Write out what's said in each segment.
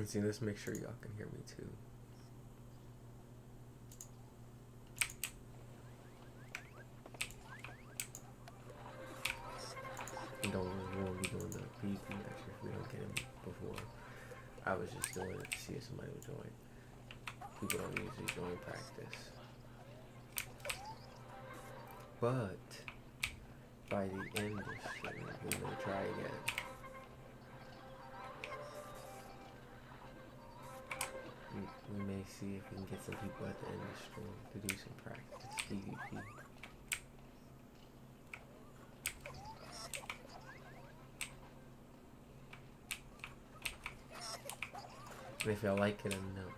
See, let's make sure y'all can hear me too. We won't be doing the PvP match if we don't get him before. I was just doing it to see if somebody would join. People don't usually join practice. But by the end of the stream, we may try again. We may see if we can get some people at the end of the stream to do some practice PvP. And if y'all like it enough,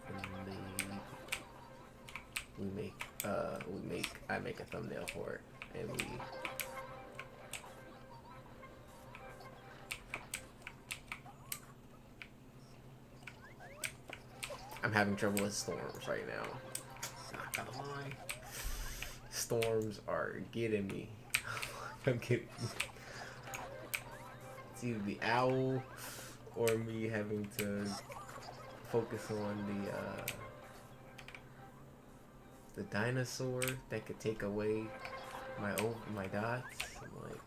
then I make a thumbnail for it, and I'm having trouble with storms right now. Not gonna lie, storms are getting me. I'm getting. It's either the owl or me having to focus on the dinosaur that could take away my dots. I'm like,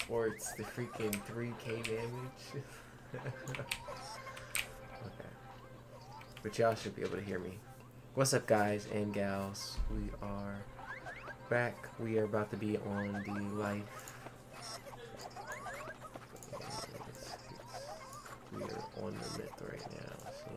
or it's the freaking 3K damage. Okay, but y'all should be able to hear me. What's up, guys and gals? We are back. We are about to be on the life. We are on the myth right now, so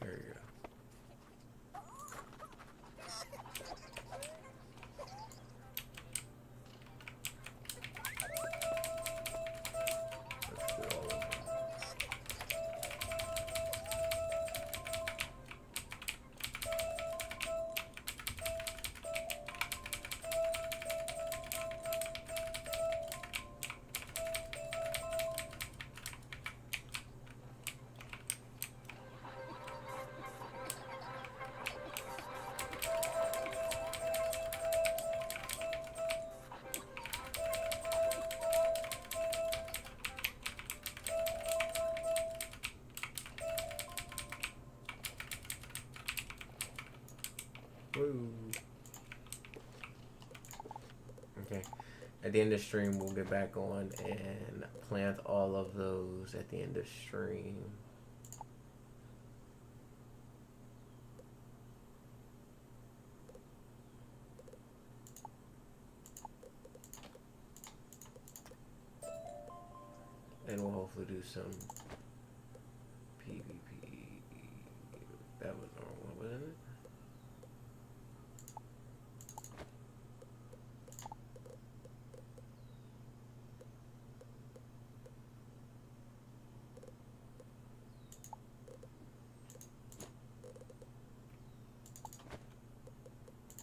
there you go. Let's do all of them. Woo. Okay. At the end of stream, we'll get back on and plant all of those at the end of stream. And we'll hopefully do some PvP. That was the wrong one, wasn't it?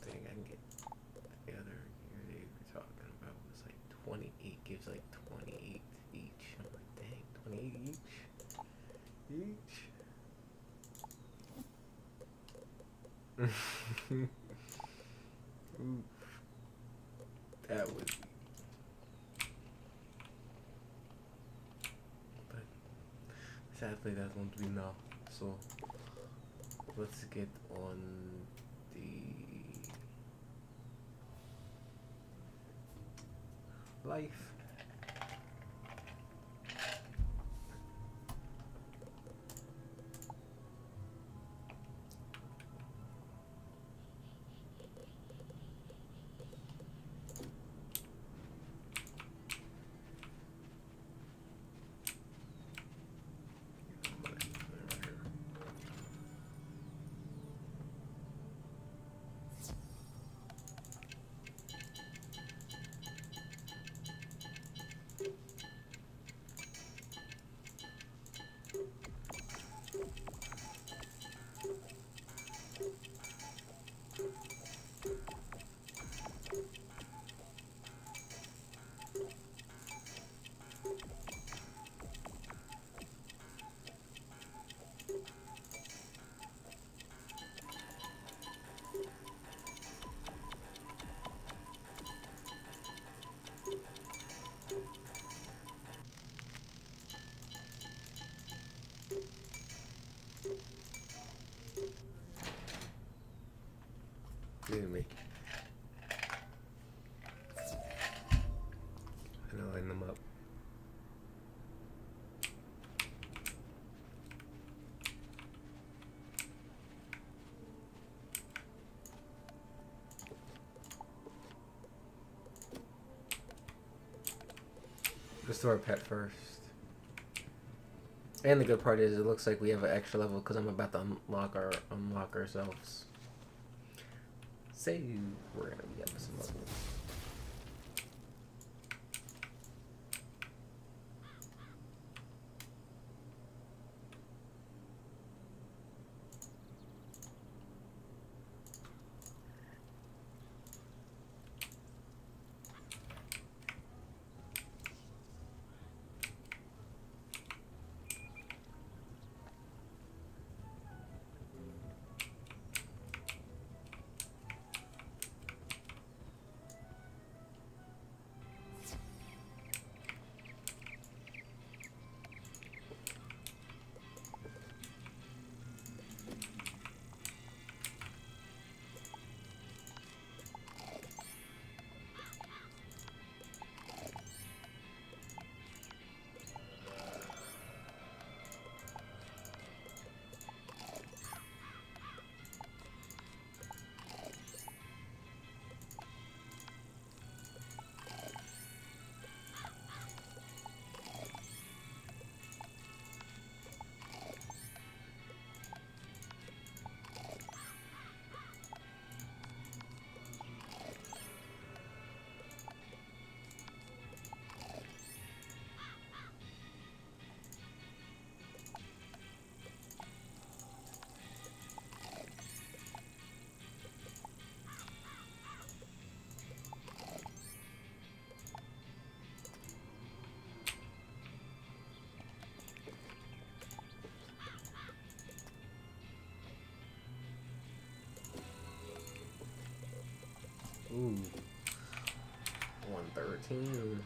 Thing I can get together here. They were talking about was like 28 gives like 28 each. I'm like, dang, 28 each? Oof. That would be. But sadly, that's going to be enough. So let's get on the life. restore a pet first. And the good part is, it looks like we have an extra level because I'm about to unlock ourselves. Say we're gonna be up to some levels. Ooh. 113.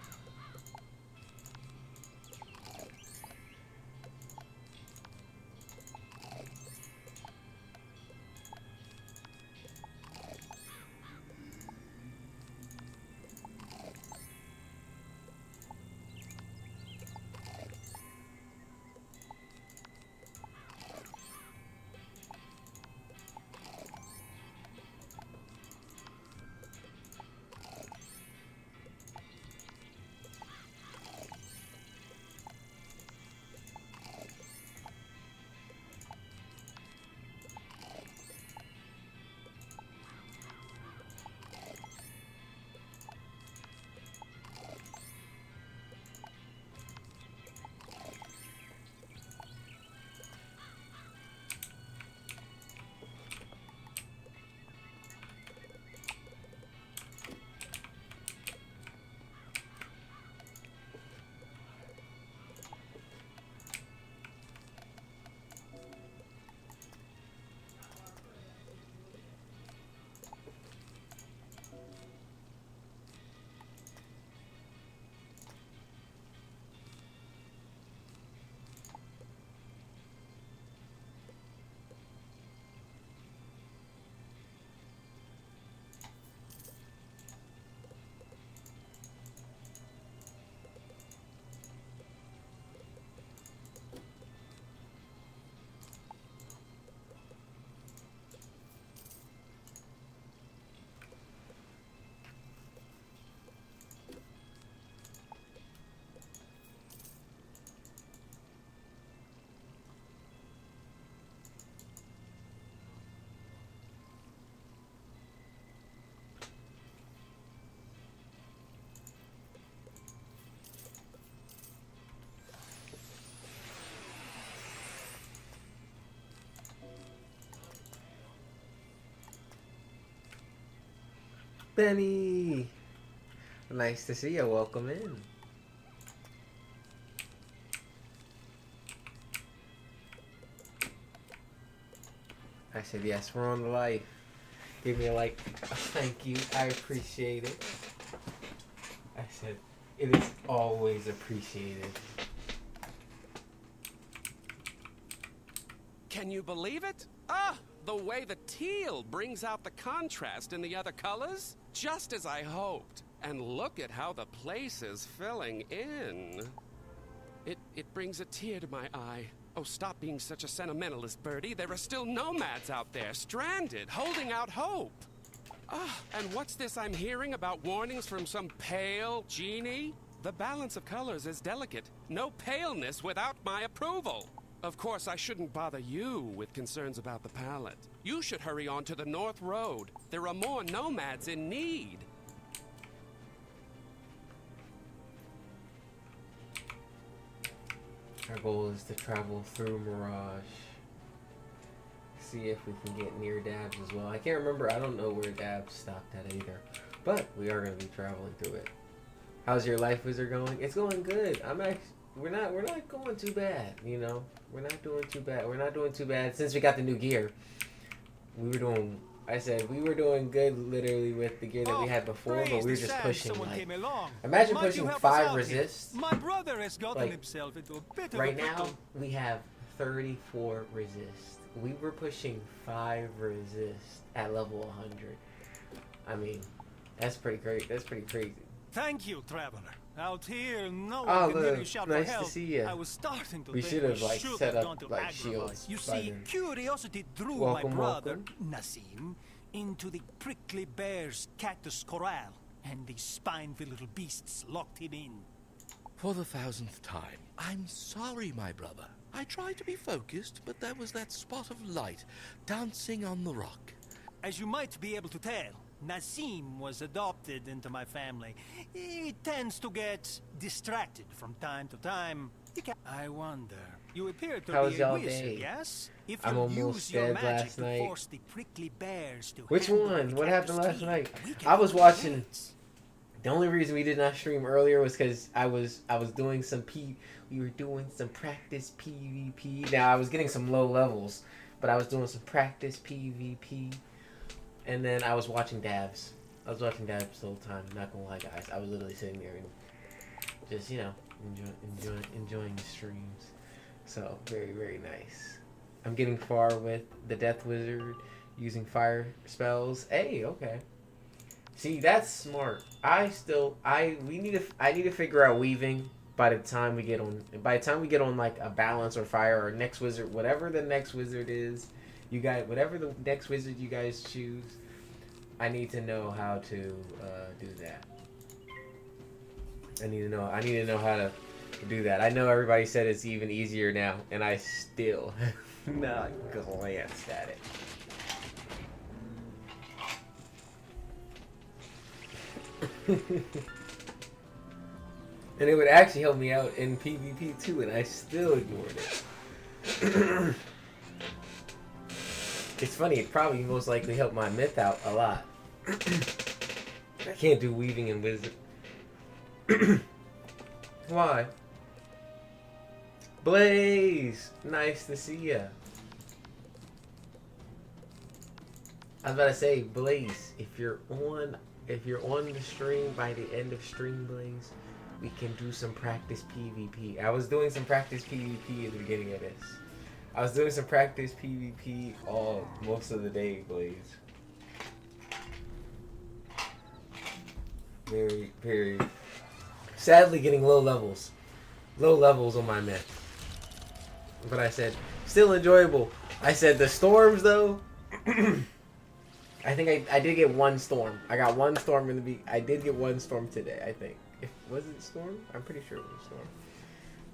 Benny! Nice to see you. Welcome in. I said, yes, we're on the life. Give me a like. Thank you. I appreciate it. I said, it is always appreciated. Can you believe it? Ah, the way the teal brings out the contrast in the other colors. Just as I hoped. And look at how the place is filling in. It brings a tear to my eye. Oh, stop being such a sentimentalist, Birdie. There are still nomads out there, stranded, holding out hope. Ah, and what's this I'm hearing about warnings from some pale genie? The balance of colors is delicate. No paleness without my approval. Of course, I shouldn't bother you with concerns about the palette. You should hurry on to the North Road. There are more nomads in need. Our goal is to travel through Mirage. See if we can get near Dabs as well. I can't remember. I don't know where Dabs stopped at either. But we are going to be traveling through it. How's your life wizard going? It's going good. We're not going too bad, you know. We're not doing too bad. We're not doing too bad since we got the new gear. We were doing good literally with the gear that we had before, but we were just pushing like, imagine pushing 5 resists. My brother has gotten like, himself into a bit of right a now we have 34 resists. We were pushing 5 resists at level 100. I mean, that's pretty great. That's pretty crazy. Thank you, traveler. Out here, no one can hear you shout nice for help. to see you. I was starting to We think should have like should set have gone up to like Agrabah. shields. You by see, then. curiosity drew Welcome, my brother, welcome. Nassim, into the prickly bear's cactus corral, and the spine-filled little beasts locked him in. For the 1000th time, I'm sorry, my brother. I tried to be focused, but there was that spot of light dancing on the rock. As you might be able to tell, Nassim was adopted into my family. He tends to get distracted from time to time. I wonder. You appear to How was be a y'all wizard, day? yes? If I'm you almost use your dead magic last to night. force the prickly bears to Which handle one? the What happened cactus last team, night? we can I was make watching. friends. The only reason we did not stream earlier was because I was doing some we were doing some practice PvP. Now I was getting some low levels, but I was doing some practice PvP, and then I was watching Dabs. I was watching Dabs the whole time. Not gonna lie, guys. I was literally sitting there and just enjoying the streams. So very very nice. I'm getting far with the Death Wizard using fire spells. Hey, okay. See, that's smart. I need to figure out weaving by the time we get on like a balance or fire or next wizard, whatever the next wizard is, whatever the next wizard you guys choose, I need to know how to do that. I need to know how to do that. I know everybody said it's even easier now, and I still have not glanced at it. And it would actually help me out in PvP too, and I still ignored it. It's funny, it probably most likely helped my myth out a lot. I can't do weaving and wizard. Why? Blaze! Nice to see ya. I was about to say, Blaze, if you're on the stream by the end of stream, Blaze, we can do some practice PvP. I was doing some practice PvP at the beginning of this. I was doing some practice PvP most of the day, Blaze. Very, very sadly getting low levels on my myth. But I said, still enjoyable. I said the storms though, I think I did get one storm. I got one storm I did get one storm today, I think. Was it a storm? I'm pretty sure it was a storm.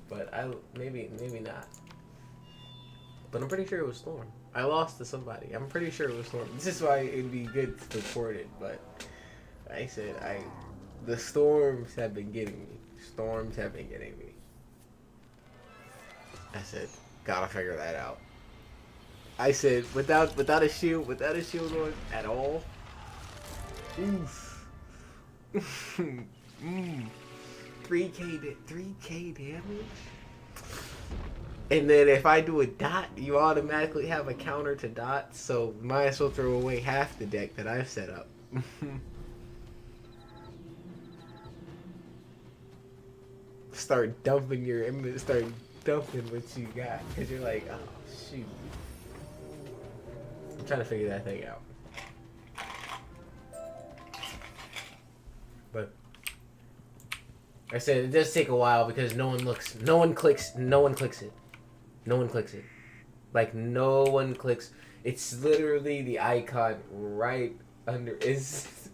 But maybe not. But I'm pretty sure it was a storm. I lost to somebody. I'm pretty sure it was a storm. This is why it'd be good to record it, but I said the storms have been getting me. Storms have been getting me. I said, gotta figure that out. I said, without a shield on at all. Oof. 3k damage. And then if I do a dot, you automatically have a counter to dots. So might as well throw away half the deck that I've set up. Start dumping what you got, because you're like, oh shoot. I'm trying to figure that thing out. But I said it does take a while because no one clicks it. Like no one clicks. It's literally the icon right under is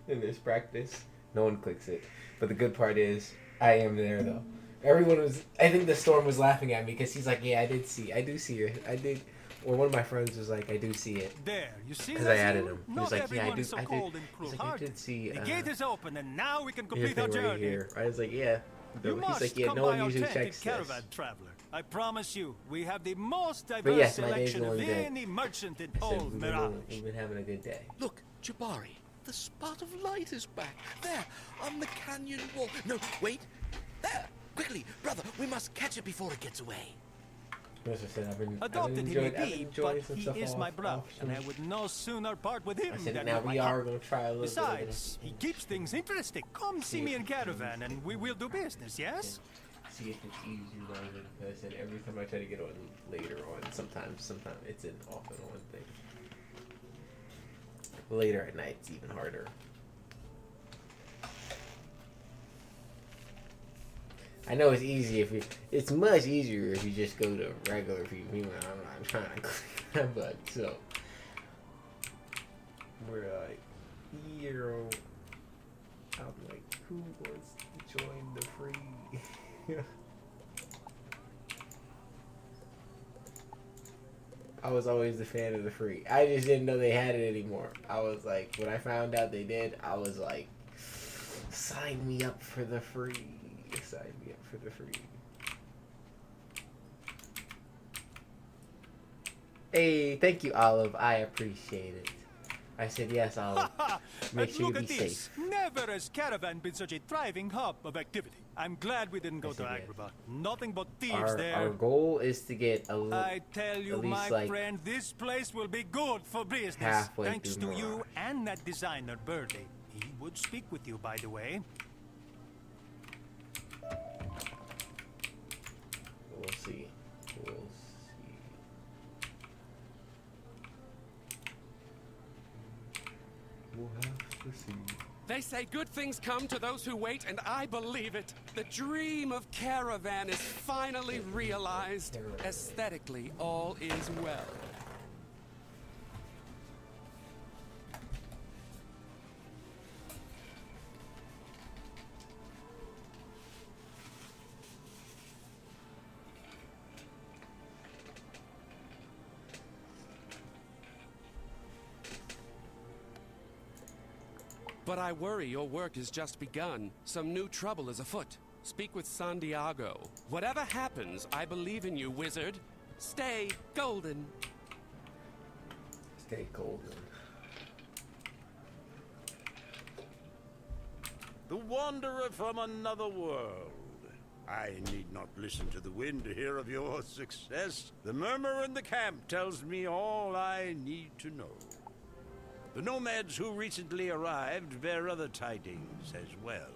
in this practice. No one clicks it. But the good part is, I am there though. Everyone was. I think the storm was laughing at me because he's like, "Yeah, I do see it. I did." Or one of my friends was like, "I do see it." There, you see. Because I added him. He Not was like, "Yeah, I everyone do. is so I did." cold and He's like, "I cruel-hearted. did see." The gate is open, and now we can complete your our thing right journey. here. I was like, "Yeah." You He's must like, "Yeah, come no one by usually authentic checks this." caravan traveler. I promise you, we have the most But diverse yes, my day's selection of going good. any merchant in I said, old we've Mirage. been having a good day. Look, Jabari, the spot of light is back. There, on the canyon wall. No, wait. There. Quickly, brother, we must catch it before it gets away. As I said, I've been Adopted he may I've been be, enjoying but some he stuff is my off brother, and I stream. would no sooner part with him I said, than now with my we are heart. going to try a little Besides, bit he keeps things interesting. Come see me in caravan, and we will do business, yes? See if it's easy loaded. Because I said every time I try to get on later on, sometimes it's an off and on thing. Later at night, it's even harder. I know it's easy if you. It's much easier if you just go to regular PvP. I'm trying to click that button. So we're like, hero. I'm like, who wants to join the free? I was always a fan of the free. I just didn't know they had it anymore. I was like, when I found out they did, I was like, sign me up for the free. Sign me up for the free. Hey, thank you, Olive. I appreciate it. I said, yes, Olive. Make And sure you look be at this. safe. Never has caravan been such a thriving hub of activity. I'm glad we didn't go to Yes, it is. Agrabah. Nothing but thieves there. Our goal is to get a little. I tell you, at least, my like, friend, this place will be good for business. halfway Thanks through to you Mirage. and that designer, Birdie. He would speak with you, by the way. We'll see. We'll see. We'll have to see. They say good things come to those who wait, and I believe it. The dream of caravan is finally realized. Aesthetically, all is well. But I worry your work has just begun. Some new trouble is afoot. Speak with Santiago. Whatever happens, I believe in you, wizard. Stay golden. Stay golden. The wanderer from another world. I need not listen to the wind to hear of your success. The murmur in the camp tells me all I need to know. The nomads who recently arrived bear other tidings as well.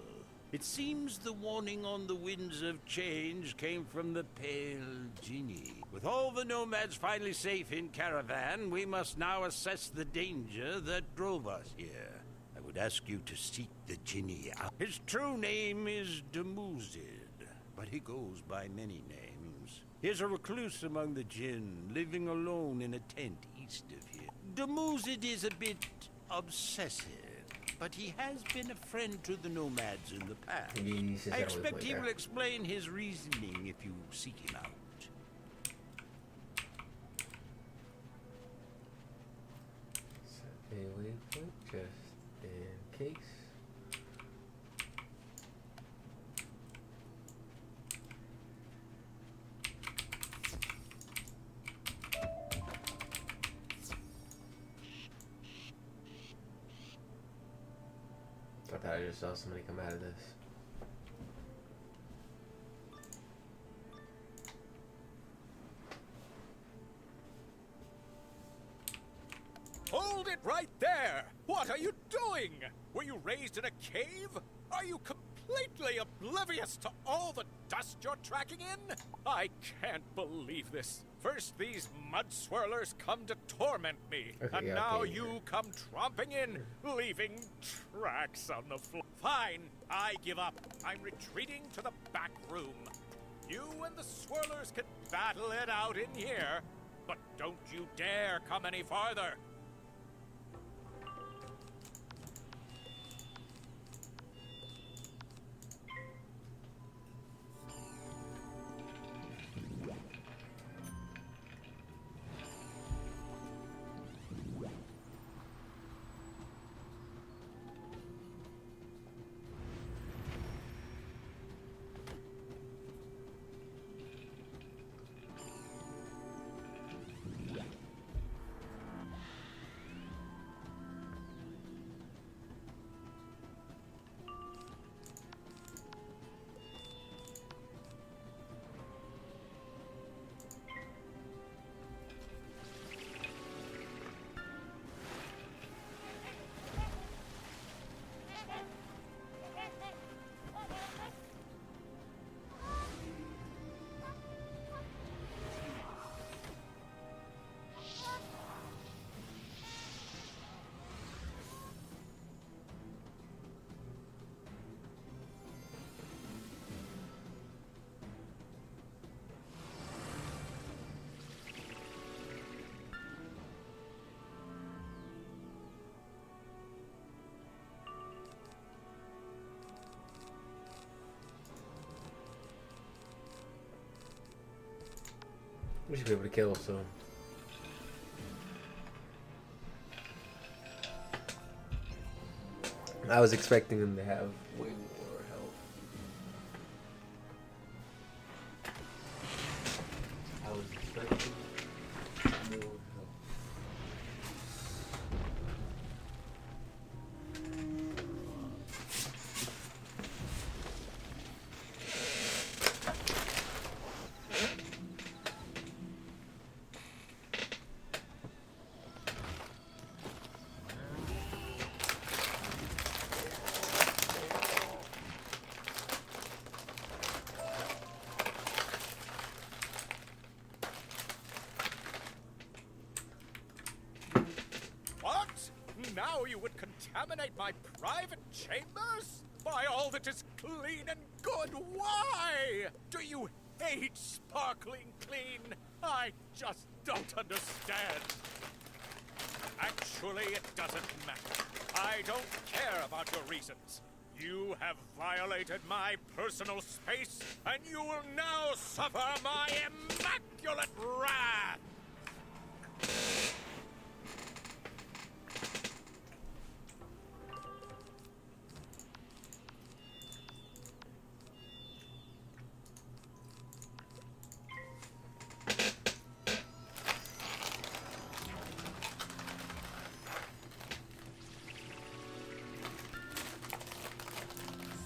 It seems the warning on the winds of change came from the Pale Genie. With all the nomads finally safe in caravan, we must now assess the danger that drove us here. I would ask you to seek the Genie out. His true name is Demuzid, but he goes by many names. He is a recluse among the Jinn, living alone in a tent east of here. Demuzid is a bit obsessive, but he has been a friend to the nomads in the past. I expect he will explain his reasoning if you seek him out. Set a waypoint just in case. I thought I just saw somebody come out of this. Hold it right there! What are you doing? Were you raised in a cave? Are you completely oblivious to all the dust you're tracking in? I can't believe this. First these mud swirlers come to torment me, and now you come tromping in, leaving tracks on the floor. Fine, I give up. I'm retreating to the back room. You and the swirlers can battle it out in here, but don't you dare come any farther. We should be able to kill soon. I was expecting him to have way more health. I was expecting more health. What? Now you would contaminate my private chambers? By all that is clean and good, why? Do you hate sparkling clean? I just don't understand. Actually, it doesn't matter. I don't care about your reasons. You have violated my personal space, and you will now suffer my immaculate wrath!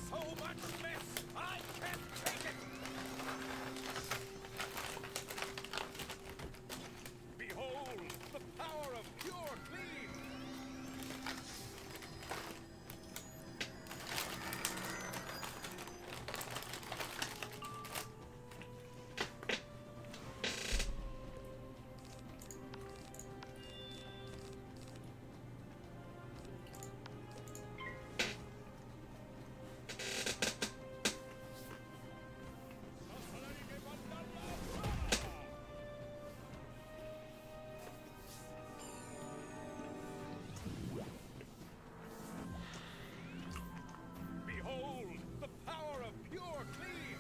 So much mess, I can't take it! Behold, the power of pure clean! Behold, the power of pure clean!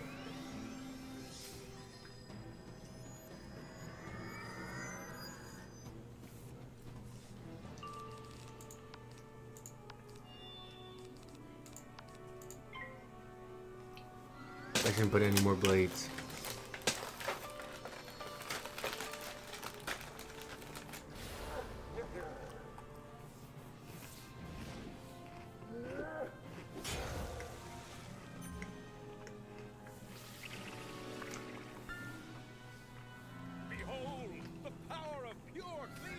I shouldn't put any more blades. Behold, the power of pure clean!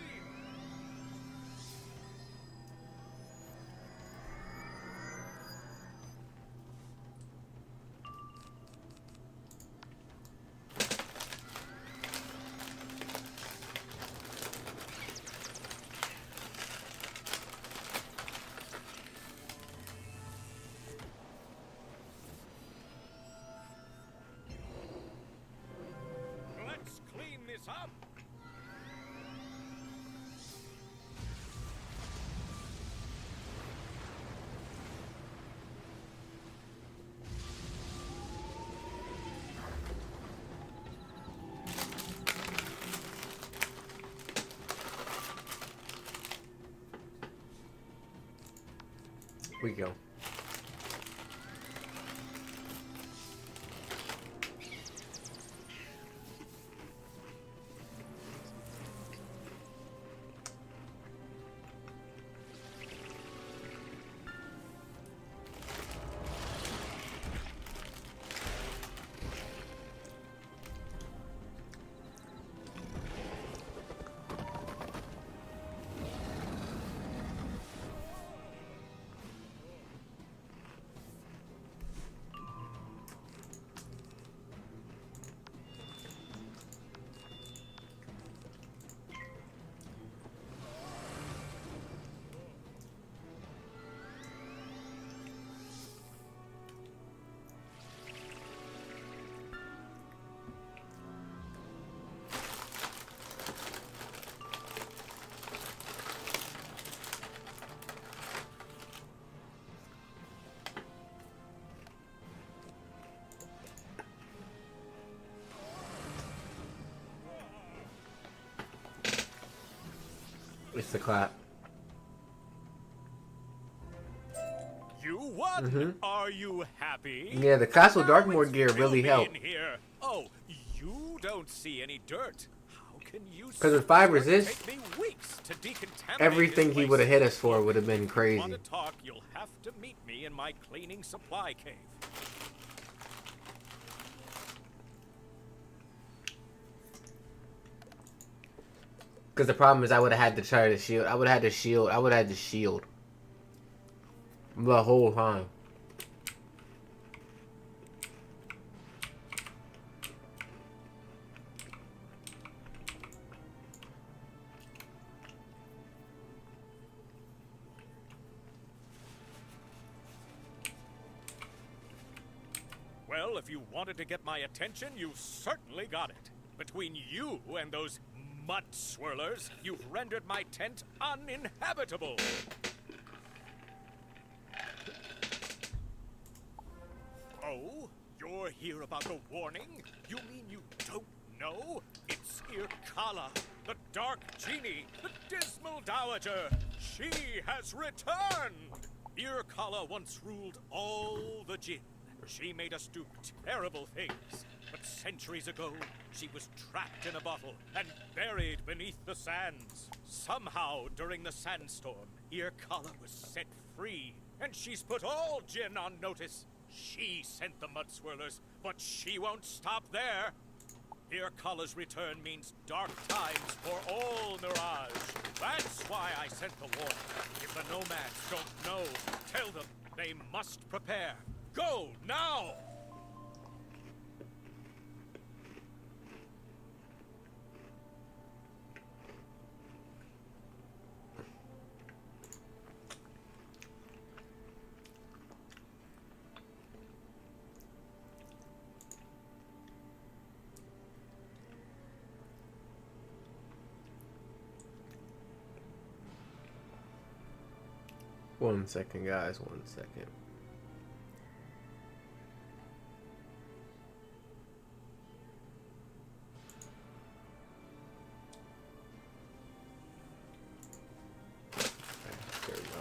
Let's clean this up! We go. It's the clap. You won. Mhm. Are you happy? Yeah, the Castle Now Darkmoor it's gear really filthy helped. in here. Oh, you don't see any dirt. How can you? 'Cause with 5 It's going to resist, take me weeks to decontaminate everything this he place. would have hit us for Look, would have been if you crazy. want to talk, you'll have to meet me in my cleaning supply cave. Because the problem is I would have had to try to shield. I would have had to shield. I would have had to shield. The whole time. Well, if you wanted to get my attention, you certainly got it. Between you and those mud swirlers, you've rendered my tent uninhabitable. Oh, you're here about the warning? You mean you don't know? It's Irkala, the Dark Genie, the Dismal Dowager. She has returned! Irkala once ruled all the Jinn. She made us do terrible things. But centuries ago, she was trapped in a bottle and buried beneath the sands. Somehow, during the sandstorm, Irkala was set free. And she's put all Jinn on notice. She sent the mud swirlers, but she won't stop there. Irkala's return means dark times for all Mirage. That's why I sent the warning. If the nomads don't know, tell them they must prepare. Go now! One second, guys. 1 second. There we go.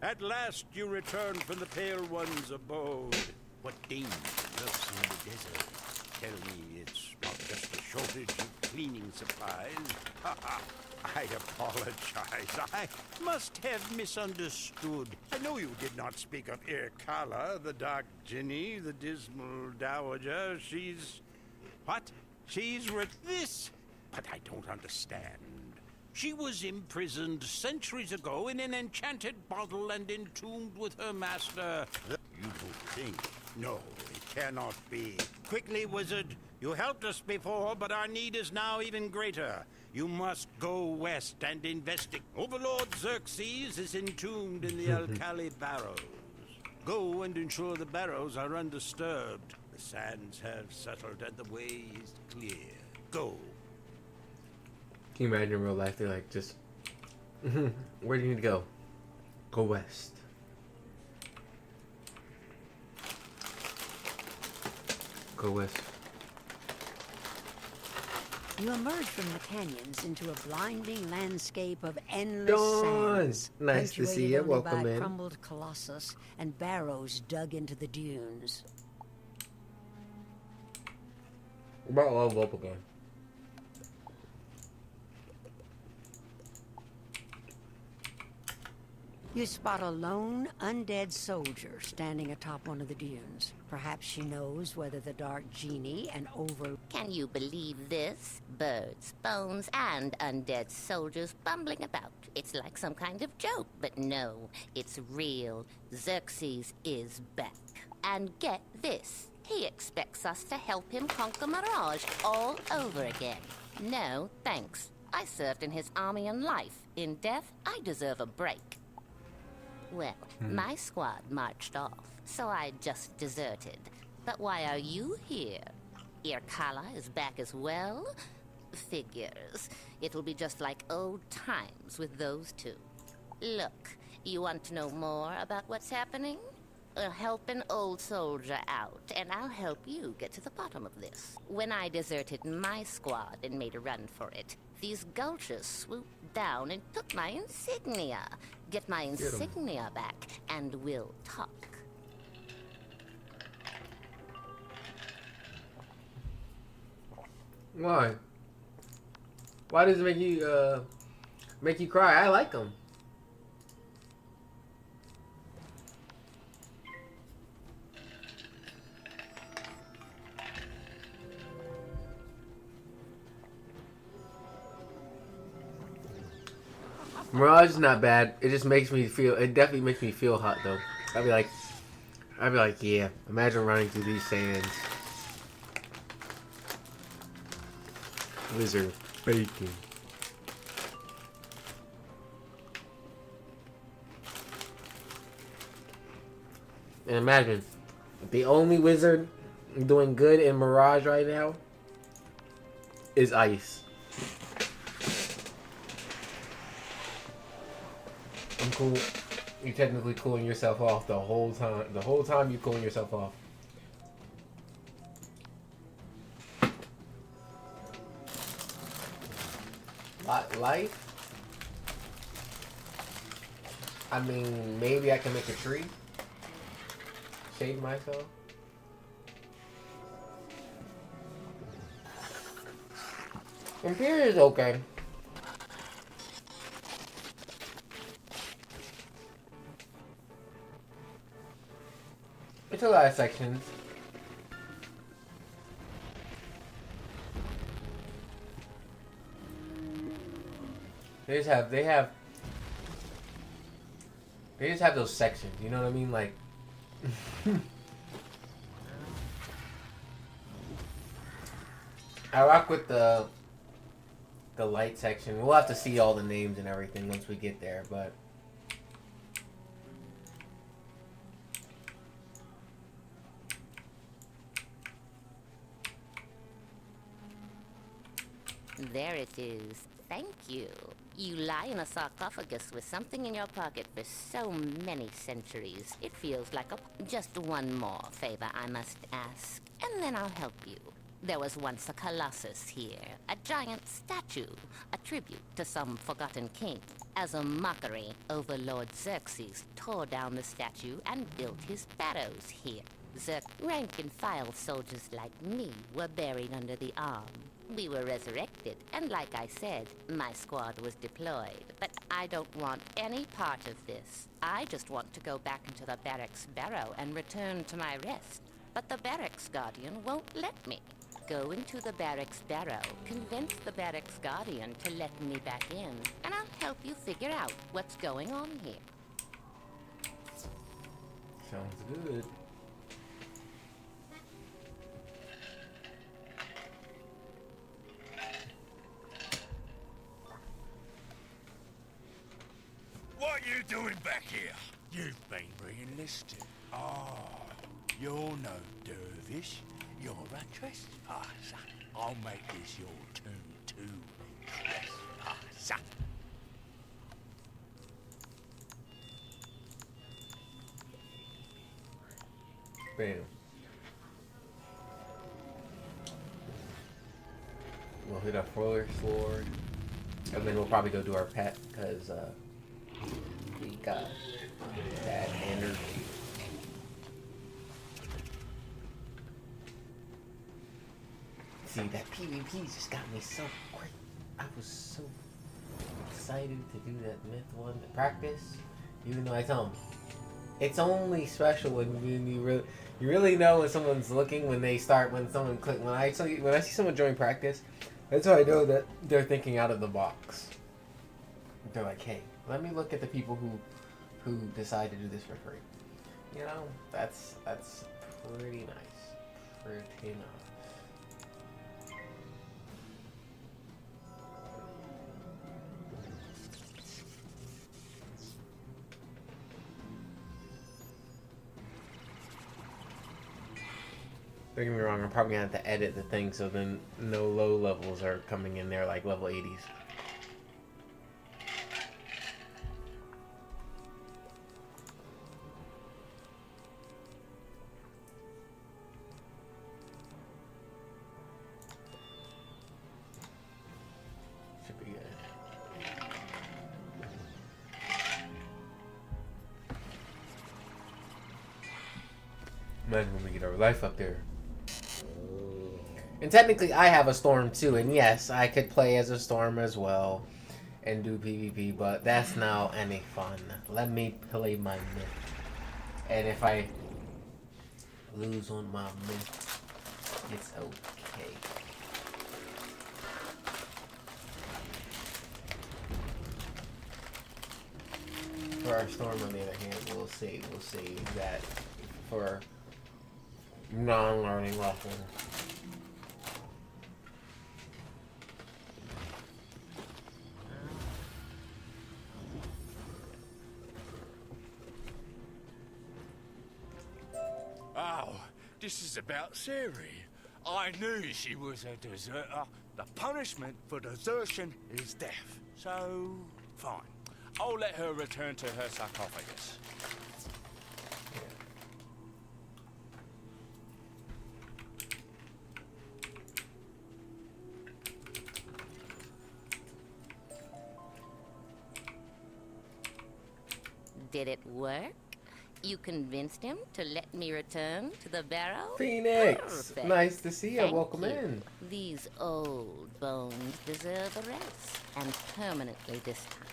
At last you return from the Pale One's abode. What danger lurks in the desert? Tell me it's not just a shortage of cleaning supplies. Ha ha! I apologize. I must have misunderstood. I know you did not speak of Irkala, the Dark Genie, the Dismal Dowager. She's... What? She's this? But I don't understand. She was imprisoned centuries ago in an enchanted bottle and entombed with her master. You don't think? No, it cannot be. Quickly, wizard. You helped us before, but our need is now even greater. You must go west and investigate. Overlord Xerxes is entombed in the Alkali Barrows. Go and ensure the barrows are undisturbed. The sands have settled and the way is clear. Go. Can you imagine in real life? They're like, just, where do you need to go? Go west. Go west. You emerge from the canyons into a blinding landscape of endless Dawn! sands. Nice to see punctuated you. only Welcome by a in. crumbled colossus and barrows dug into the dunes. We're about to level up again. You spot a lone, undead soldier standing atop one of the dunes. Perhaps she knows whether the dark genie and Can you believe this? Birds, bones, and undead soldiers bumbling about. It's like some kind of joke, but no, it's real. Xerxes is back. And get this, he expects us to help him conquer Mirage all over again. No, thanks. I served in his army in life. In death, I deserve a break. Well, my squad marched off, so I just deserted. But why are you here? Irkala is back as well? Figures. It'll be just like old times with those two. Look, you want to know more about what's happening? Help an old soldier out, and I'll help you get to the bottom of this. When I deserted my squad and made a run for it, these gulchers swooped down and took my insignia. Get my insignia back, and we'll talk. Why? Why does it make you cry? I like them. Mirage is not bad. It just makes me feel. It definitely makes me feel hot though. I'd be like, yeah. Imagine running through these sands. Wizard bacon. And imagine, the only wizard doing good in Mirage right now is Ice. I'm cool. You're technically cooling yourself off the whole time. The whole time you're cooling yourself off. Life? I mean, maybe I can make a tree. Shade myself. Imperial is okay. It's a lot of sections. They just have those sections, you know what I mean? Like I rock with the light section. We'll have to see all the names and everything once we get there, but There it is. Thank you. You lie in a sarcophagus with something in your pocket for so many centuries. It feels like just one more favor I must ask, and then I'll help you. There was once a colossus here, a giant statue, a tribute to some forgotten king. As a mockery, Overlord Xerxes tore down the statue and built his barrows here. Rank-and-file soldiers like me were buried under the arm. We were resurrected, and like I said, my squad was deployed. But I don't want any part of this. I just want to go back into the barracks barrow and return to my rest. But the barracks guardian won't let me. Go into the barracks barrow, convince the barracks guardian to let me back in, and I'll help you figure out what's going on here. sounds good. What you doing back here? You've been re-enlisted. Oh, you're no dervish. You're a trespasser. I'll make this your turn too, trespasser. Bam. We'll hit our fuller sword, and then we'll probably go do our pet because we got that energy. See, that PvP just got me so great. I was so excited to do that myth one, the practice, Even though I tell them, it's only special when you really know when someone's looking when someone click when I see someone join practice, that's how I know that they're thinking out of the box. They're like, hey, let me look at the people who decide to do this for free. You know, that's pretty nice. Pretty nice. Don't get me wrong, I'm probably gonna have to edit the thing so then no low levels are coming in there like level 80s. Should be good. Imagine when we get our life up there. And technically, I have a storm too, and yes, I could play as a storm as well and do PvP, but that's not any fun. Let me play my myth. And if I lose on my myth, it's okay. For our storm, on the other hand, we'll save that for non-learning lessons. Oh, this is about Siri. I knew she was a deserter. The punishment for desertion is death. So, fine. I'll let her return to her sarcophagus. Did it work? You convinced him to let me return to the barrow? Phoenix! Perfect. Nice to see you. Thank Welcome you. in. These old bones deserve a rest, and permanently this time.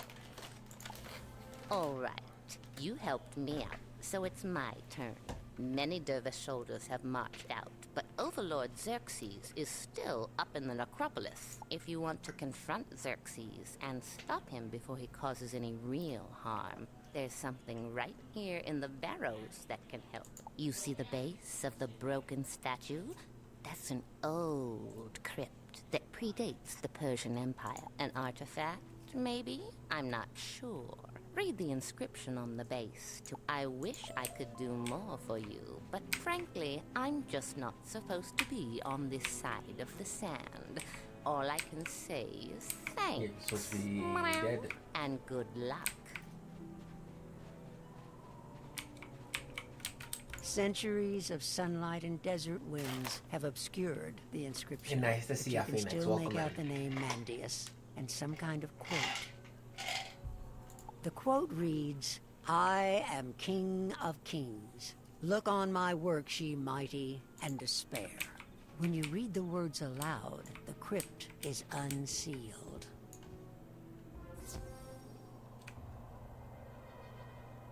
All right, you helped me out, so it's my turn. Many dervish soldiers have marched out, but Overlord Xerxes is still up in the necropolis. If you want to confront Xerxes and stop him before he causes any real harm, there's something right here in the barrows that can help. You see the base of the broken statue? That's an old crypt that predates the Persian Empire. An artifact, maybe? I'm not sure. Read the inscription on the base. I wish I could do more for you, but frankly, I'm just not supposed to be on this side of the sand. All I can say is thanks. You're supposed to be dead. And good luck. Centuries of sunlight and desert winds have obscured the inscription. And nice to but see you ya, can Phoenix. still Welcome make out in. the name Mandius and some kind of quote. The quote reads, "I am King of Kings. Look on my works, ye mighty, and despair." When you read the words aloud, the crypt is unsealed.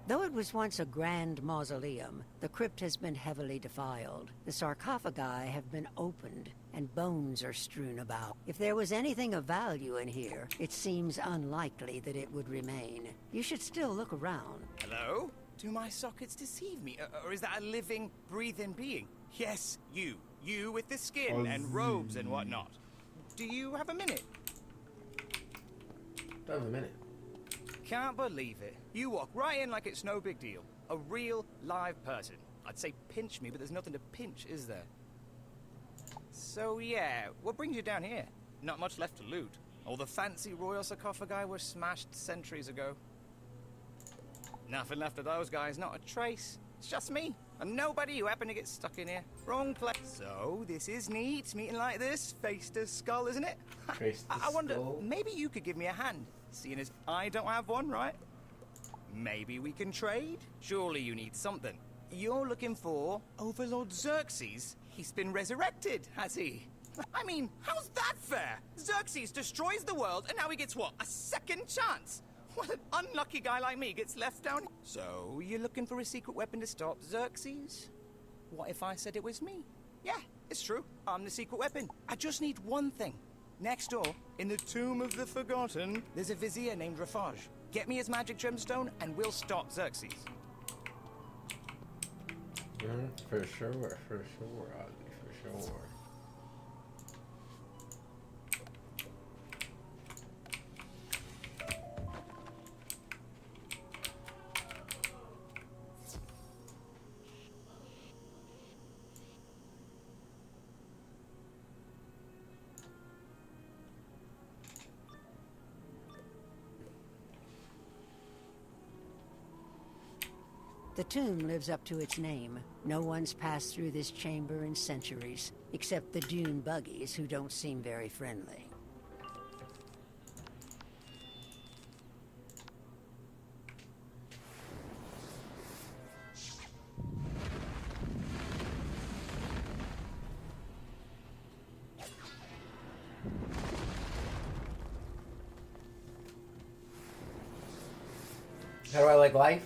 Though it was once a grand mausoleum, the crypt has been heavily defiled. The sarcophagi have been opened, and bones are strewn about. If there was anything of value in here, it seems unlikely that it would remain. You should still look around. Hello? Do my sockets deceive me? Or is that a living, breathing being? Yes, you. You with the skin and robes and whatnot. Do you have a minute? Don't have a minute. Can't believe it. You walk right in like it's no big deal. A real, live person. I'd say pinch me, but there's nothing to pinch, is there? So yeah, what brings you down here? Not much left to loot. All the fancy royal sarcophagi were smashed centuries ago. Nothing left of those guys, not a trace. It's just me, and nobody who happened to get stuck in here. Wrong place. So, this is neat, meeting like this, face to skull, isn't it? Face to I wonder, skull. maybe you could give me a hand, seeing as I don't have one, right? Maybe we can trade? Surely you need something. You're looking for Overlord Xerxes? He's been resurrected, has he? I mean, how's that fair? Xerxes destroys the world, and now he gets what? A second chance? What an unlucky guy like me gets left down. So, you're looking for a secret weapon to stop Xerxes? What if I said it was me? Yeah, it's true. I'm the secret weapon. I just need one thing. Next door, in the Tomb of the Forgotten, there's a vizier named Rafage. Get me his magic gemstone, and we'll stop Xerxes. For sure, Ozzy, for sure. The tomb lives up to its name. No one's passed through this chamber in centuries, except the dune buggies who don't seem very friendly. How do I like life?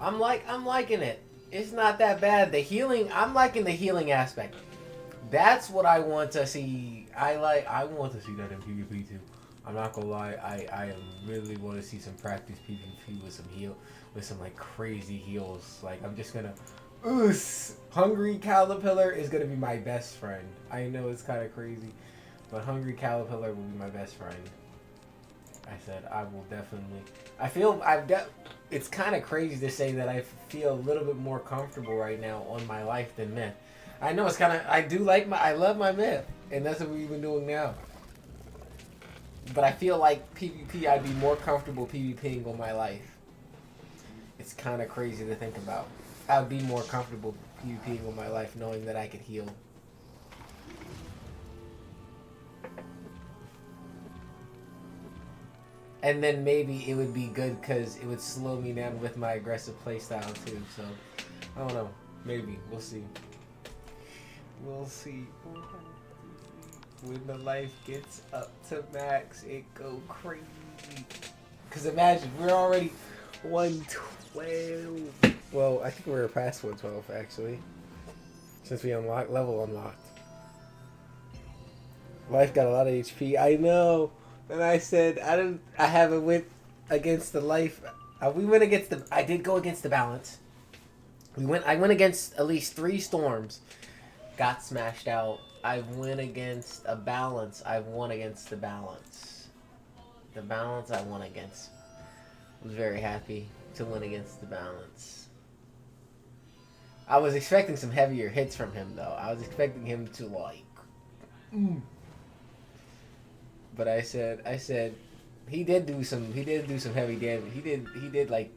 I'm liking it. It's not that bad. The healing, I'm liking the healing aspect. That's what I want to see. I want to see that in PvP too. I'm not gonna lie. I really want to see some practice PvP with some like crazy heals. Like I'm just gonna, Hungry Caterpillar is gonna be my best friend. I know it's kind of crazy, but Hungry Caterpillar will be my best friend. I said I will definitely. It's kind of crazy to say that I feel a little bit more comfortable right now on my life than myth. I know it's kind of. I love my myth, and that's what we've been doing now. But I feel like PvP, I'd be more comfortable PvPing on my life. It's kind of crazy to think about. I'd be more comfortable PvPing on my life knowing that I could heal. And then maybe it would be good because it would slow me down with my aggressive playstyle too. So, I don't know. Maybe. We'll see. We'll see. When the life gets up to max, it go crazy. Because imagine, we're already 112. Well, I think we're past 112 actually. Since we level unlocked. Life got a lot of HP. I know. And I said, I haven't went against the life. We went against I did go against the balance. I went against at least 3 storms. Got smashed out. I went against a balance. I won against the balance. The balance I won against. I was very happy to win against the balance. I was expecting some heavier hits from him though. I was expecting him to like... But I said, he did do some heavy damage. He did like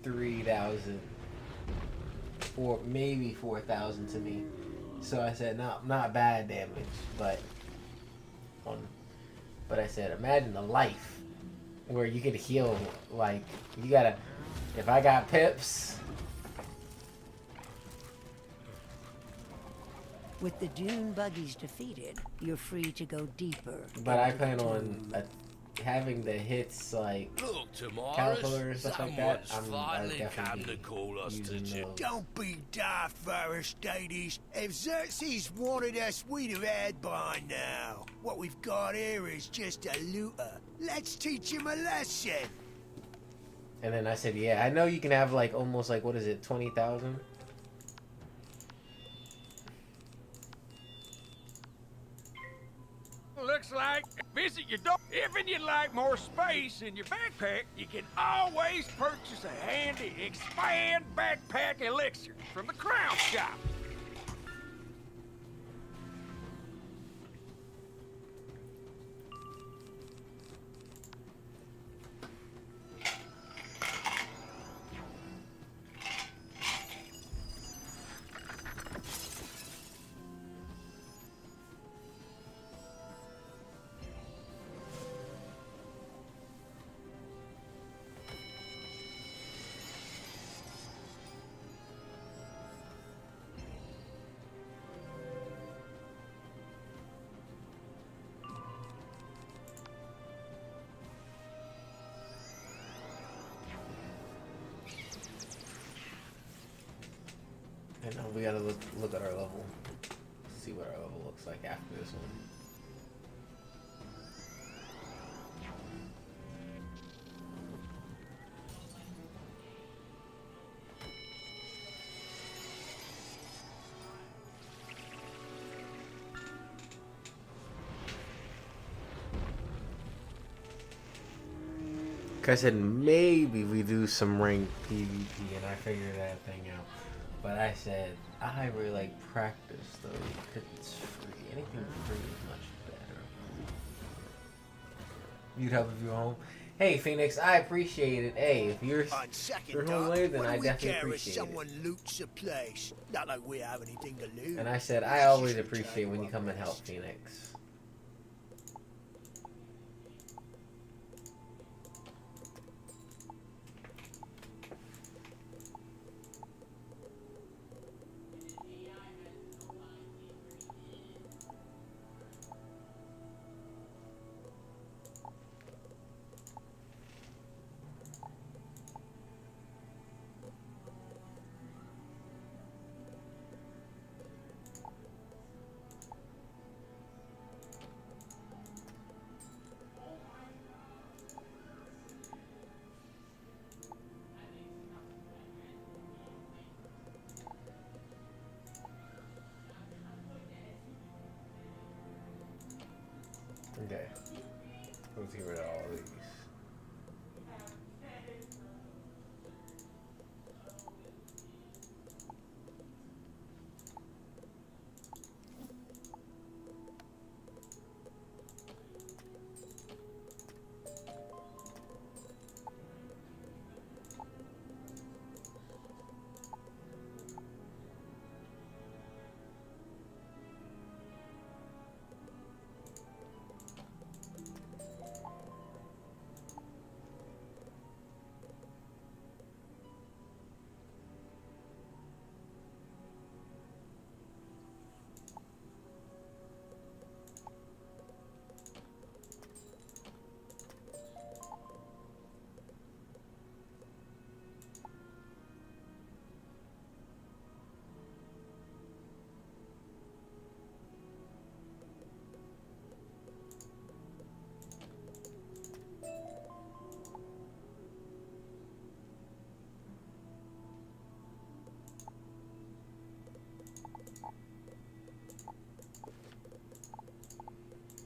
3,000, maybe 4,000 to me. So I said, not bad damage, but I said, imagine the life where you could heal, like you gotta. If I got pips. With the dune buggies defeated, you're free to go deeper. But I plan on having the hits like Look, Caterpillar and stuff like that. someone's finally come to call us to using Don't be daft, Aristides. If Xerxes wanted us, we'd have had by now. What we've got here is just a looter. Let's teach him a lesson. And then I said, yeah, I know you can have like almost like, what is it, 20,000? Looks like visit your door. If you'd like more space in your backpack, you can always purchase a handy expand backpack elixir from the Crown Shop. And now we gotta look at our level. See what our level looks like after this one. I said maybe we do some ranked PvP and I figured that thing out. But I said I really like practice though because it's free. Anything free is much better. You'd help if you were home. Hey Phoenix, I appreciate it. Hey, if you're home later, then I definitely appreciate someone loots a place. Not like we have anything to loot. And I said I always appreciate when you come and help, Phoenix. Okay. Let's get rid of all of these.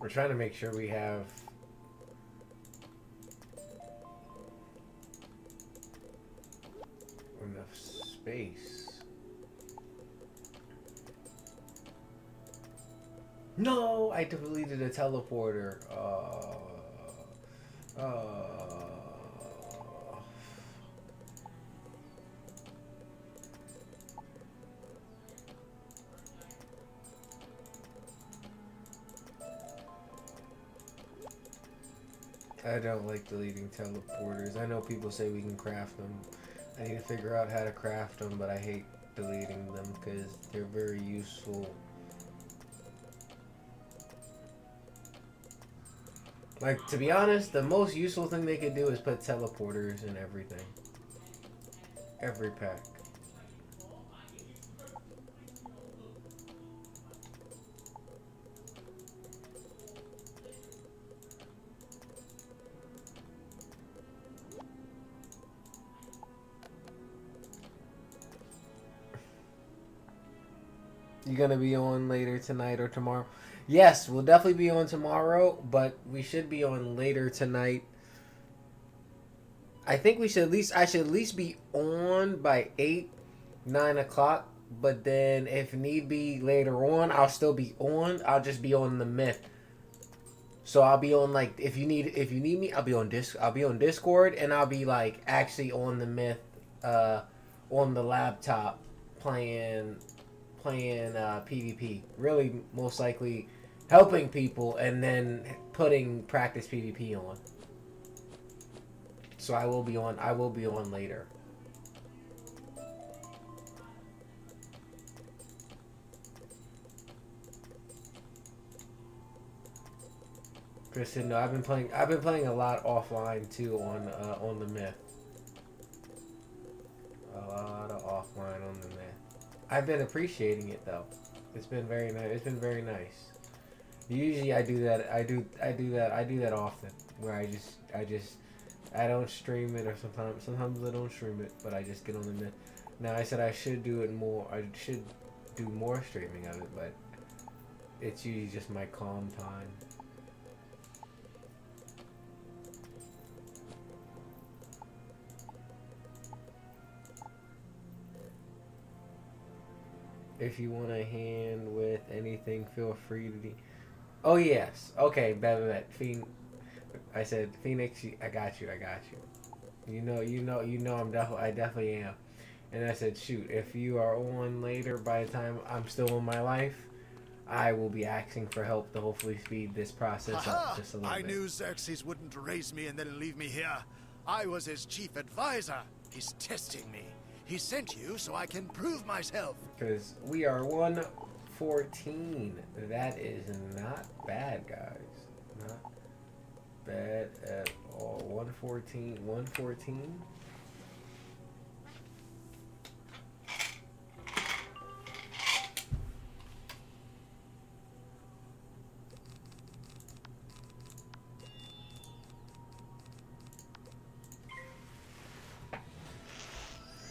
We're trying to make sure we have enough space. No, I deleted a teleporter. I don't like deleting teleporters. I know people say we can craft them. I need to figure out how to craft them, but I hate deleting them because they're very useful. Like, to be honest, the most useful thing they could do is put teleporters in everything. Every pack. You gonna be on later tonight or tomorrow? Yes, we'll definitely be on tomorrow, but we should be on later tonight. I think we should I should at least be on by 8, 9 o'clock. But then if need be later on, I'll still be on. I'll just be on the myth. So I'll be on like if you need me, I'll be on Discord and I'll be like actually on the myth on the laptop playing PvP. Really most likely helping people and then putting practice PvP on. So I will be on later. Kristen, no, I've been playing a lot offline too on the myth. A lot of offline on the myth. I've been appreciating it though. It's been very nice. It's been very nice. Usually I do that. I do that often. Where I don't stream it, or sometimes I don't stream it, but I just get on the net. Now I said I should do it more. I should do more streaming of it, but it's usually just my calm time. If you want a hand with anything, feel free to. Oh yes. Okay, better that. I said Phoenix. I got you. You know. I definitely am. And I said, shoot, if you are on later, by the time I'm still in my life, I will be asking for help to hopefully speed this process up just a little bit. I knew Xerxes wouldn't erase me and then leave me here. I was his chief advisor. He's testing me. He sent you so I can prove myself. Because we are 114. That is not bad, guys. Not bad at all. 114. 114.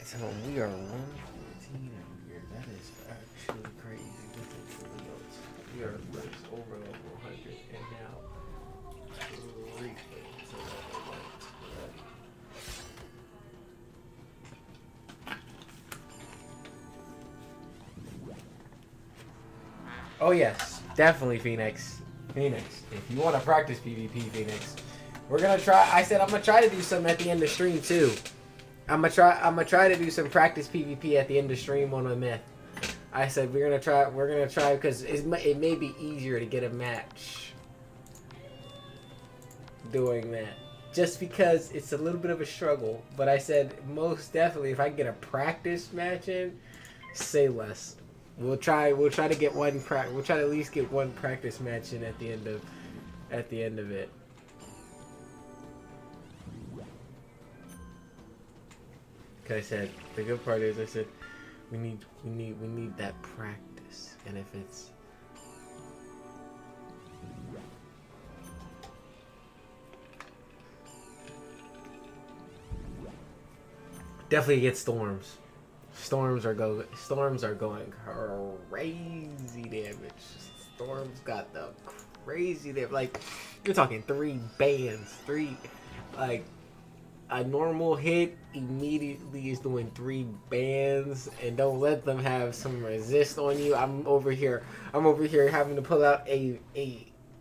So we are 114 here. That is actually crazy. We are just over level 100 and now 3 to level 1. Oh yes, definitely Phoenix. Phoenix, if you want to practice PvP, Phoenix, we're gonna try. I said I'm gonna try to do something at the end of stream too. I'm gonna try to do some practice PvP at the end of stream on a myth. I said we're gonna try because it may be easier to get a match doing that. Just because it's a little bit of a struggle, but I said most definitely if I can get a practice match in, say less. We'll try to get one we'll try to at least get one practice match in at the end of it. I said the good part is I said we need that practice, and if it's definitely get storms. Storms are going crazy damage. Storms got the crazy damage. Like you're talking 3 bands, like. A normal hit immediately is doing 3 bands, and don't let them have some resist on you. I'm over here having to pull out a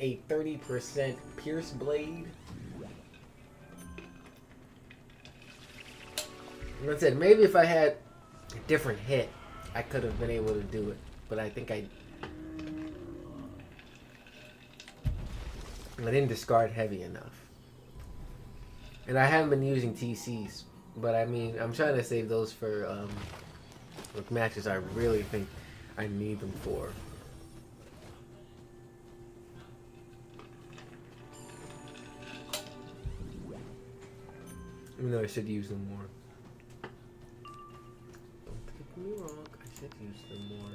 30% pierce blade. And I said maybe if I had a different hit, I could have been able to do it, but I think I didn't discard heavy enough. And I haven't been using TCs, but I mean, I'm trying to save those for matches I really think I need them for. Even though I should use them more. Don't get me wrong, I should use them more.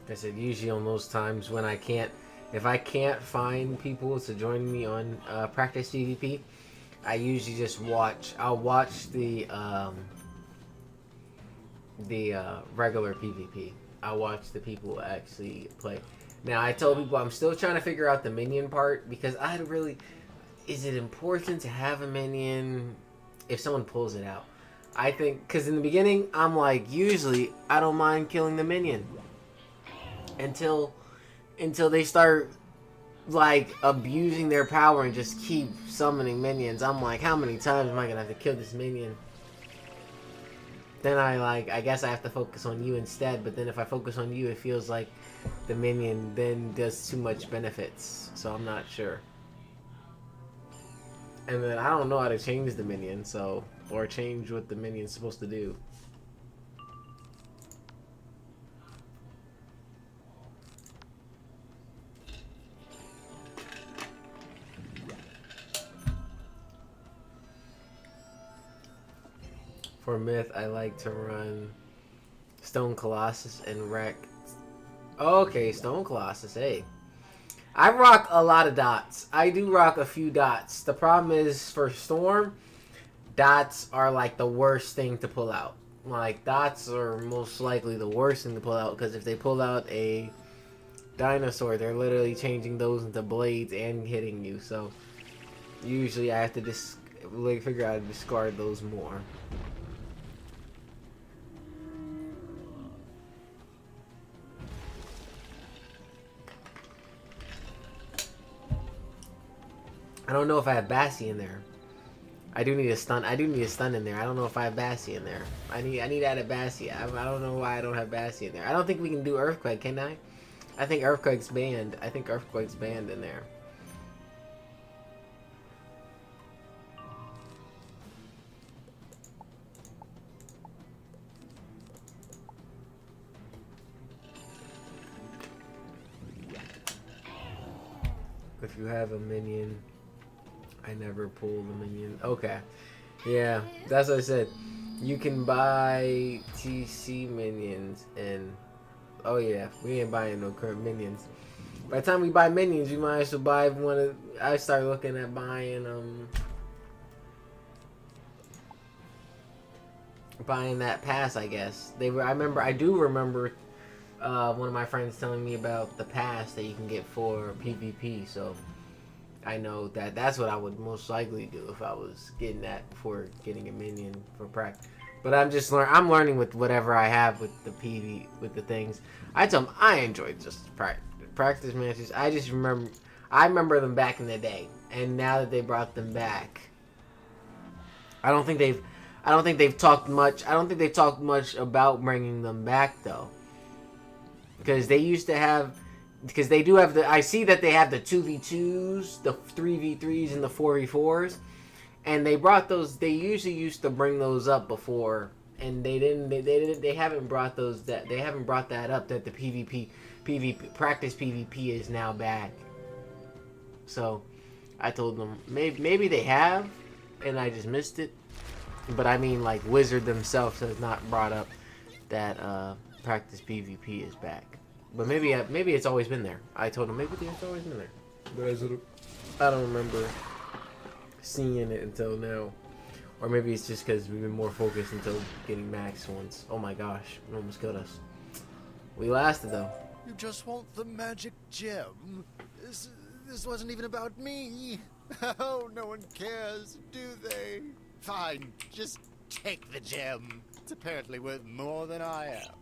I said usually on those times when if I can't find people to join me on practice PvP, I usually just watch. I'll watch the regular PvP. I'll watch the people actually play. Now I told people I'm still trying to figure out the minion part because is it important to have a minion if someone pulls it out? I think because in the beginning I'm like usually I don't mind killing the minion. Until they start like abusing their power and just keep summoning minions. I'm like, how many times am I gonna have to kill this minion? Then I guess I have to focus on you instead, but then if I focus on you it feels like the minion then does too much benefits, so I'm not sure. And then I don't know how to change the minion, so or change what the minion's supposed to do. For myth, I like to run Stone Colossus and Wreck. Okay, Stone Colossus, hey. I rock a lot of dots. I do rock a few dots. The problem is, for Storm, dots are like the worst thing to pull out. Like, dots are most likely the worst thing to pull out, because if they pull out a dinosaur, they're literally changing those into blades and hitting you. So, usually I have to figure out how to discard those more. I don't know if I have Bassie in there. I do need a stun. I do need a stun in there. I don't know if I have Bassie in there. I need to add a Bassie. I don't know why I don't have Bassie in there. I don't think we can do Earthquake, can I? I think Earthquake's banned. I think Earthquake's banned in there. If you have a minion, I never pull the minion. Okay. Yeah, that's what I said. You can buy TC minions and... Oh yeah, we ain't buying no current minions. By the time we buy minions, we might as well buy one of... I started looking at buying, buying that pass, I guess. I do remember one of my friends telling me about the pass that you can get for PvP, so... I know that that's what I would most likely do if I was getting that before getting a minion for practice. But I'm learning with whatever I have with the PV, with the things. I tell them I enjoy just practice matches. I remember them back in the day, and now that they brought them back, I don't think they've talked much about bringing them back though, because they used to have. Because they do have I see that they have the 2v2s, the 3v3s, and the 4v4s, and they brought those. They usually used to bring those up before, and they haven't brought those. They haven't brought that up. That the PvP practice PvP is now back. So, I told them maybe they have, and I just missed it. But I mean, like Wizard themselves has not brought up that practice PvP is back. But maybe it's always been there. I told him maybe it's always been there. But I don't remember seeing it until now. Or maybe it's just because we've been more focused until getting max once. Oh my gosh, it almost killed us. We lasted though. You just want the magic gem? This wasn't even about me. Oh, no one cares, do they? Fine, just take the gem. It's apparently worth more than I am.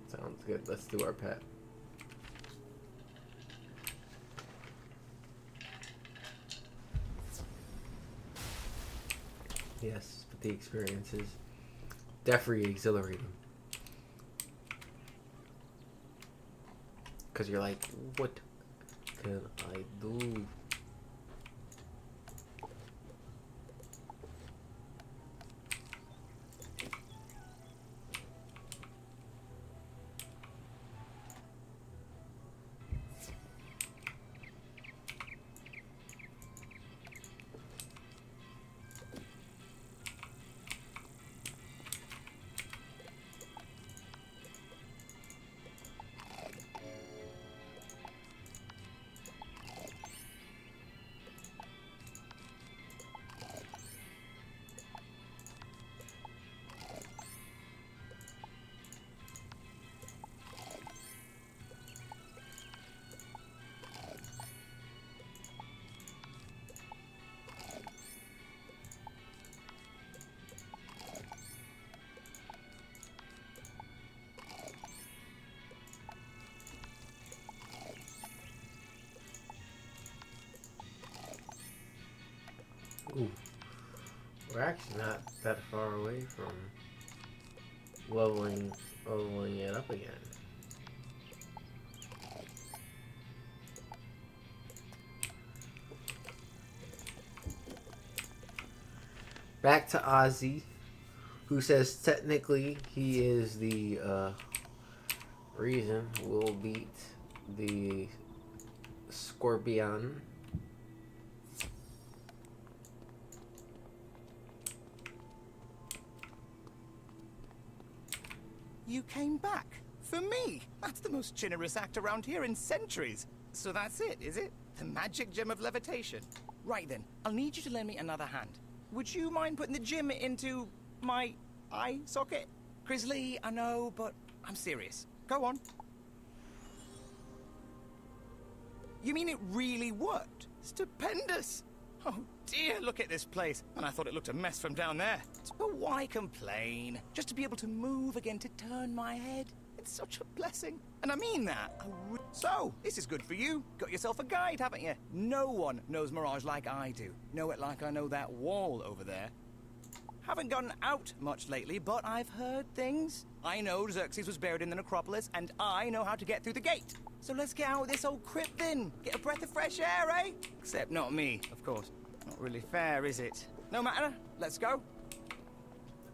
Sounds good. Let's do our pet. Yes, but the experience is definitely exhilarating. Because you're like, what can I do? Ooh. We're actually not that far away from leveling it up again. back to Ozzy, who says technically he is the reason we'll beat the Scorpion. You came back? For me? That's the most generous act around here in centuries. So that's it, is it? The magic gem of levitation. Right then, I'll need you to lend me another hand. Would you mind putting the gem into my eye socket? Grizzly, I know, but I'm serious. Go on. You mean it really worked? Stupendous! Oh dear, look at this place. And I thought it looked a mess from down there. But why complain? Just to be able to move again, to turn my head. It's such a blessing. And I mean that. So, this is good for you. Got yourself a guide, haven't you? No one knows Mirage like I do. Know it like I know that wall over there. Haven't gotten out much lately, but I've heard things. I know Xerxes was buried in the necropolis, and I know how to get through the gate. So let's get out of this old crypt then. Get a breath of fresh air, eh? Except not me, of course. Not really fair, is it? No matter. Let's go.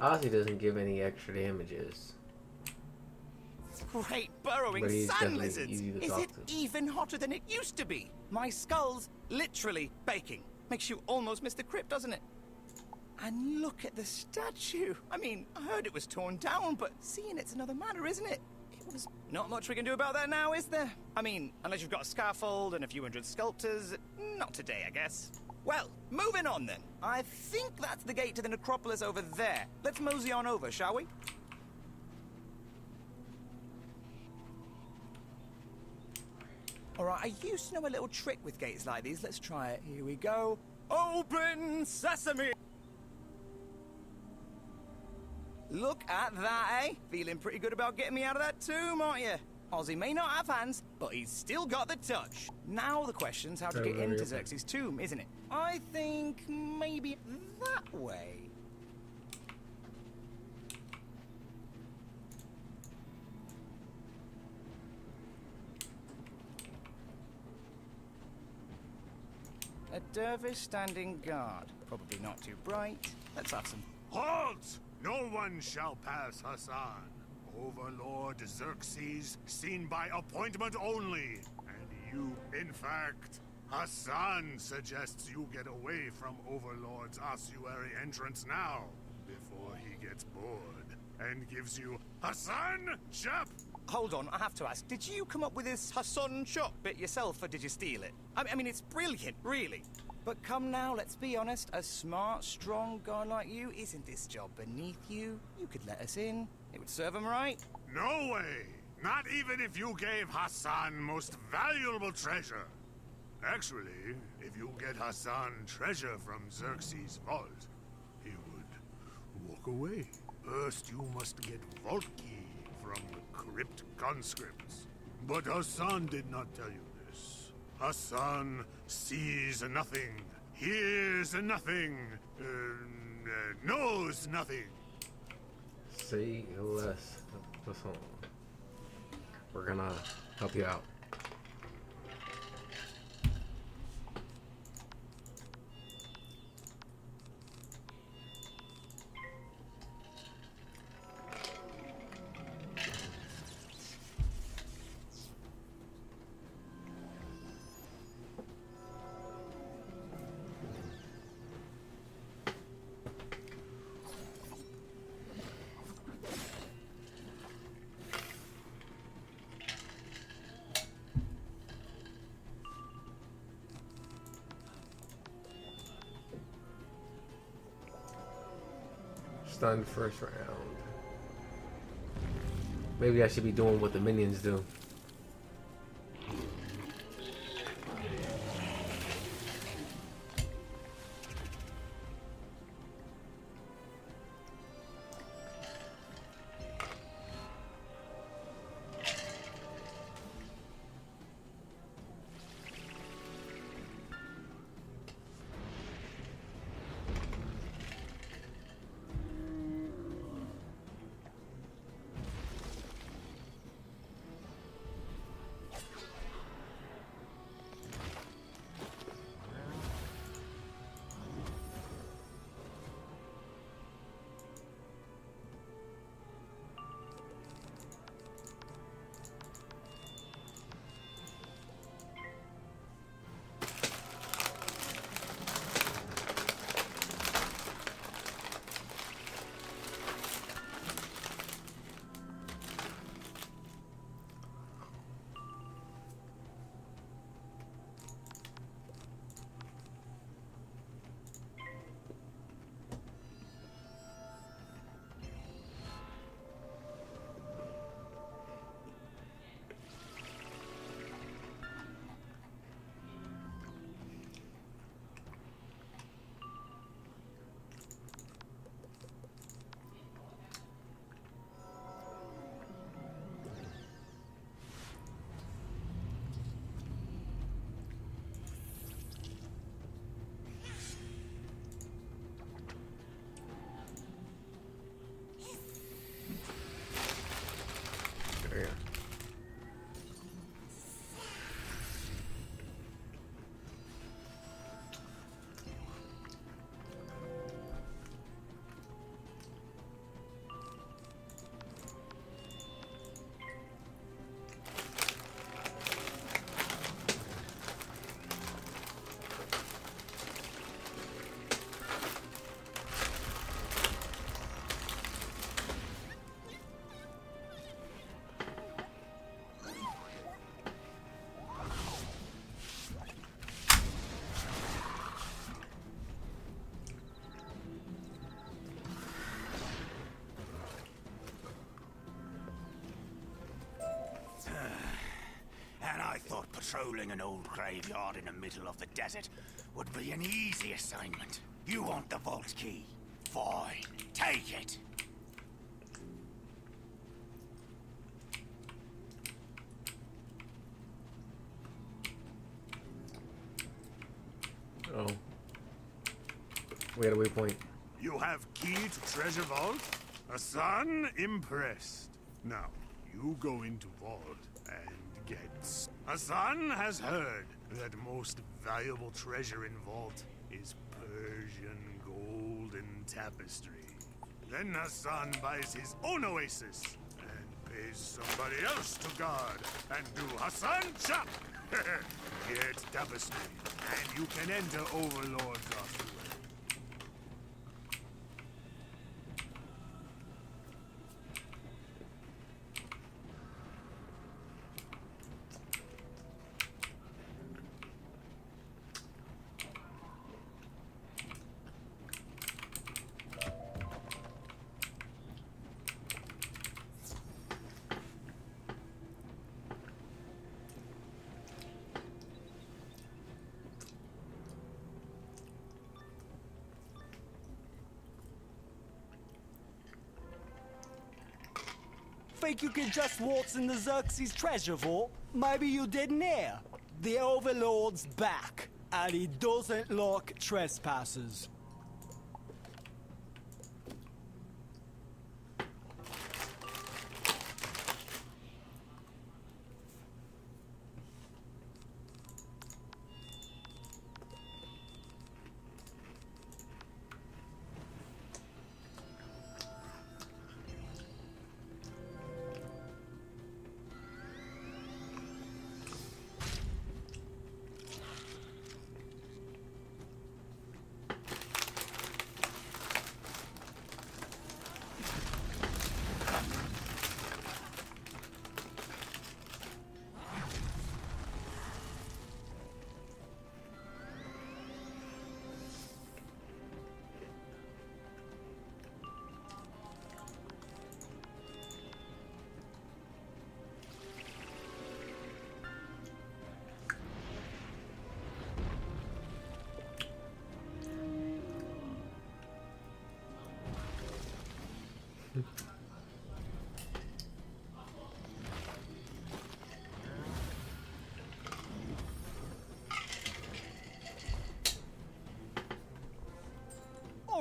Ozzy doesn't give any extra damages. Great burrowing But he's sand definitely lizards. easy to Is talk it to. even hotter than it used to be? My skull's literally baking. Makes you almost miss the crypt, doesn't it? And look at the statue. I mean, I heard it was torn down, but seeing it's another matter, isn't it? It was not much we can do about that now, is there? I mean, unless you've got a scaffold and a few hundred sculptors. Not today, I guess. Well, moving on then. I think that's the gate to the necropolis over there. Let's mosey on over, shall we? Alright, I used to know a little trick with gates like these. Let's try it. Here we go. Open sesame! Look at that, eh? Feeling pretty good about getting me out of that tomb, aren't you? Ozzy may not have hands, but he's still got the touch. Now the question's how to get into Xerxes' tomb, isn't it? I think maybe that way. A dervish standing guard. Probably not too bright. Let's have some. Halt! No one shall pass Hassan. Overlord Xerxes, seen by appointment only. And you, in fact, Hassan suggests you get away from Overlord's ossuary entrance now, before he gets bored, and gives you Hassan Chap! Hold on, I have to ask. Did you come up with this Hassan Chop bit yourself, or did you steal it? I mean, it's brilliant, really. But come now, let's be honest. A smart, strong guy like you, isn't this job beneath you? You could let us in. It would serve him right. No way! Not even if you gave Hassan most valuable treasure. Actually, if you get Hassan treasure from Xerxes' vault, he would walk away. First, you must get vault key from the crypt conscripts. But Hassan did not tell you this. Hassan sees nothing, hears nothing, knows nothing. Say less. Listen, we're gonna help you out. Stunned first round. Maybe I should be doing what the minions do. Patrolling an old graveyard in the middle of the desert would be an easy assignment. You want the vault key? Fine, take it. Oh. We had a waypoint. You have key to treasure vault? Hassan impressed. Now, you go into vault and get... Hassan has heard that most valuable treasure in vault is Persian gold and tapestry. Then Hassan buys his own oasis and pays somebody else to guard and do Hassan chop. Get tapestry, and you can enter Overlord's afterward. Think you can just waltz in the Xerxes treasure vault? Maybe you didn't hear. The Overlord's back, and he doesn't like trespassers.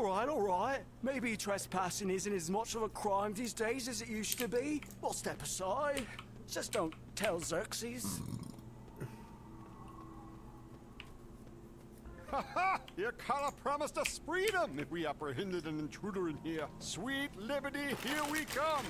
All right. Maybe trespassing isn't as much of a crime these days as it used to be. We'll step aside. Just don't tell Xerxes. Ha ha! Your collar promised us freedom if we apprehended an intruder in here. Sweet liberty, here we come!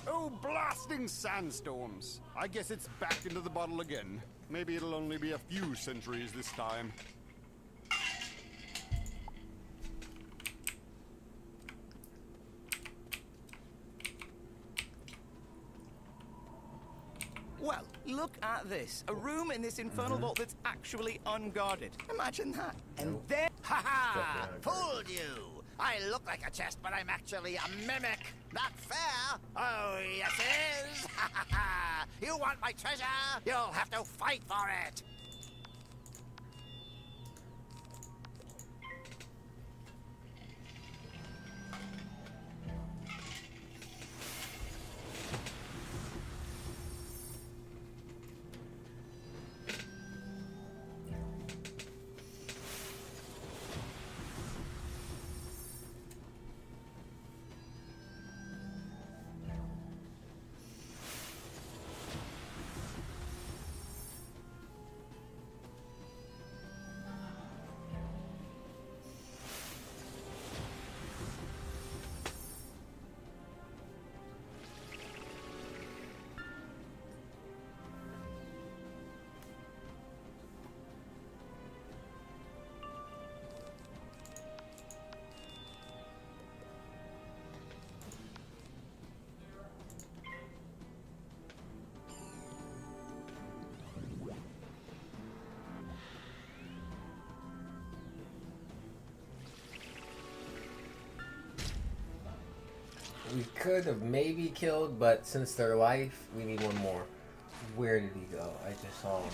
Oh, blasting sandstorms! I guess it's back into the bottle again. Maybe it'll only be a few centuries this time. Well, look at this. A room in this infernal vault that's actually unguarded. Imagine that. And then... Ha ha! Fooled you! I look like a chest, but I'm actually a mimic. Not fair. Oh, yes it is. Ha ha ha! You want my treasure? You'll have to fight for it. We could have maybe killed, but since they're life, we need one more. Where did he go? I just saw him.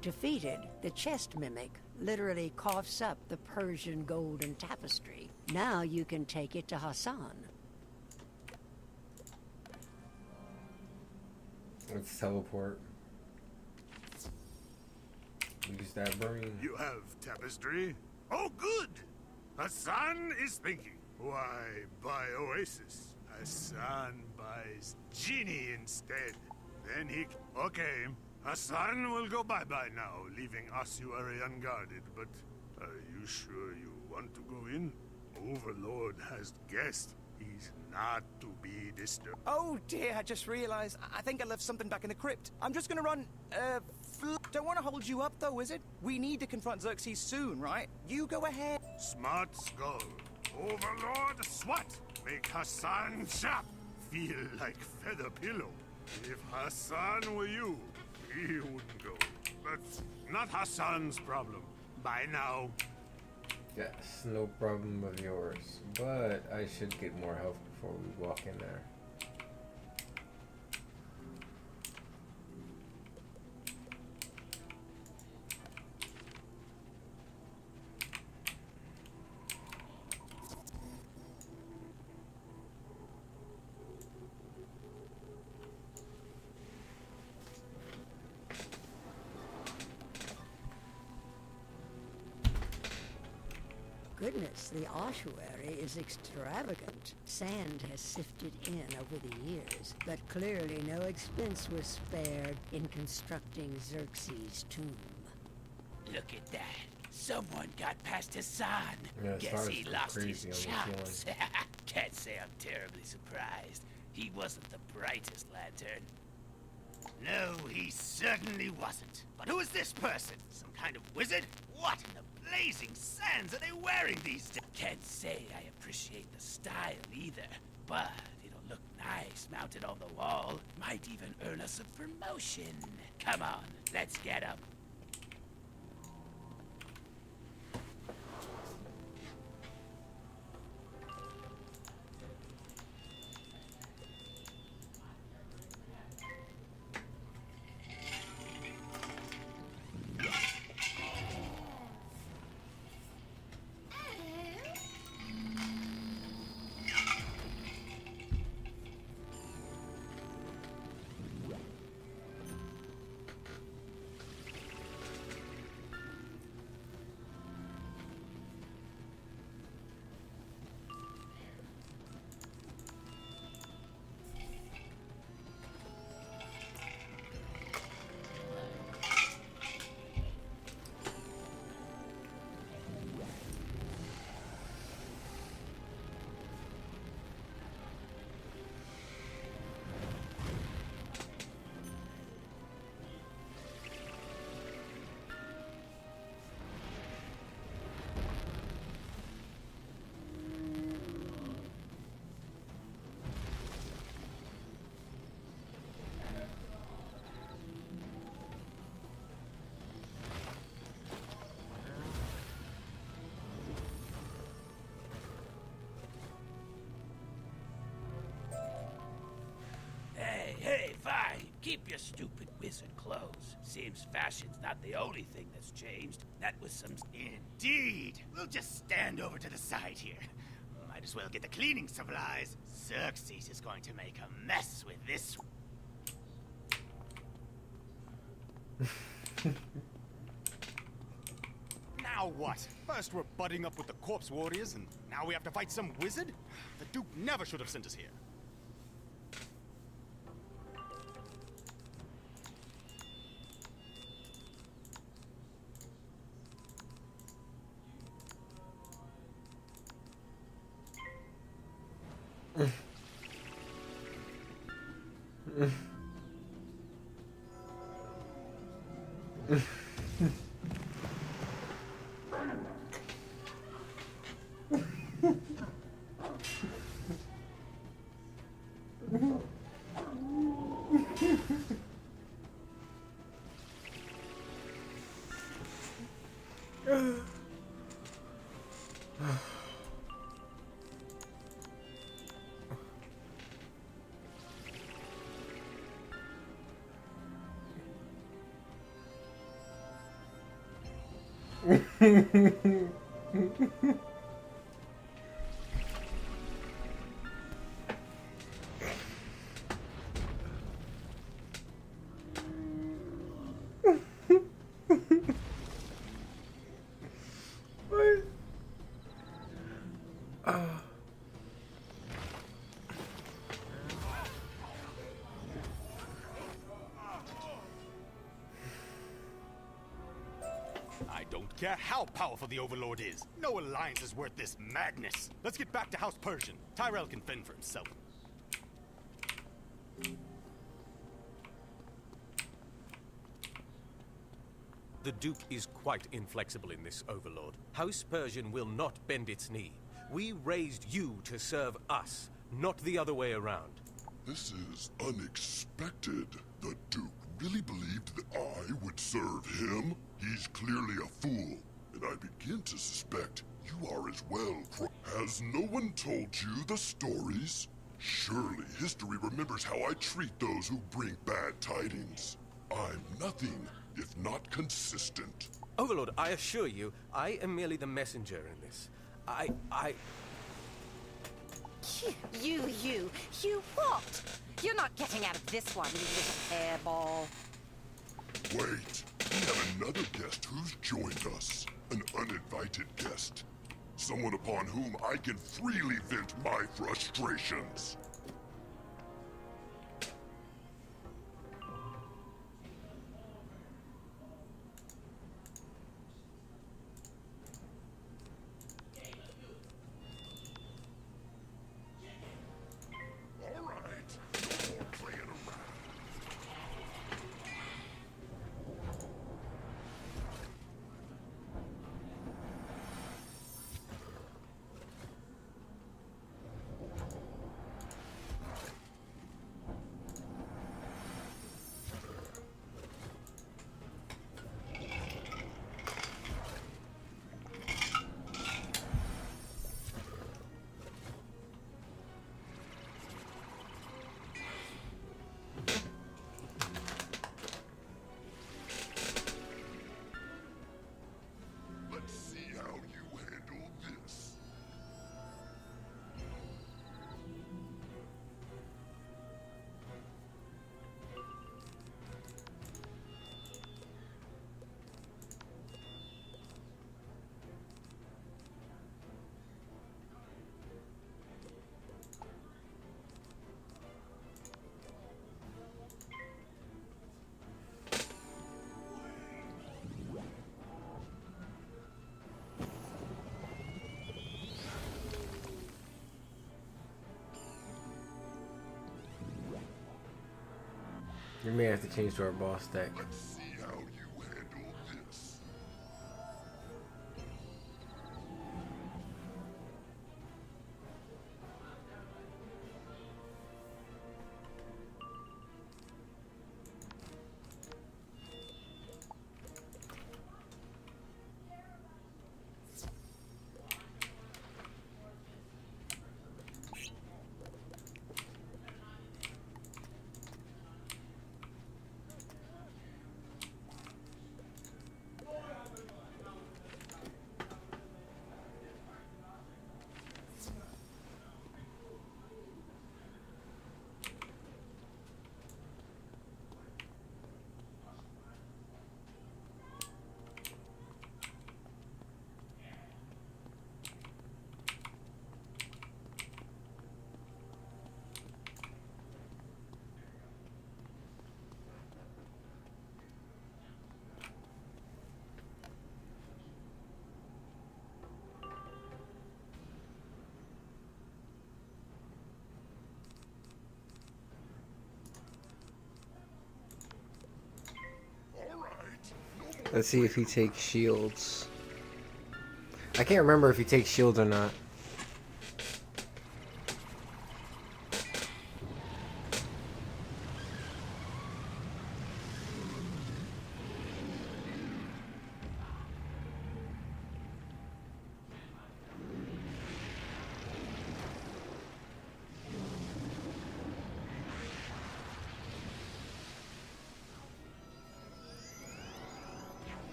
Defeated, the chest mimic literally coughs up the Persian golden tapestry. Now you can take it to Hassan. Let's teleport. Use that brain. You have tapestry? Oh, good! Hassan is thinking. Why buy Oasis? Hassan buys Genie instead. Then he... Okay, Hassan will go bye-bye now, leaving ossuary unguarded, but are you sure you want to go in? Overlord has guests. He's not to be disturbed. Oh dear, I just realized. I think I left something back in the crypt. I'm just gonna run, Don't want to hold you up though, is it? We need to confront Xerxes soon, right? You go ahead. Smart skull. Overlord SWAT. Make Hassan sharp. Feel like feather pillow. If Hassan were you, he wouldn't go. But not Hassan's problem. Bye now. Yes, no problem of yours. But I should get more health before we walk in there. Goodness, the ossuary is extravagant. Sand has sifted in over the years, but clearly no expense was spared in constructing Xerxes' tomb. Look at that. Someone got past Hassan. Yeah, Guess he lost his crazy chops. Can't say I'm terribly surprised. He wasn't the brightest lantern. No, he certainly wasn't. But who is this person? Some kind of wizard? What in the blazing sands are they wearing these days? Can't say I appreciate the style either, but it'll look nice mounted on the wall. Might even earn us a promotion. Come on, let's get him. Keep your stupid wizard clothes. Seems fashion's not the only thing that's changed. That was some... Indeed. We'll just stand over to the side here. Might as well get the cleaning supplies. Xerxes is going to make a mess with this. Now what? First we're butting up with the corpse warriors, and now we have to fight some wizard? The Duke never should have sent us here. I don't care how powerful the Overlord is. No alliance is worth this madness. Let's get back to House Persian. Tyrell can fend for himself. The Duke is quite inflexible in this, Overlord. House Persian will not bend its knee. We raised you to serve us, not the other way around. This is unexpected. The Duke really believed that I would serve him? He's clearly a fool, and I begin to suspect you are as well. Has no one told you the stories? Surely history remembers how I treat those who bring bad tidings. I'm nothing if not consistent. Overlord, I assure you, I am merely the messenger in this. You what? You're not getting out of this one, you little hairball. Wait, we have another guest who's joined us. An uninvited guest. Someone upon whom I can freely vent my frustrations. We may have to change to our boss deck. Let's see how you handle this. Let's see if he takes shields. I can't remember if he takes shields or not.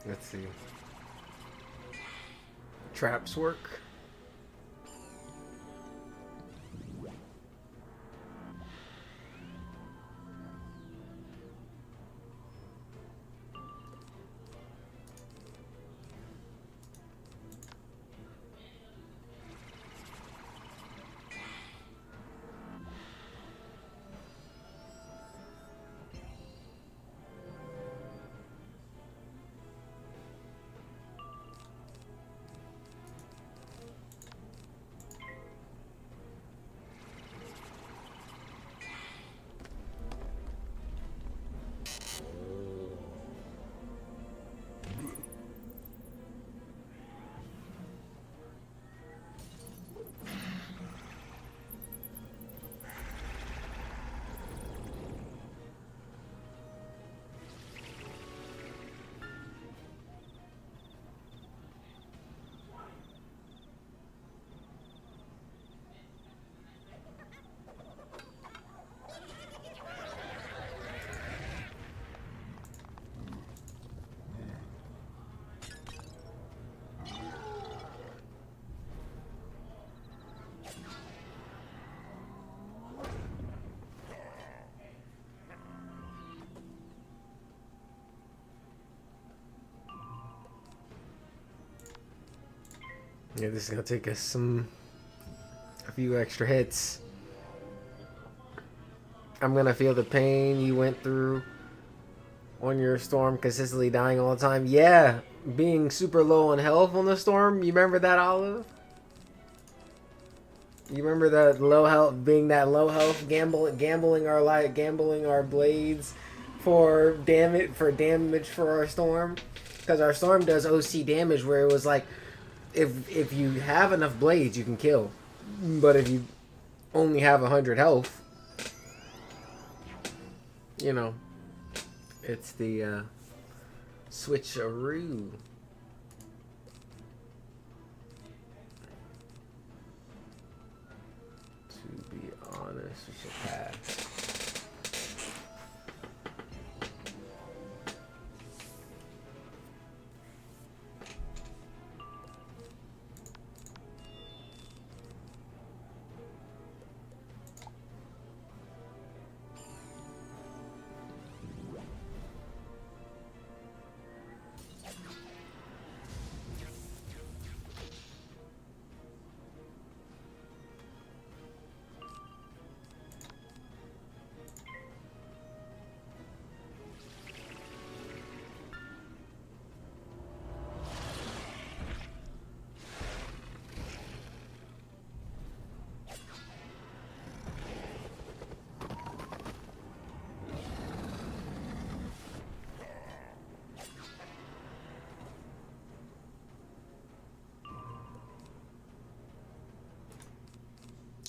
Let's see. Traps work. Yeah, this is gonna take us a few extra hits. I'm gonna feel the pain you went through on your storm, consistently dying all the time. Yeah, being super low on health on the storm. You remember that, Olive? You remember that low health, being that low health, gambling our life, gambling our blades for damage for our storm, because our storm does OC damage where it was like, if you have enough blades, you can kill, but if you only have 100 health, you know, it's the switcheroo. To be honest, we should pass.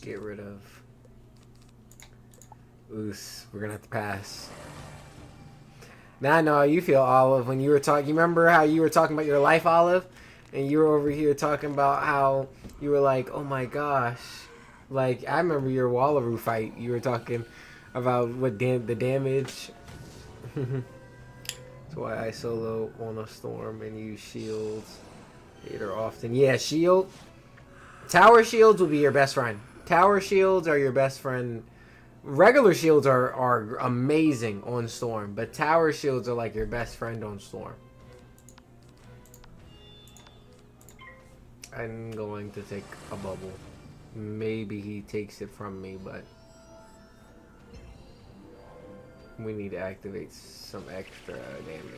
Get rid of. Oos, we're gonna have to pass. Now I know how you feel, Olive, when you were talking. You remember how you were talking about your life, Olive? And you were over here talking about how you were like, oh my gosh. Like, I remember your Wallaroo fight. You were talking about what the damage. That's why I solo on a storm and use shields later often. Yeah, shield. Tower shields will be your best friend. Tower shields are your best friend. Regular shields are amazing on Storm, but tower shields are like your best friend on Storm. I'm going to take a bubble. Maybe he takes it from me, but We need to activate some extra damage.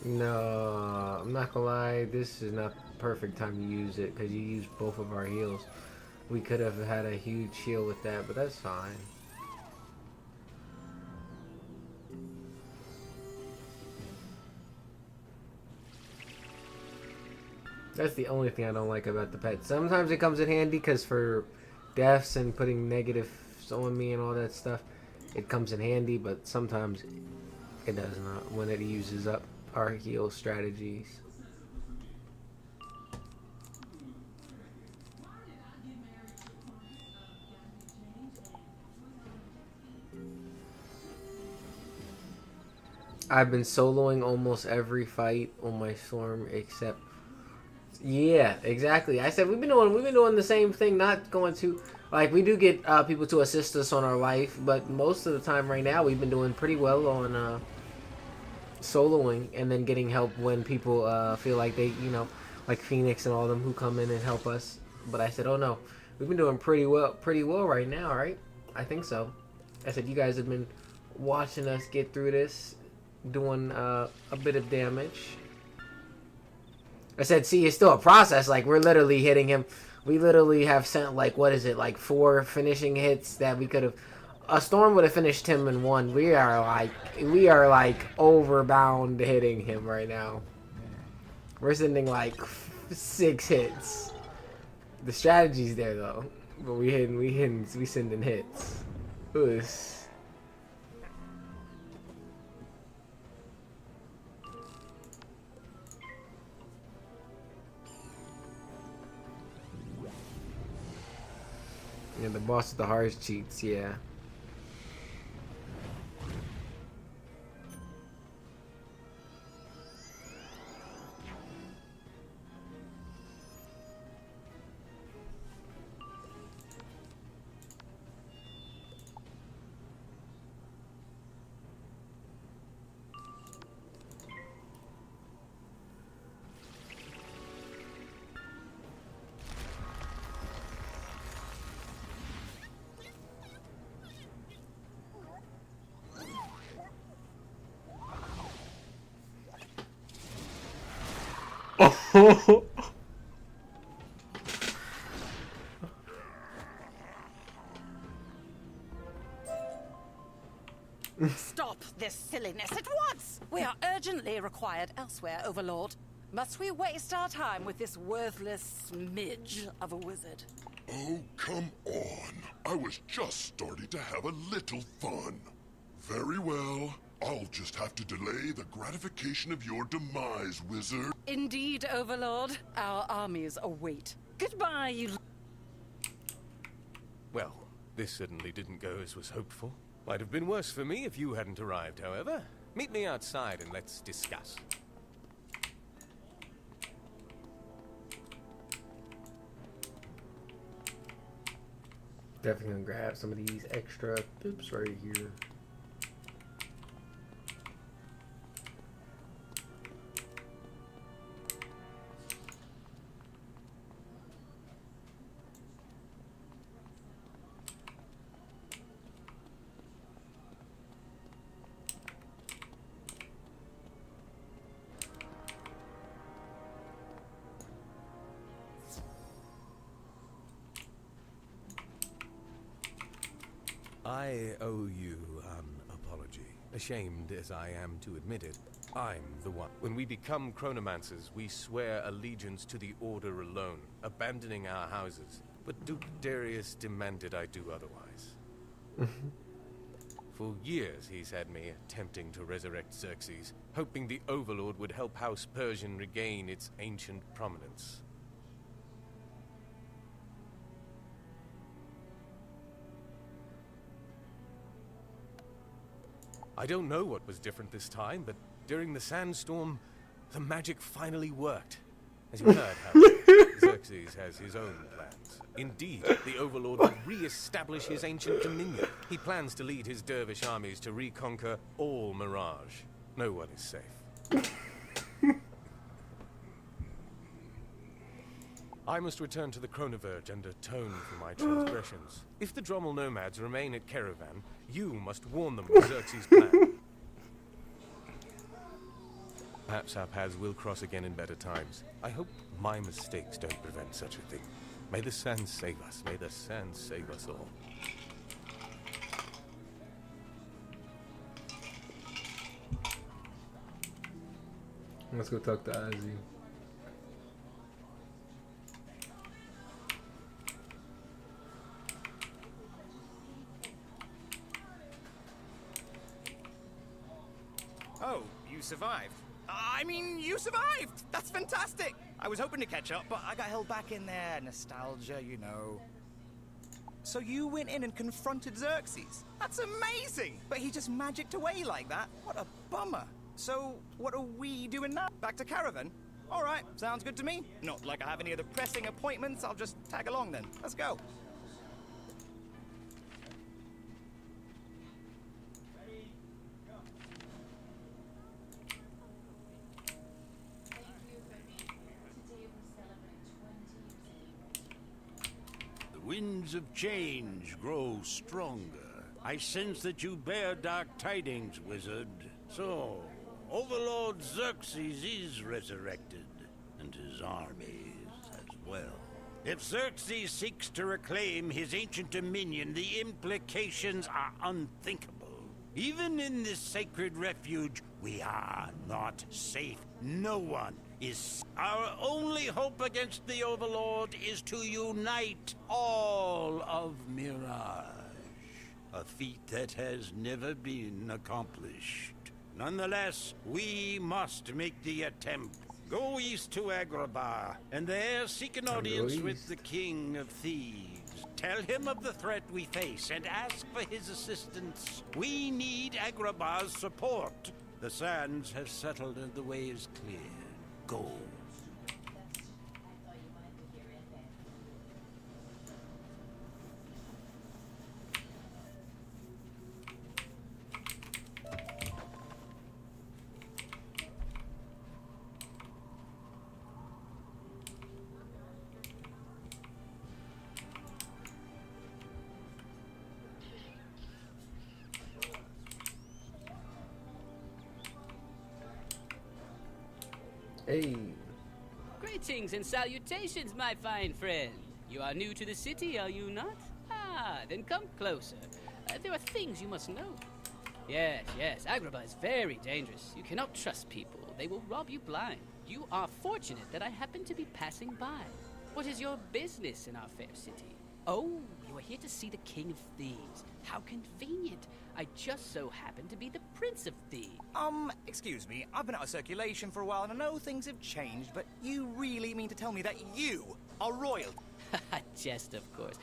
No, I'm not gonna lie, this is not the perfect time to use it because you used both of our heals. We could have had a huge heal with that, but that's fine. That's the only thing I don't like about the pet. Sometimes it comes in handy because for deaths and putting negatives on me and all that stuff, it comes in handy, but sometimes it does not when it uses up our heal strategies. I've been soloing almost every fight on my storm except yeah, exactly. I said we've been doing the same thing, not going to like we do get people to assist us on our life, but most of the time right now we've been doing pretty well on soloing and then getting help when people feel like they, you know, like Phoenix and all them who come in and help us. But I said, oh no, we've been doing pretty well right now, right? I think so. I said you guys have been watching us get through this, doing a bit of damage. I said, see, it's still a process. Like, we're literally hitting him. We literally have sent, like, what is it, like 4 finishing hits that we could have. A storm would have finished him in 1. We are like overbound hitting him right now. We're sending like 6 hits. The strategy's there though, but we sending hits. Ooh. Yeah, the boss with the hardest cheats, yeah. Stop this silliness at once! We are urgently required elsewhere, Overlord. Must we waste our time with this worthless smidge of a wizard? Oh, come on. I was just starting to have a little fun. Very well. I'll just have to delay the gratification of your demise, wizard. Indeed, Overlord. Our armies await. Goodbye, you... Well, this certainly didn't go as was hoped for. Might have been worse for me if you hadn't arrived, however. Meet me outside and let's discuss. Definitely gonna grab some of these extra tips right here. I owe you an apology. Ashamed as I am to admit it, I'm the one. When we become chronomancers, we swear allegiance to the Order alone, abandoning our houses. But Duke Darius demanded I do otherwise. For years he's had me attempting to resurrect Xerxes, hoping the Overlord would help House Persian regain its ancient prominence. I don't know what was different this time, but during the sandstorm, the magic finally worked. As you heard, however, Xerxes has his own plans. Indeed, the Overlord will re-establish his ancient dominion. He plans to lead his dervish armies to reconquer all Mirage. No one is safe. I must return to the Chronoverge and atone for my transgressions. If the Drommel nomads remain at Caravan, you must warn them of Xerxes' plan. Perhaps our paths will cross again in better times. I hope my mistakes don't prevent such a thing. May the sands save us. May the sands save us all. Let's go talk to Ozzy. Oh, you survived. I mean, you survived! That's fantastic! I was hoping to catch up, but I got held back in there. Nostalgia, you know. So you went in and confronted Xerxes? That's amazing! But he just magicked away like that? What a bummer. So, what are we doing now? Back to Caravan? Alright, sounds good to me. Not like I have any other pressing appointments, I'll just tag along then. Let's go. The winds of change grow stronger. I sense that you bear dark tidings, wizard. So, Overlord Xerxes is resurrected, and his armies as well. If Xerxes seeks to reclaim his ancient dominion, the implications are unthinkable. Even in this sacred refuge, we are not safe. No one is. Our only hope against the Overlord is to unite all of Mirage. A feat that has never been accomplished. Nonetheless, we must make the attempt. Go east to Agrabah, and there seek an audience with the King of Thieves. Tell him of the threat we face, and ask for his assistance. We need Agrabah's support. The sands have settled and the way is clear. Go. Hey. Greetings and salutations, my fine friend. You are new to the city, are you not? Ah, then come closer. There are things you must know. Yes, Agrabah is very dangerous. You cannot trust people. They will rob you blind. You are fortunate that I happen to be passing by. What is your business in our fair city? Oh, you are here to see the King of Thieves. How convenient. I just so happen to be the Prince of Thieves. Excuse me. I've been out of circulation for a while, and I know things have changed, but you really mean to tell me that you are royal? Jest, of course.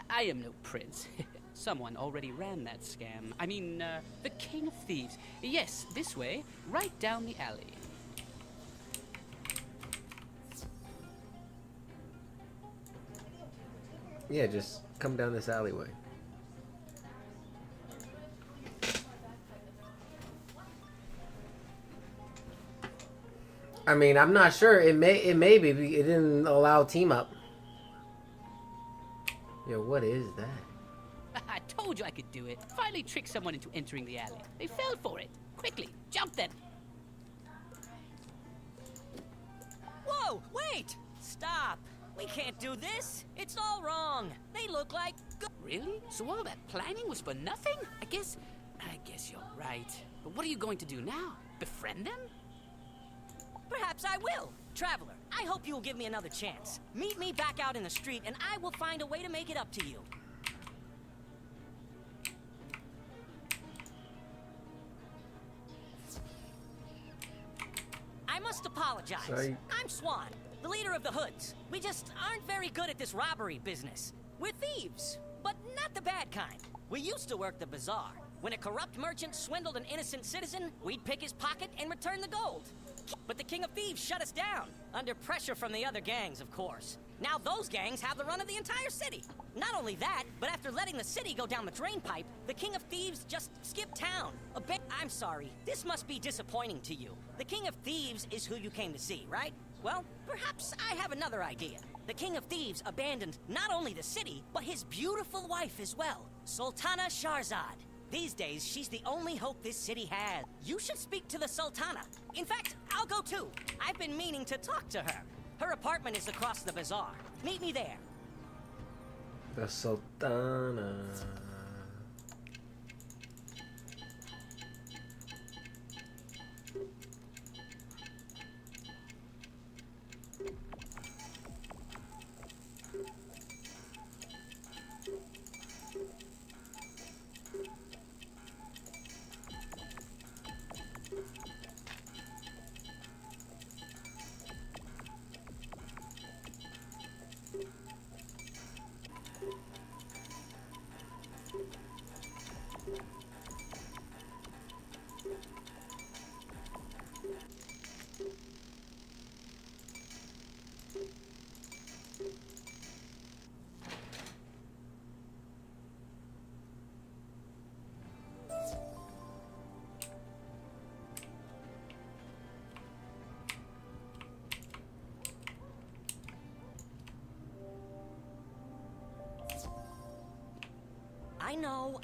I am no prince. Someone already ran that scam. I mean, the King of Thieves. Yes, this way, right down the alley. Yeah, just come down this alleyway. I mean, I'm not sure. It may be. It didn't allow team up. Yo, what is that? I told you I could do it. Finally tricked someone into entering the alley. They fell for it. Quickly, jump them. Whoa, wait! Stop. We can't do this. It's all wrong. They look like... Really? So all that planning was for nothing? I guess you're right. But what are you going to do now? Befriend them? Perhaps I will. Traveler, I hope you'll give me another chance. Meet me back out in the street, and I will find a way to make it up to you. I must apologize. Sorry. I'm Swan, the leader of the Hoods. We just aren't very good at this robbery business. We're thieves, but not the bad kind. We used to work the bazaar. When a corrupt merchant swindled an innocent citizen, we'd pick his pocket and return the gold. But the King of Thieves shut us down, under pressure from the other gangs, of course. Now those gangs have the run of the entire city. Not only that, but after letting the city go down the drain pipe, the King of Thieves just skipped town. I'm sorry, this must be disappointing to you. The King of Thieves is who you came to see, right? Well, perhaps I have another idea. The King of Thieves abandoned not only the city, but his beautiful wife as well, Sultana Shahrazad. These days, she's the only hope this city has. You should speak to the Sultana. In fact, I'll go too. I've been meaning to talk to her. Her apartment is across the bazaar. Meet me there. The Sultana.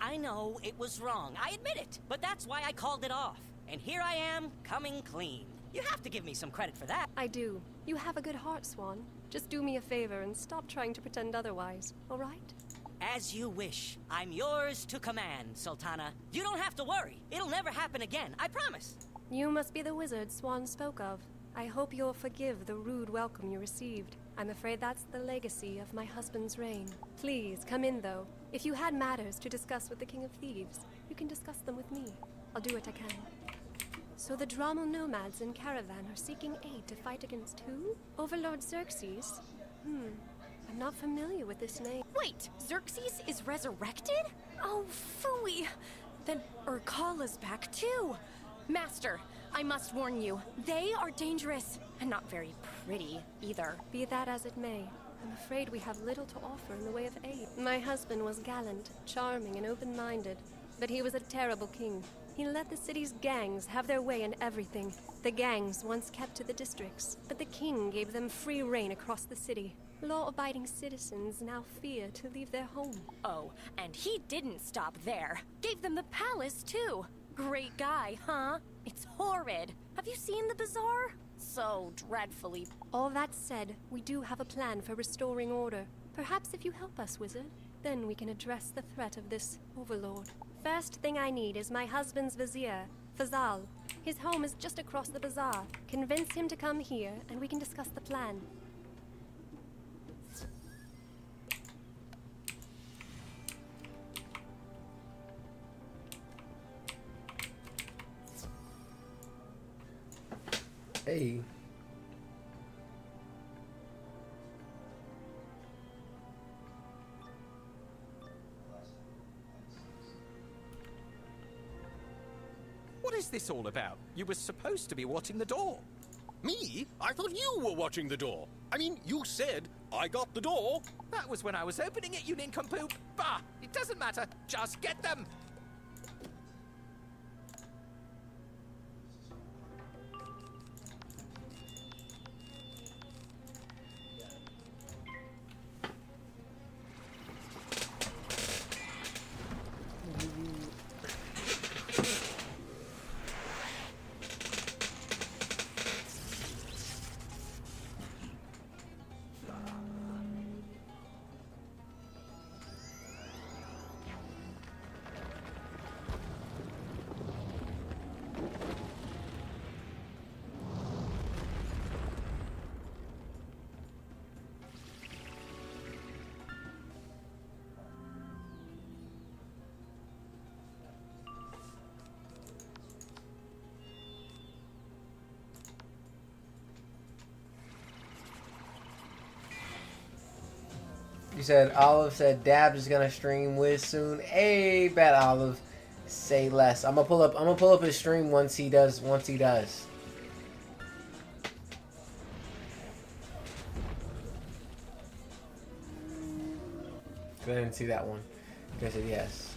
I know, it was wrong. I admit it. But that's why I called it off. And here I am, coming clean. You have to give me some credit for that. I do. You have a good heart, Swan. Just do me a favor and stop trying to pretend otherwise, all right? As you wish. I'm yours to command, Sultana. You don't have to worry. It'll never happen again, I promise. You must be the wizard Swan spoke of. I hope you'll forgive the rude welcome you received. I'm afraid that's the legacy of my husband's reign. Please, come in, though. If you had matters to discuss with the King of Thieves, you can discuss them with me. I'll do what I can. So the Drommel nomads in Caravan are seeking aid to fight against who? Overlord Xerxes? I'm not familiar with this name. Wait, Xerxes is resurrected? Oh, phooey! Then Urkala's back too! Master, I must warn you, they are dangerous, and not very pretty, either. Be that as it may, I'm afraid we have little to offer in the way of aid. My husband was gallant, charming, and open-minded, but he was a terrible king. He let the city's gangs have their way in everything. The gangs once kept to the districts, but the king gave them free reign across the city. Law-abiding citizens now fear to leave their home. Oh, and he didn't stop there. Gave them the palace, too. Great guy, huh? It's horrid. Have you seen the bazaar? So dreadfully. All that said, we do have a plan for restoring order. Perhaps if you help us, wizard, then we can address the threat of this overlord. First thing I need is my husband's vizier, Fazal. His home is just across the bazaar. Convince him to come here, and we can discuss the plan. Hey. What is this all about? You were supposed to be watching the door. Me? I thought you were watching the door. I mean, you said I got the door. That was when I was opening it, you nincompoop. Bah! It doesn't matter. Just get them! You said Olive said Dabs is gonna stream Wiz soon. Hey, Bad Olive. Say less. I'm gonna pull up his stream once he does. I didn't see that one. I said yes.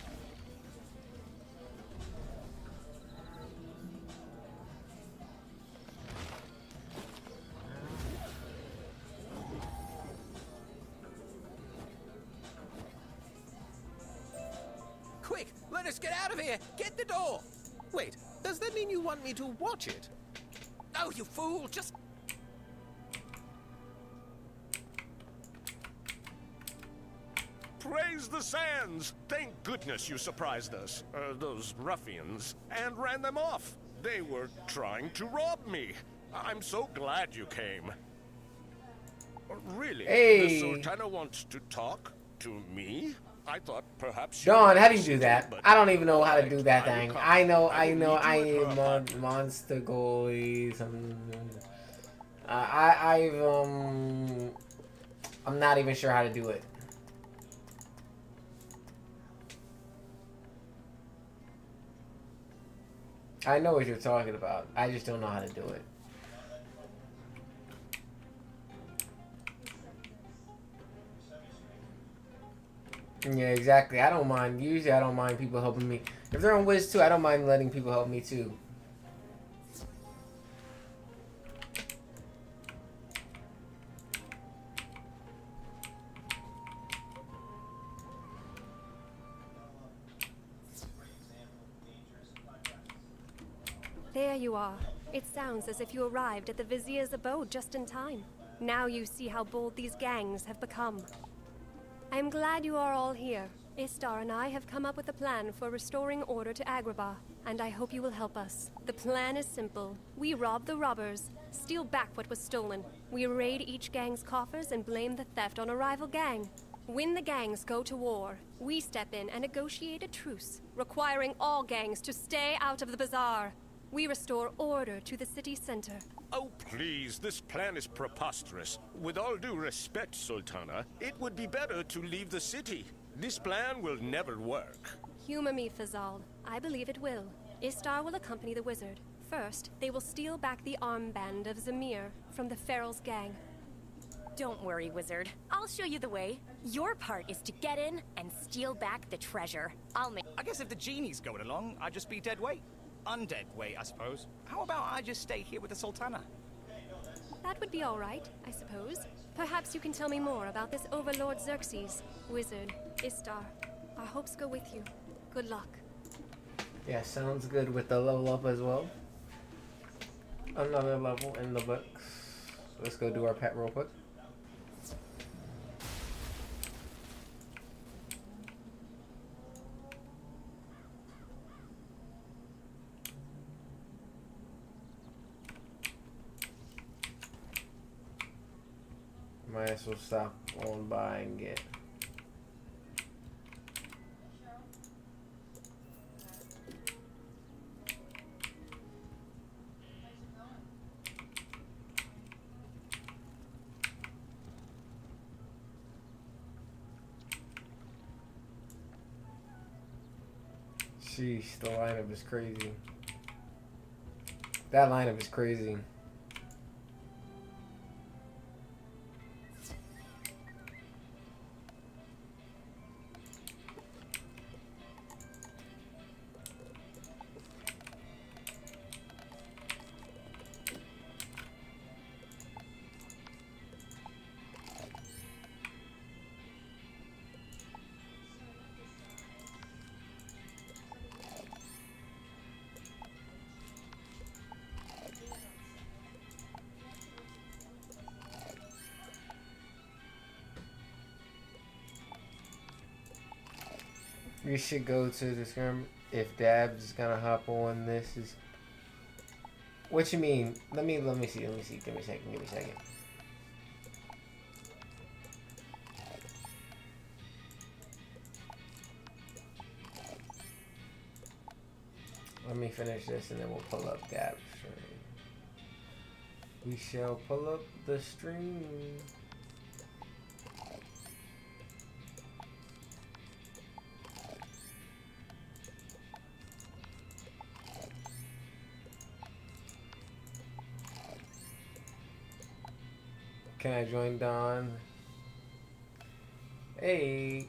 Quick, let us get out of here! Get the door! Wait, does that mean you want me to watch it? Oh, you fool! Just... Praise the sands! Thank goodness you surprised us, those ruffians, and ran them off. They were trying to rob me. I'm so glad you came. Really? Hey. The Sultana wants to talk to me? I thought perhaps Dawn, how do you do that? I don't even know how to do that thing. I need monster goalies. I'm not even sure how to do it. I know what you're talking about. I just don't know how to do it. Yeah, exactly. I don't mind. Usually I don't mind people helping me. If they're on Wiz too, I don't mind letting people help me too. There you are. It sounds as if you arrived at the Vizier's abode just in time. Now you see how bold these gangs have become. I am glad you are all here. Istar and I have come up with a plan for restoring order to Agrabah, and I hope you will help us. The plan is simple. We rob the robbers, steal back what was stolen. We raid each gang's coffers and blame the theft on a rival gang. When the gangs go to war, we step in and negotiate a truce, requiring all gangs to stay out of the bazaar. We restore order to the city center. Oh, please, this plan is preposterous. With all due respect, Sultana, it would be better to leave the city. This plan will never work. Humor me, Fazal. I believe it will. Istar will accompany the wizard. First, they will steal back the armband of Zamir from the Feral's gang. Don't worry, wizard. I'll show you the way. Your part is to get in and steal back the treasure. I guess if the genie's going along, I'd just be dead weight. Undead weight, I suppose. How about I just stay here with the Sultana? That would be all right, I suppose. Perhaps you can tell me more about this Overlord Xerxes, wizard, Istar. Our hopes go with you. Good luck. Yeah, sounds good with the level up as well. Another level in the books. Let's go do our pet real quick. Might as well stop on by and get. Sheesh, the lineup is crazy. That lineup is crazy. We should go to the scrum if Dabs is gonna hop on this. Is what you mean? Let me see. Give me a second. Let me finish this and then we'll pull up Dabs. We shall pull up the stream. Can I join Dawn? Hey.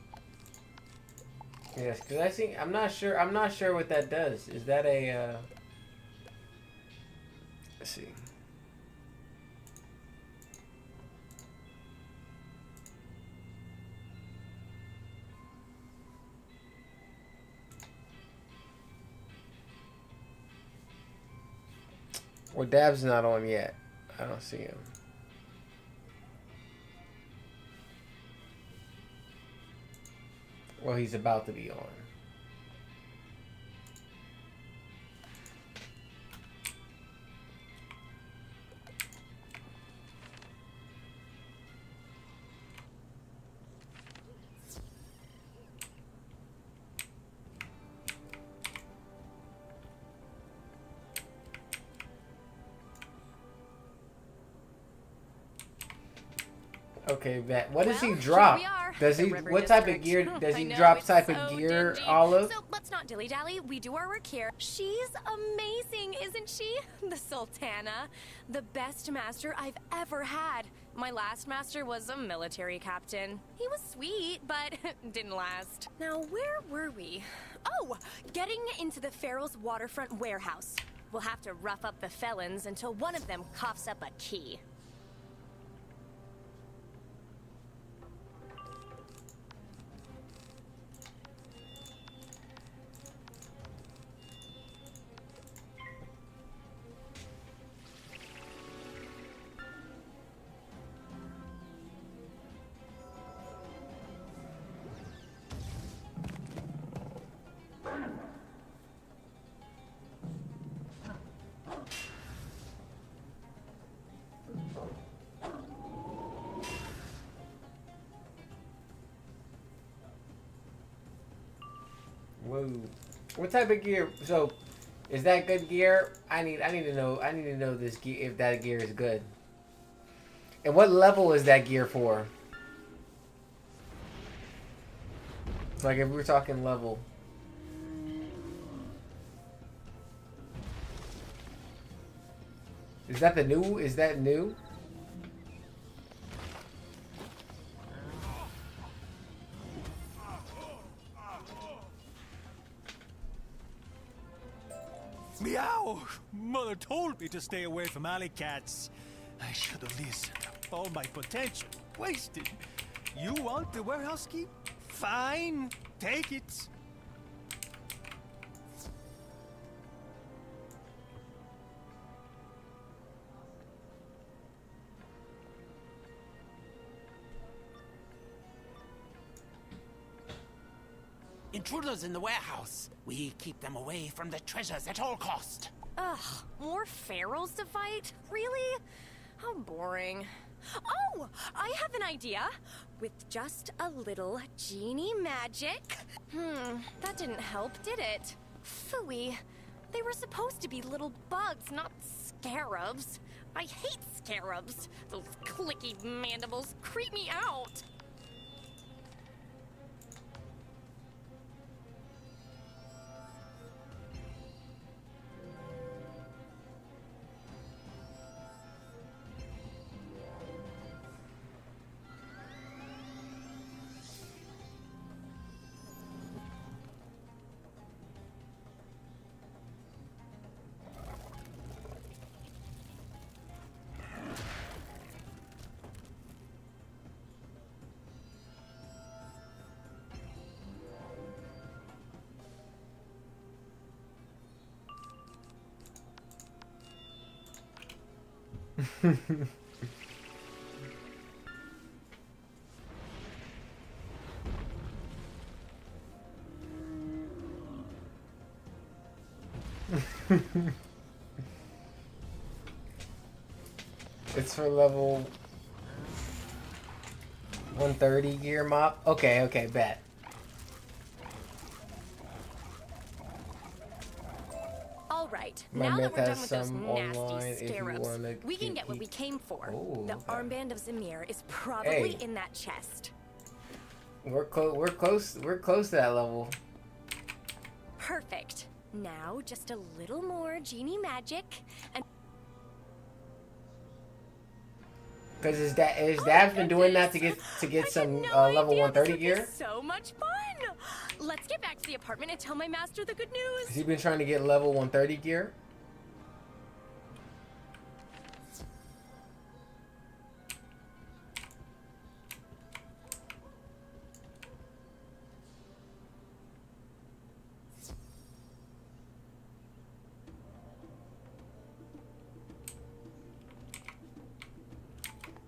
Yes, because I think I'm not sure what that does. Is that a let's see. Well, Dab's not on yet. I don't see him. Well, he's about to be on. Okay, bet. What does he drop? Does he? What type of gear does he drop? Type of gear, Olive? So let's not dilly-dally. We do our work here. She's amazing, isn't she? The Sultana. The best master I've ever had. My last master was a military captain. He was sweet, but didn't last. Now, where were we? Oh, getting into the Pharaoh's waterfront warehouse. We'll have to rough up the felons until one of them coughs up a key. Whoa. What type of gear? So, is that good gear? I need to know this gear, if that gear is good. And what level is that gear for? Like if we're talking level. Is that the new? Is that new? Meow! Mother told me to stay away from alley cats. I should have listened. All my potential wasted. You want the warehouse key? Fine, take it. Intruders in the warehouse. We keep them away from the treasures at all cost. Ugh, more pharaohs to fight? Really? How boring. Oh, I have an idea. With just a little genie magic. That didn't help, did it? Phooey. They were supposed to be little bugs, not scarabs. I hate scarabs. Those clicky mandibles creep me out. It's for level 130 gear mop. Okay, bet. All right, My now that myth we're done has with those some online nasty if you scarabs, wanna we can keep- get what we came for. Oh, The okay. armband of Zamir is probably Hey. in that chest. We're close to that level. Perfect. Now, just a little more genie magic, and Because his dad's been doing that to get some level 130 gear. So much fun! Let's get back to the apartment and tell my master the good news. Has he been trying to get level 130 gear?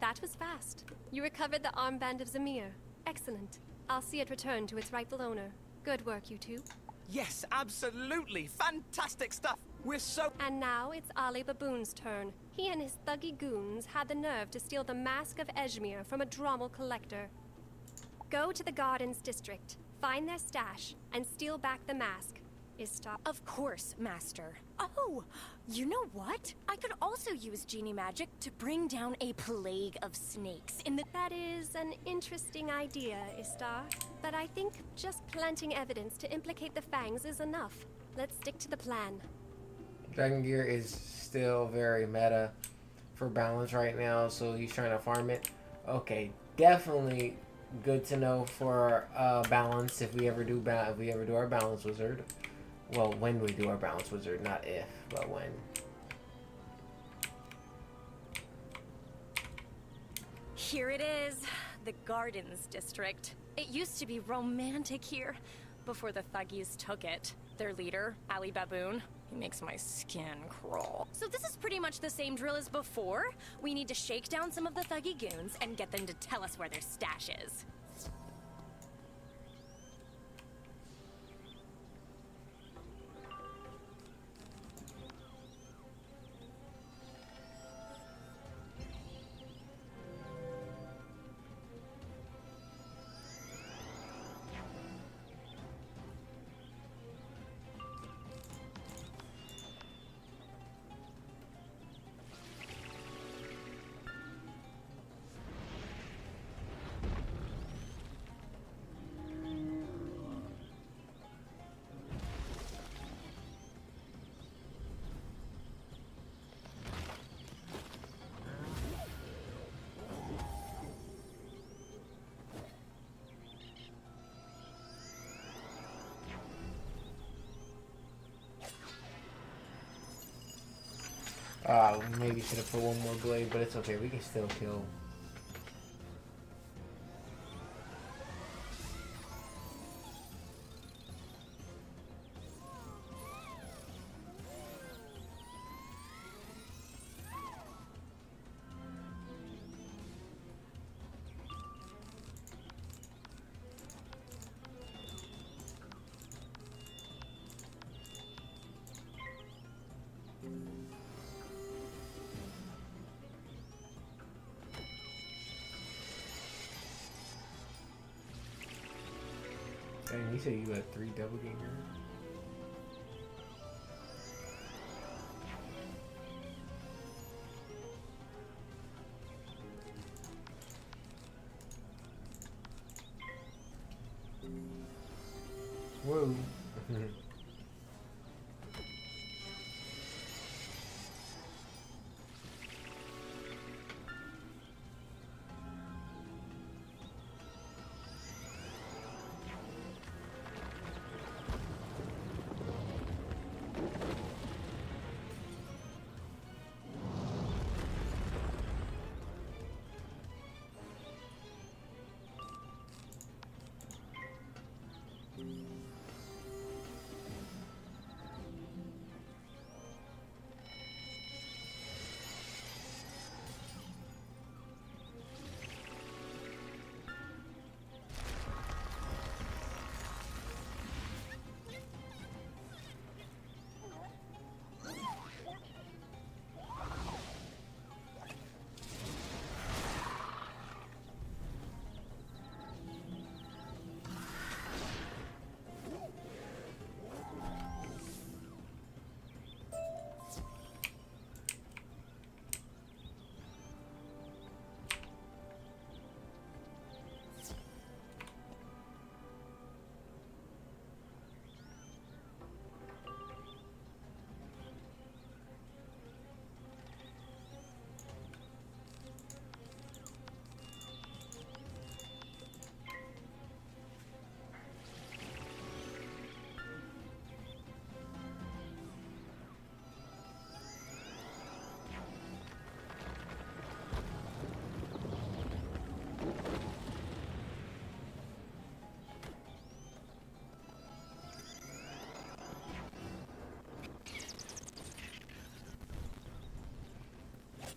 That was fast. You recovered the armband of Zamir. Excellent. I'll see it return to its rightful owner. Good work, you two. Yes, absolutely. Fantastic stuff. We're so... And now it's Ali Baboon's turn. He and his thuggy goons had the nerve to steal the Mask of Ejmir from a Drommel collector. Go to the Gardens District, find their stash, and steal back the mask. Istar. Of course, Master. Oh, you know what? I could also use genie magic to bring down a plague of snakes in the... That is an interesting idea, Istar. But I think just planting evidence to implicate the Fangs is enough. Let's stick to the plan. Dragon Gear is still very meta for balance right now, so he's trying to farm it. Okay, definitely good to know for balance if we ever do our balance wizard. Well, when we do our balance wizard, not if, but when. Here it is, the Gardens District. It used to be romantic here, before the thuggies took it. Their leader, Ali Baboon, he makes my skin crawl. So this is pretty much the same drill as before. We need to shake down some of the thuggy goons and get them to tell us where their stash is. Maybe should have put one more blade, but it's okay. We can still kill. And you said you had 3 double gangers? Whoa.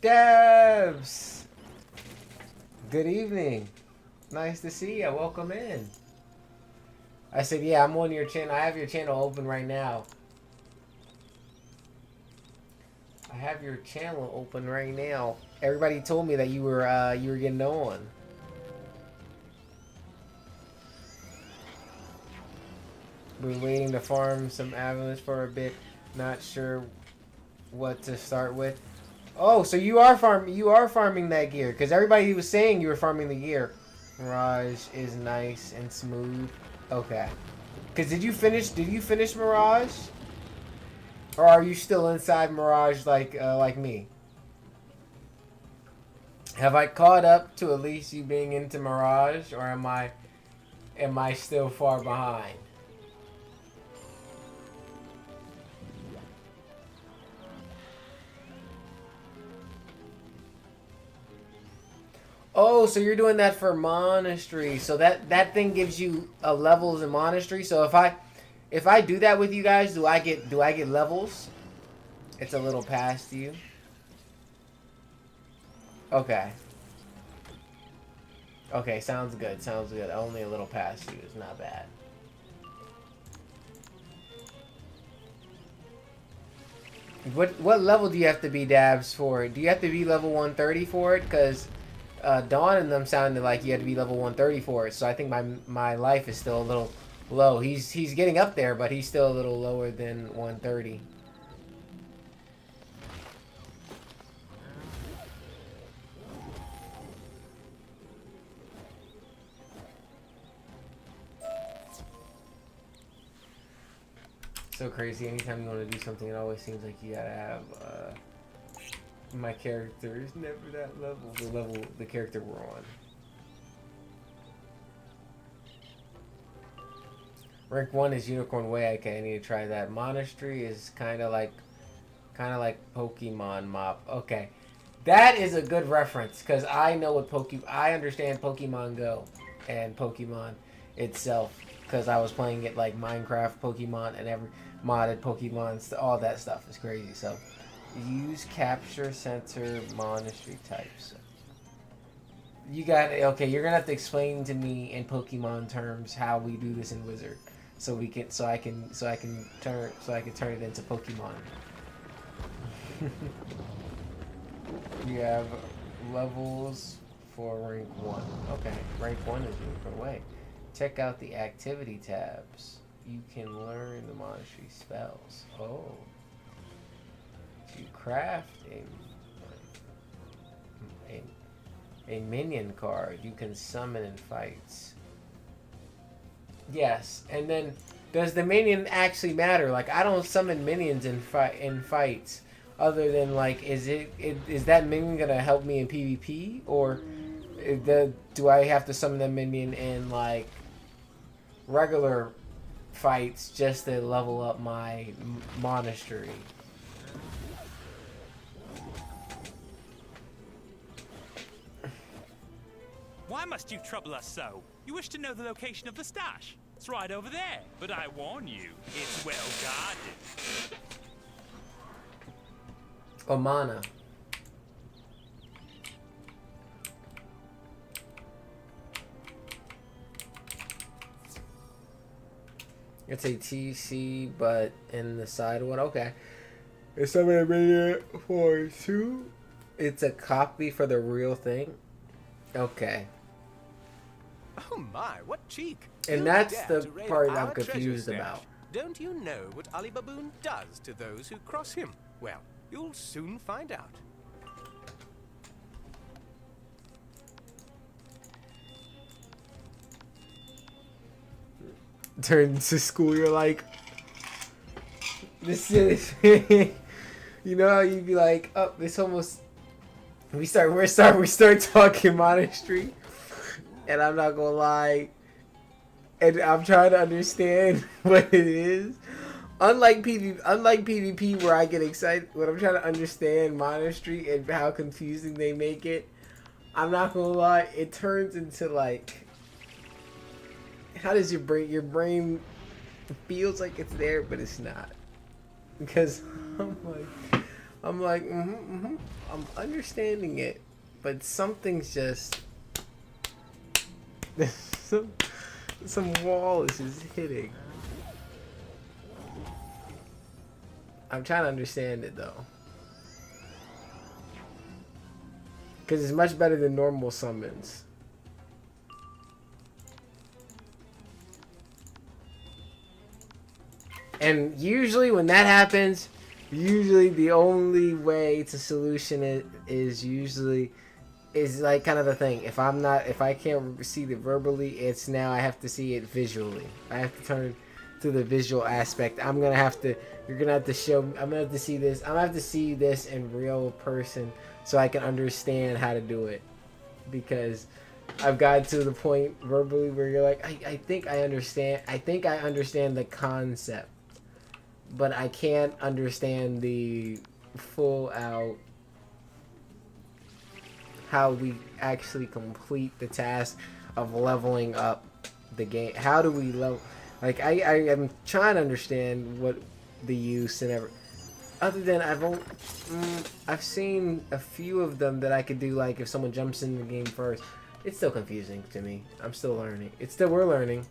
Debs! Good evening. Nice to see you. Welcome in. I said, yeah, I'm on your channel. I have your channel open right now. I have your channel open right now. Everybody told me that you were getting on. Been waiting to farm some avalanche for a bit. Not sure what to start with. Oh, so you are farming that gear, because everybody was saying you were farming the gear. Mirage is nice and smooth. Okay. Because did you finish Mirage? Or are you still inside Mirage like me? Have I caught up to at least you being into Mirage, or am I still far behind? Oh, so you're doing that for Monastery. So that thing gives you levels in Monastery. So if I do that with you guys, do I get levels? It's a little past you. Okay. Okay, sounds good. Sounds good. Only a little past you is not bad. What level do you have to be, Dabs, for it? Do you have to be level 130 for it? Because Dawn and them sounded like you had to be level 130 for it. So I think my life is still a little low. He's getting up there, but he's still a little lower than 130. So crazy. Anytime you want to do something, it always seems like you gotta have my character is never that level, the character we're on. Rank 1 is Unicorn Way. Okay, I need to try that. Monastery is kind of like Pokemon Mop. Okay, that is a good reference because I know what I understand Pokemon Go and Pokemon itself because I was playing it like Minecraft, Pokemon, and every modded Pokemon. All that stuff is crazy. So use capture center monastery types. You got okay. You're gonna have to explain to me in Pokemon terms how we do this in Wizard, so I can turn it into Pokemon. You have levels for rank 1. Okay, rank 1 is Unicorn Way. Check out the activity tabs. You can learn the monastery spells. Oh. You craft a minion card. You can summon in fights. Yes, and then does the minion actually matter? Like I don't summon minions in fights, other than like is that minion gonna help me in PvP, or do I have to summon that minion in like regular fights just to level up my monastery? Why must you trouble us so? You wish to know the location of the stash? It's right over there, but I warn you, it's well guarded. Omana. It's a TC, but in the side one. Okay. Is somebody made it for 2? It's a copy for the real thing. Okay. Oh my, what cheek! And You that's dare the to raid part our I'm confused treasure about. stash. Don't you know what Ali Baboon does to those who cross him? Well, you'll soon find out. Turns to school, you're like, this is, you know how you'd be like, oh, this almost, we start talking monastery, and I'm not gonna lie, and I'm trying to understand what it is. Unlike PvP where I get excited when I'm trying to understand monastery and how confusing they make it, I'm not gonna lie, it turns into like, how does your brain feels like it's there but it's not, because I'm like, I'm like, I'm understanding it, but something's just some wall is just hitting. I'm trying to understand it though, because it's much better than normal summons. And usually when that happens, usually the only way to solution it is like kind of the thing. If I can't see it verbally, it's now I have to see it visually. I have to turn to the visual aspect. You're gonna have to show, I'm gonna have to see this. I'm gonna have to see this in real person so I can understand how to do it. Because I've gotten to the point verbally where you're like, I think I understand the concept, but I can't understand the full out how we actually complete the task of leveling up the game. How do we level? Like I am trying to understand what the use and ever. Other than I've seen a few of them that I could do. Like if someone jumps in the game first, it's still confusing to me. I'm still learning. We're learning.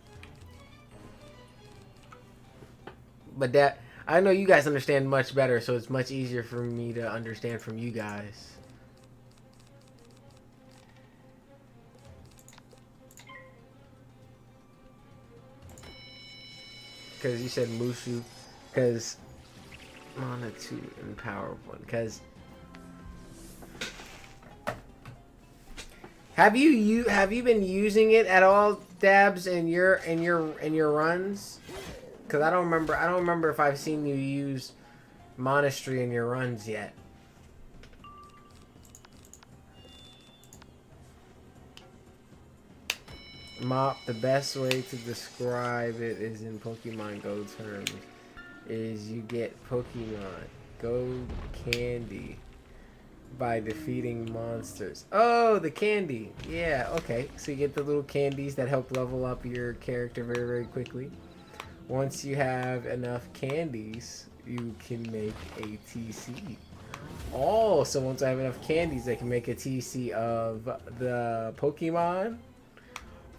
But that I know you guys understand much better, so it's much easier for me to understand from you guys. Because you said Mushu, because Mana 2 and Power 1, because have you been using it at all, Dabs, in your runs? Because I don't remember if I've seen you use Monastery in your runs yet. Mop, the best way to describe it is in Pokemon Go terms, is you get Pokemon Go candy by defeating monsters. Oh, the candy. Yeah, okay. So you get the little candies that help level up your character very, very quickly. Once you have enough candies, you can make a TC. Oh, so once I have enough candies, I can make a TC of the Pokemon.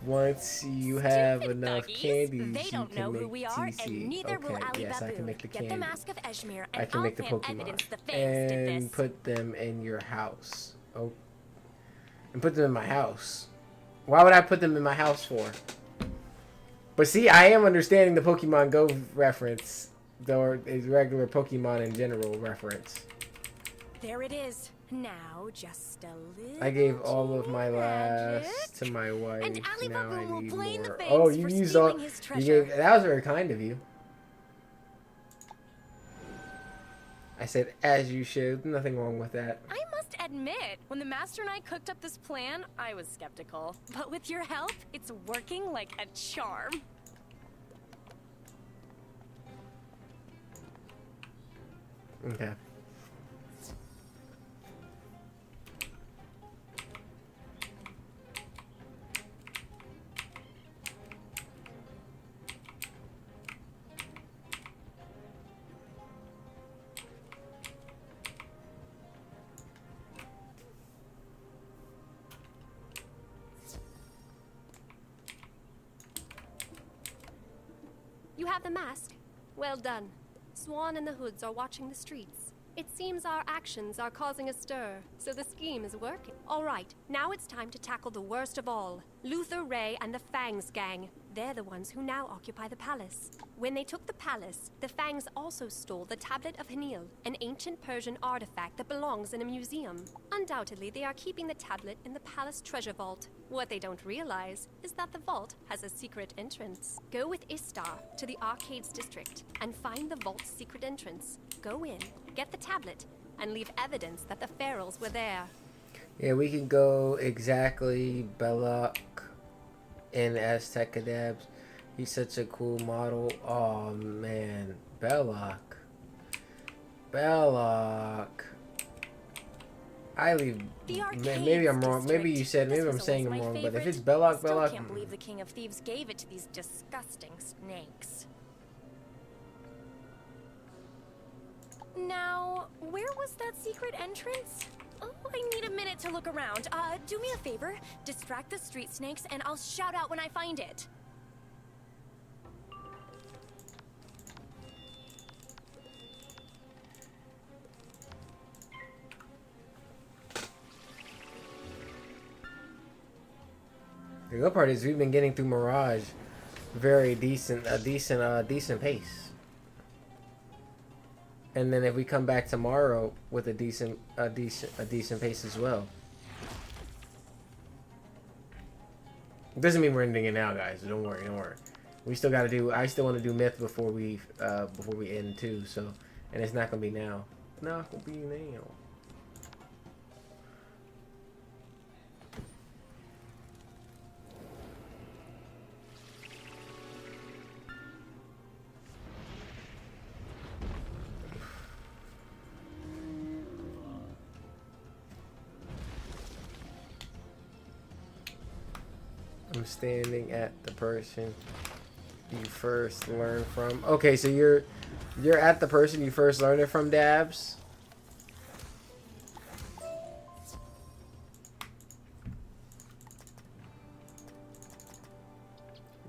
Once you have enough candies, They don't know who we are, TC. And neither will Ali yes, I can make the Get candy. the Mask of Eshmir, I and can I'll make the plant Pokemon evidence the Fangs did and this. put them in your house. Oh, and put them in my house. Why would I put them in my house for? But see, I am understanding the Pokemon Go reference, or a regular Pokemon in general reference. There it is. Now, just a little. I gave all of my last to my wife. And Ali now I will need blame more. the Fangs Oh, you for used all. stealing his You treasure. gave. That was very kind of you. I said, as you should. Nothing wrong with that. I must admit, when the Master and I cooked up this plan, I was skeptical. But with your help, it's working like a charm. Okay. You have the mask. Well done. Swan and the Hoods are watching the streets. It seems our actions are causing a stir, so the scheme is working. All right, now it's time to tackle the worst of all. Luther, Ray, and the Fangs gang. They're the ones who now occupy the palace. When they took the palace, the Fangs also stole the Tablet of Hanil, an ancient Persian artifact that belongs in a museum. Undoubtedly, they are keeping the tablet in the palace treasure vault. What they don't realize is that the vault has a secret entrance. Go with Istar to the Arcades district and find the vault's secret entrance. Go in, get the tablet, and leave evidence that the pharaohs were there. Yeah, we can go exactly Belloc in Aztec Cadabs. He's such a cool model. Oh man, Belloc. I leave. Maybe I'm wrong. Maybe you said. Maybe I'm saying I'm wrong. But if it's Belloc, I can't believe the King of Thieves gave it to these disgusting snakes. Now, where was that secret entrance? Oh, I need a minute to look around. Do me a favor, distract the street snakes, and I'll shout out when I find it. The good part is we've been getting through Mirage very decent pace. And then if we come back tomorrow with a decent pace as well. Doesn't mean we're ending it now, guys. Don't worry, don't worry. We still gotta do. I still want to do myth before we end too. So, and it's not gonna be now. Not gonna be now. I'm standing at the person you first learned from. Okay, so you're at the person you first learned it from, Dabs.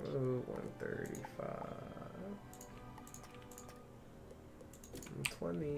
Oh, 135. 20.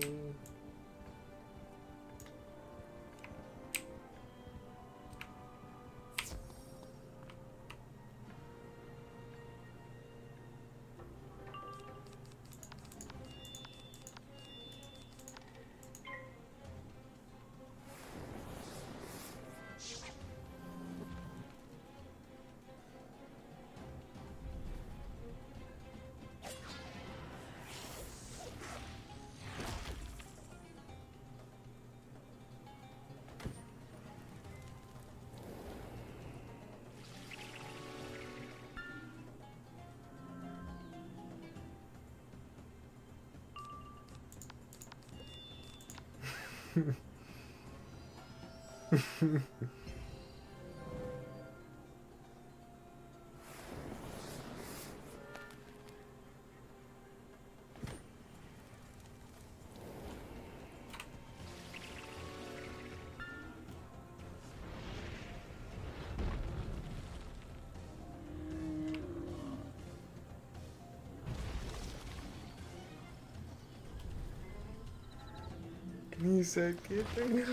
He said kidding.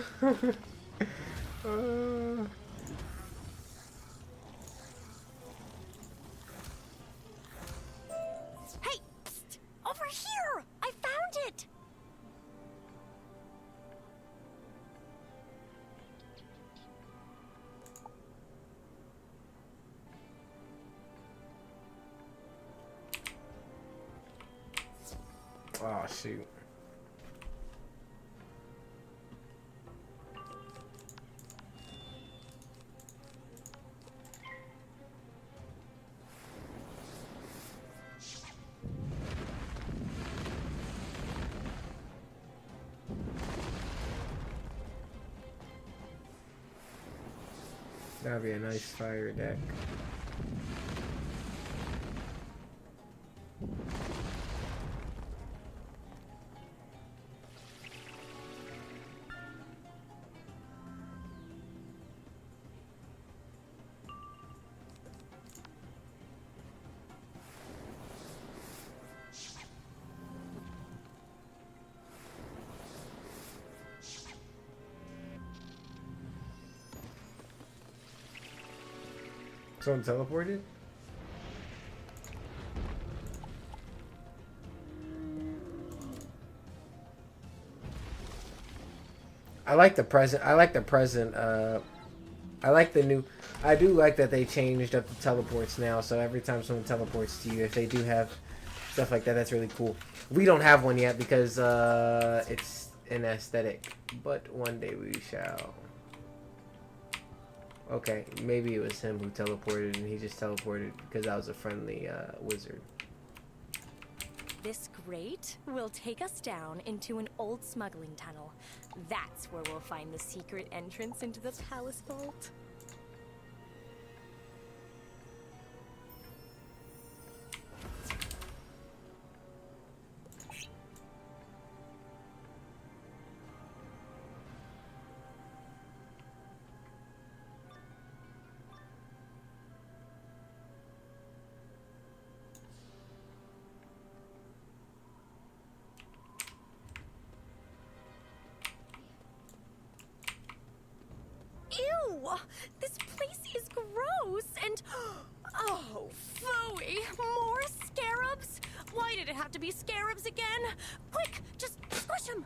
Hey, psst, over here! I found it! Oh, shoot. That'd be a nice fire deck. Someone teleported? I like the present. I like the present. I like the new. I do like that they changed up the teleports now. So every time someone teleports to you, if they do have stuff like that, that's really cool. We don't have one yet because it's an aesthetic, but one day we shall. Okay, maybe it was him who teleported, and he just teleported because I was a friendly wizard. This grate will take us down into an old smuggling tunnel. That's where we'll find the secret entrance into the palace vault. This place is gross and... Oh, phooey! More scarabs? Why did it have to be scarabs again? Quick, just squish them!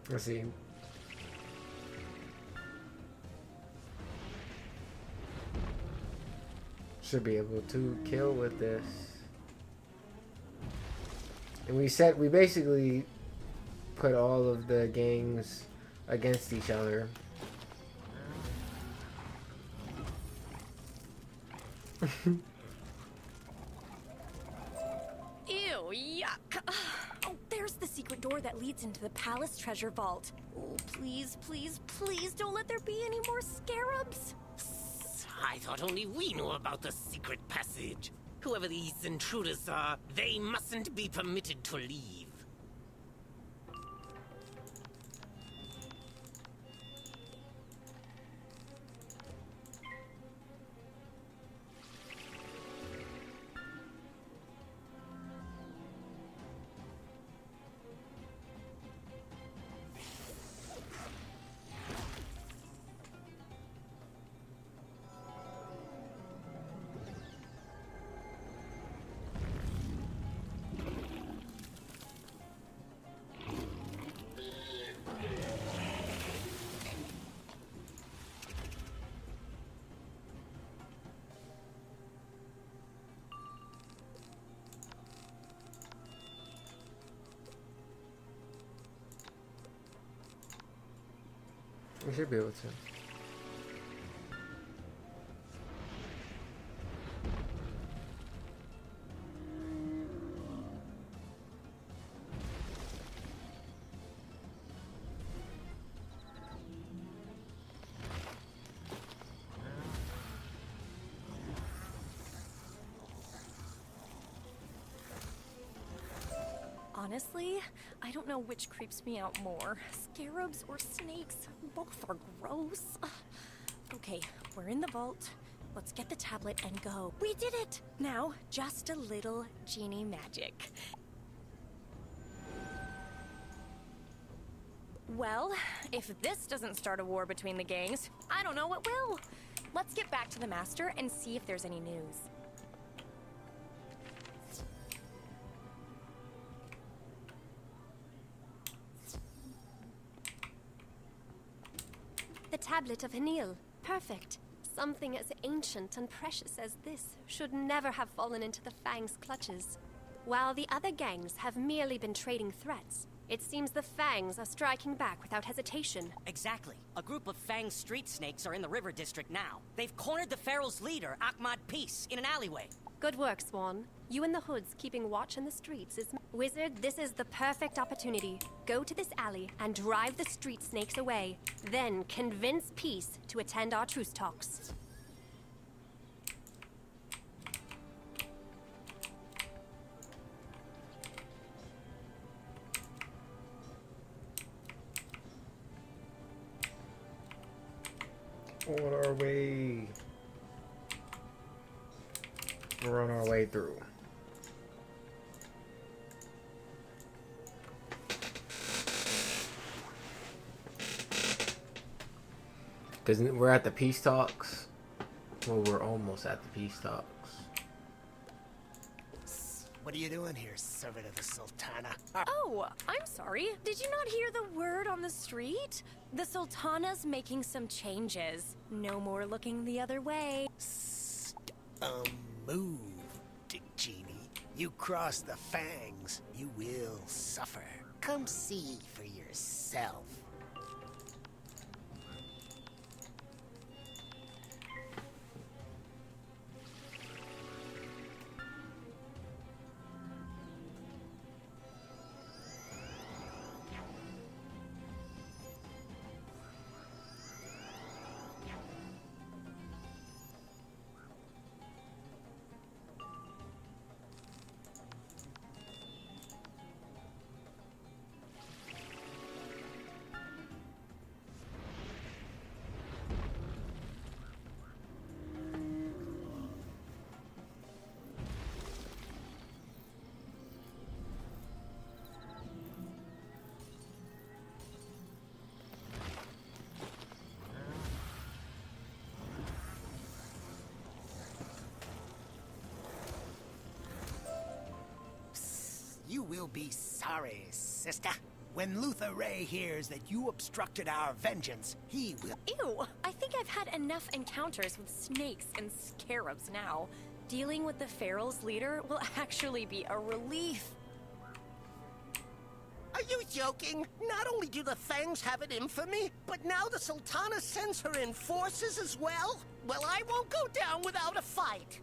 Let's see. Should be able to kill with this. And we basically put all of the gangs against each other. Ew, yuck. Oh, there's the secret door that leads into the palace treasure vault. Oh, please, please, please don't let there be any more scarabs. I thought only we knew about the secret passage. Whoever these intruders are, they mustn't be permitted to leave. We should be able to. Honestly, I don't know which creeps me out more. Scarabs or snakes. Both are gross. Ugh. Okay, we're in the vault. Let's get the tablet and go. We did it! Now, just a little genie magic. Well, if this doesn't start a war between the gangs, I don't know what will. Let's get back to the master and see if there's any news. The tablet of Hanil. Perfect. Something as ancient and precious as this should never have fallen into the Fang's clutches. While the other gangs have merely been trading threats, it seems the Fangs are striking back without hesitation. Exactly. A group of Fang street snakes are in the river district now. They've cornered the Pharaoh's leader, Ahmad Peace, in an alleyway. Good work, Swan. You and the Hoods keeping watch in the streets is... Wizard, this is the perfect opportunity. Go to this alley and drive the street snakes away. Then convince Peace to attend our truce talks. On our way. We're on our way through. Because we're at the peace talks. Well, we're almost at the peace talks. What are you doing here, servant of the Sultana? Oh, I'm sorry. Did you not hear the word on the street? The Sultana's making some changes. No more looking the other way. Move, Dick Genie. You cross the fangs, you will suffer. Come see for yourself. You will be sorry, sister. When Luther Ray hears that you obstructed our vengeance, he will... Ew! I think I've had enough encounters with snakes and scarabs now. Dealing with the Feral's leader will actually be a relief. Are you joking? Not only do the Fangs have an infamy, but now the Sultana sends her in forces as well? Well, I won't go down without a fight.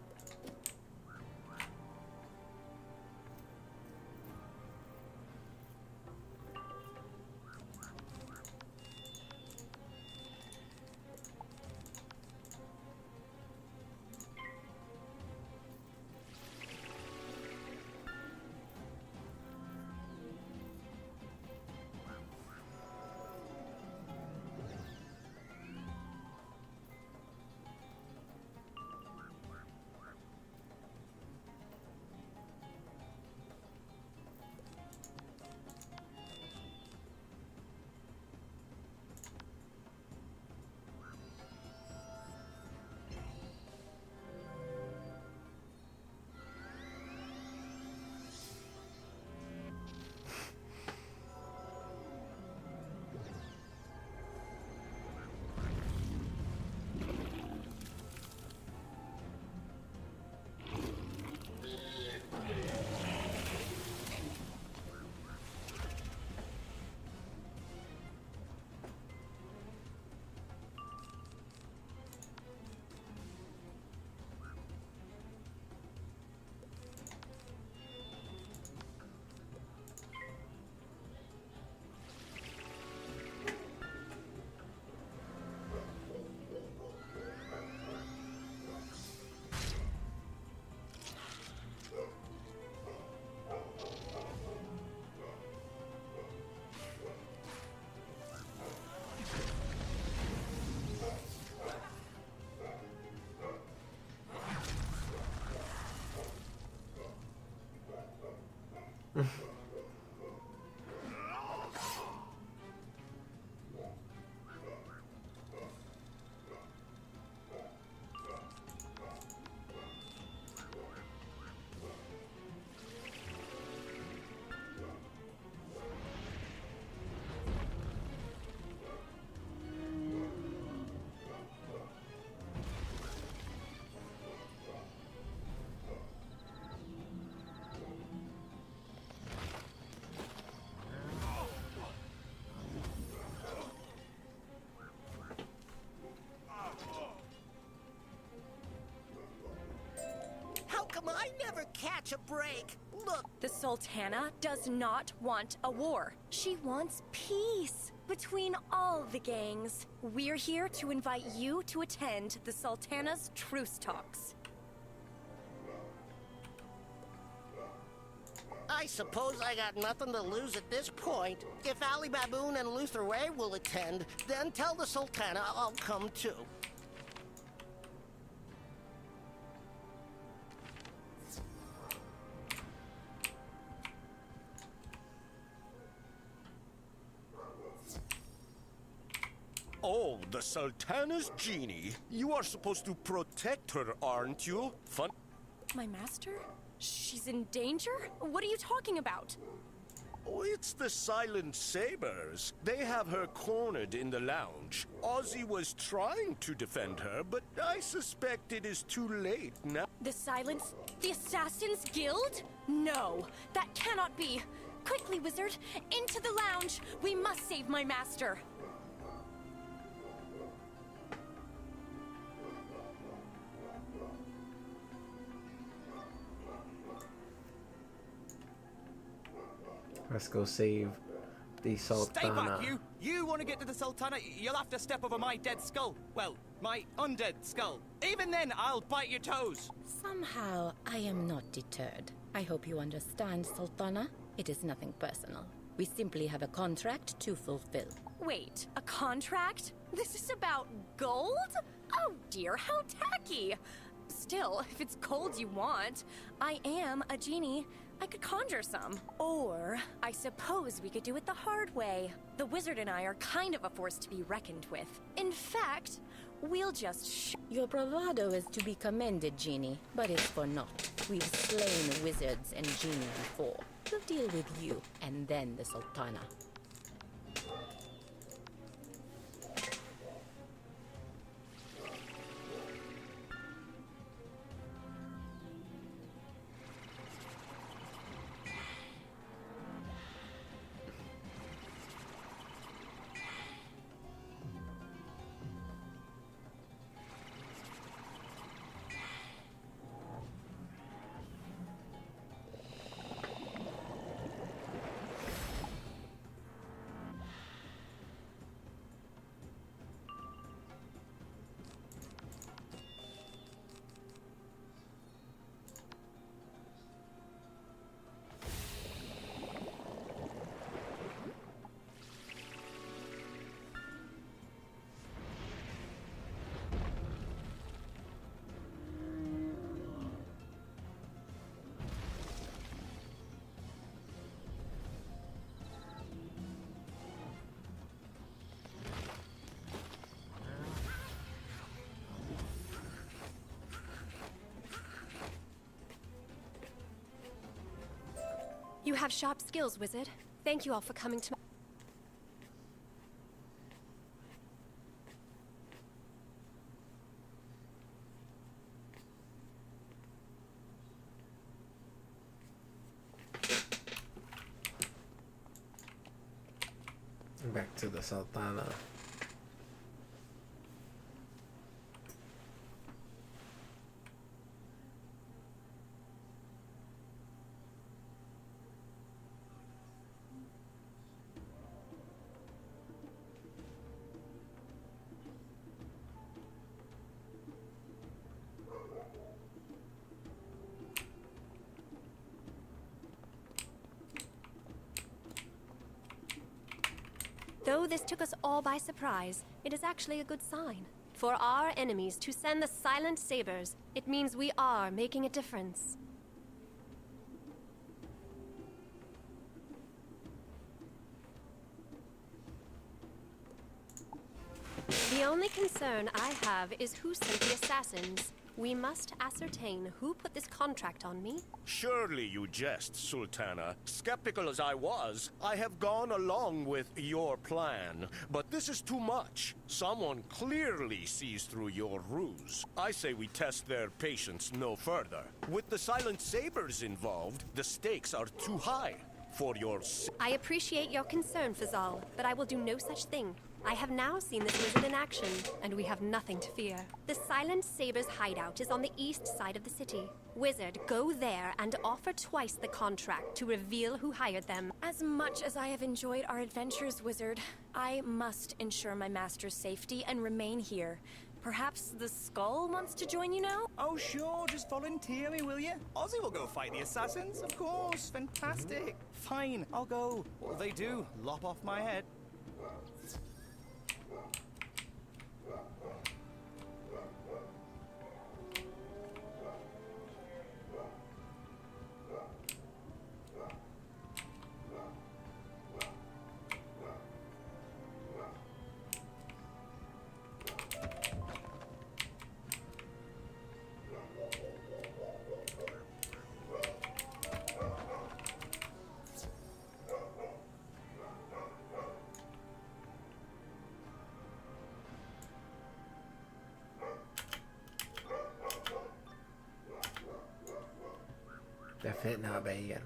How come I never catch a break? Look, The Sultana does not want a war. She wants peace between all the gangs. We're here to invite you to attend the Sultana's truce talks. I suppose I got nothing to lose at this point. If Ali Baboon and Luther Ray will attend, then tell the Sultana I'll come too. Oh, the Sultana's genie. You are supposed to protect her, aren't you? My master? She's in danger? What are you talking about? Oh, it's the Silent Sabers. They have her cornered in the lounge. Ozzy was trying to defend her, but I suspect it is too late now. The Assassin's Guild? No, that cannot be. Quickly, wizard, into the lounge. We must save my master. Let's go save the Sultana. Stay back, you! You want to get to the Sultana, you'll have to step over my dead skull. Well, my undead skull. Even then, I'll bite your toes. Somehow, I am not deterred. I hope you understand, Sultana. It is nothing personal. We simply have a contract to fulfill. Wait, a contract? This is about gold? Oh dear, how tacky! Still, if it's gold you want, I am a genie. I could conjure some. Or, I suppose we could do it the hard way. The wizard and I are kind of a force to be reckoned with. In fact, we'll just Your bravado is to be commended, Genie, but it's for naught. We've slain wizards and genie before. We'll deal with you, and then the Sultana. You have sharp skills, wizard. Thank you all for coming to my... Back to the Sultana. Though this took us all by surprise, it is actually a good sign. For our enemies to send the Silent Sabers, it means we are making a difference. The only concern I have is who sent the assassins. We must ascertain who put this contract on me. Surely you jest, Sultana. Skeptical as I was, I have gone along with your plan. But this is too much. Someone clearly sees through your ruse. I say we test their patience no further. With the Silent Sabers involved, the stakes are too high. For your I appreciate your concern, Fazal, but I will do no such thing. I have now seen this wizard in action, and we have nothing to fear. The Silent Sabers' hideout is on the east side of the city. Wizard, go there and offer twice the contract to reveal who hired them. As much as I have enjoyed our adventures, wizard, I must ensure my master's safety and remain here. Perhaps the Skull wants to join you now? Oh, sure, just volunteer me, will you? Ozzy will go fight the assassins, of course. Fantastic. Fine, I'll go. What'll they do? Lop off my head? Not bad again.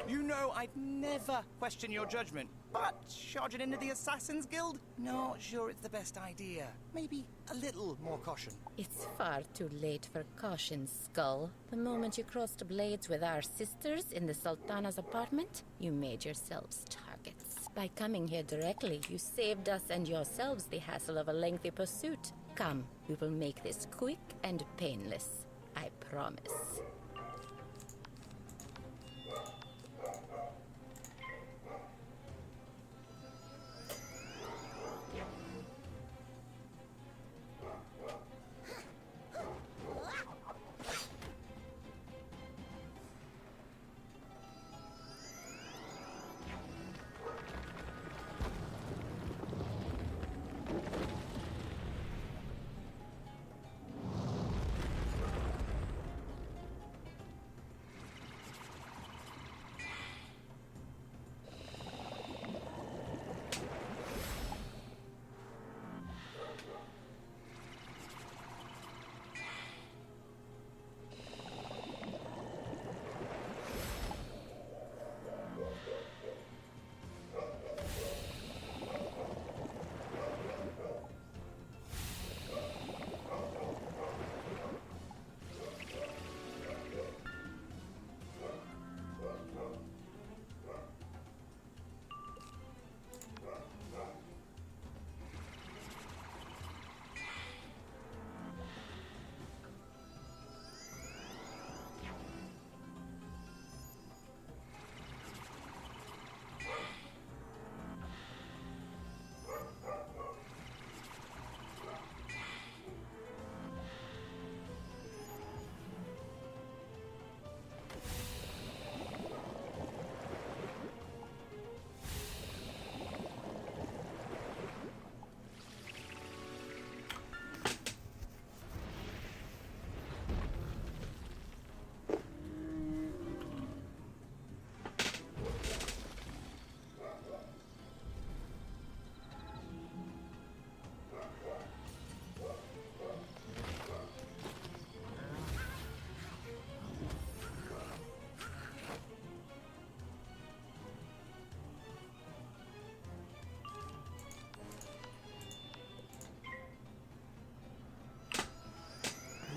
You know I'd never question your judgment, but charging into the Assassin's Guild? Not sure it's the best idea. Maybe a little more caution. It's far too late for caution, Skull. The moment you crossed blades with our sisters in the Sultana's apartment, you made yourselves targets. By coming here directly, you saved us and yourselves the hassle of a lengthy pursuit. Come, we will make this quick and painless. I promise.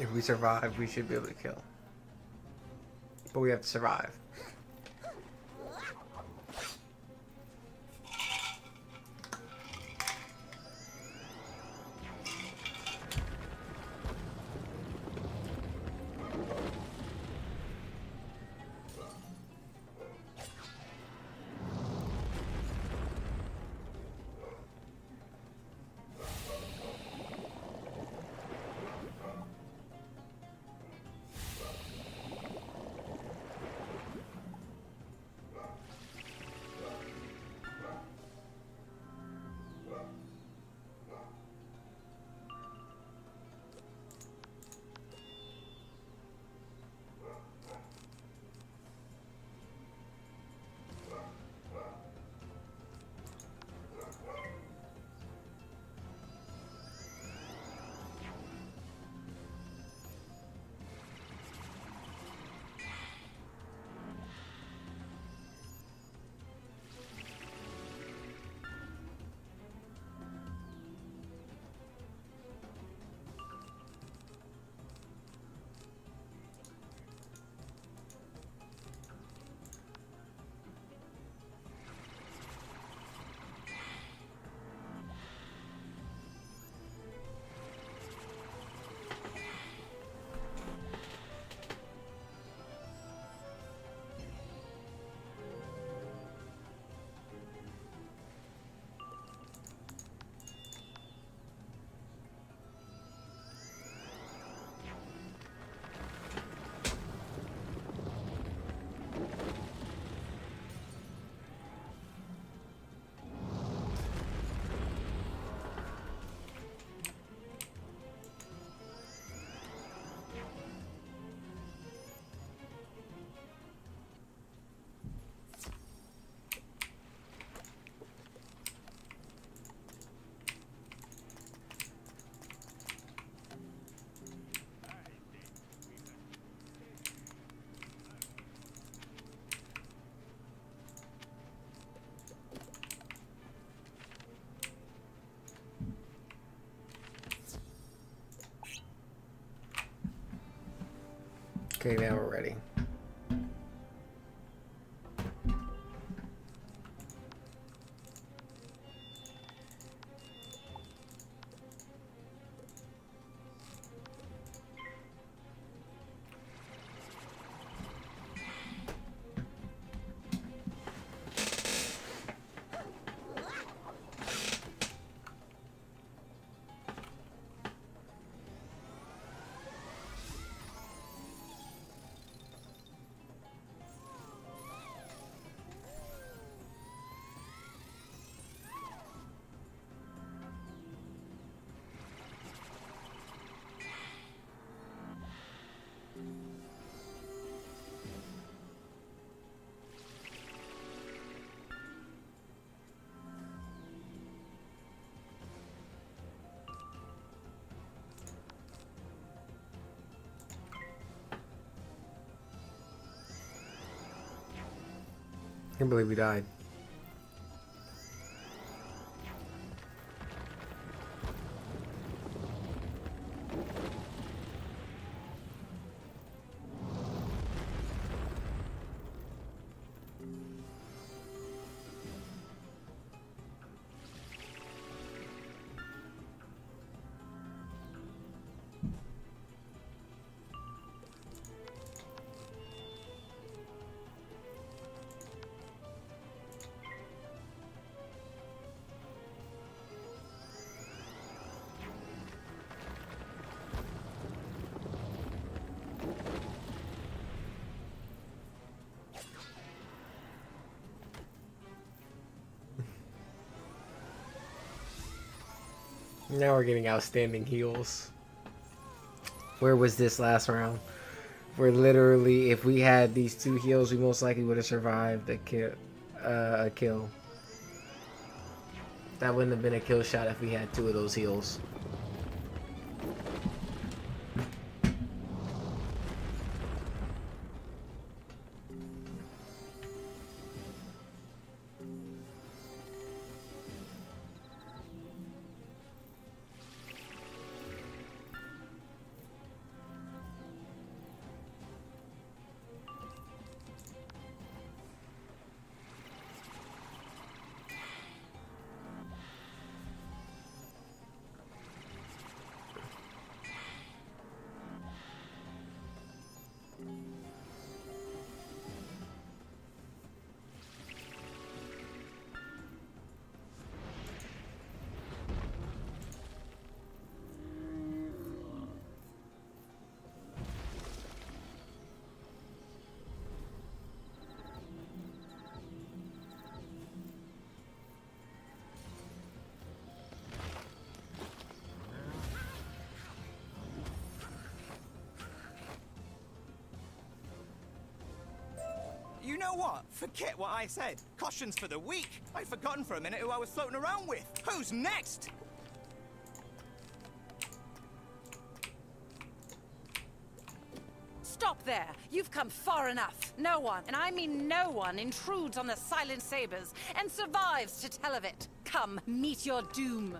If we survive, we should be able to kill. But we have to survive. Okay, now we're ready. I can't believe we died. Now we're getting outstanding heals. Where was this last round? Where literally, if we had these 2 heals, we most likely would have survived a kill. That wouldn't have been a kill shot if we had 2 of those heals. You know what? Forget what I said. Caution's for the weak. I'd forgotten for a minute who I was floating around with. Who's next? Stop there! You've come far enough. No one, and I mean no one, intrudes on the Silent Sabers and survives to tell of it. Come, meet your doom.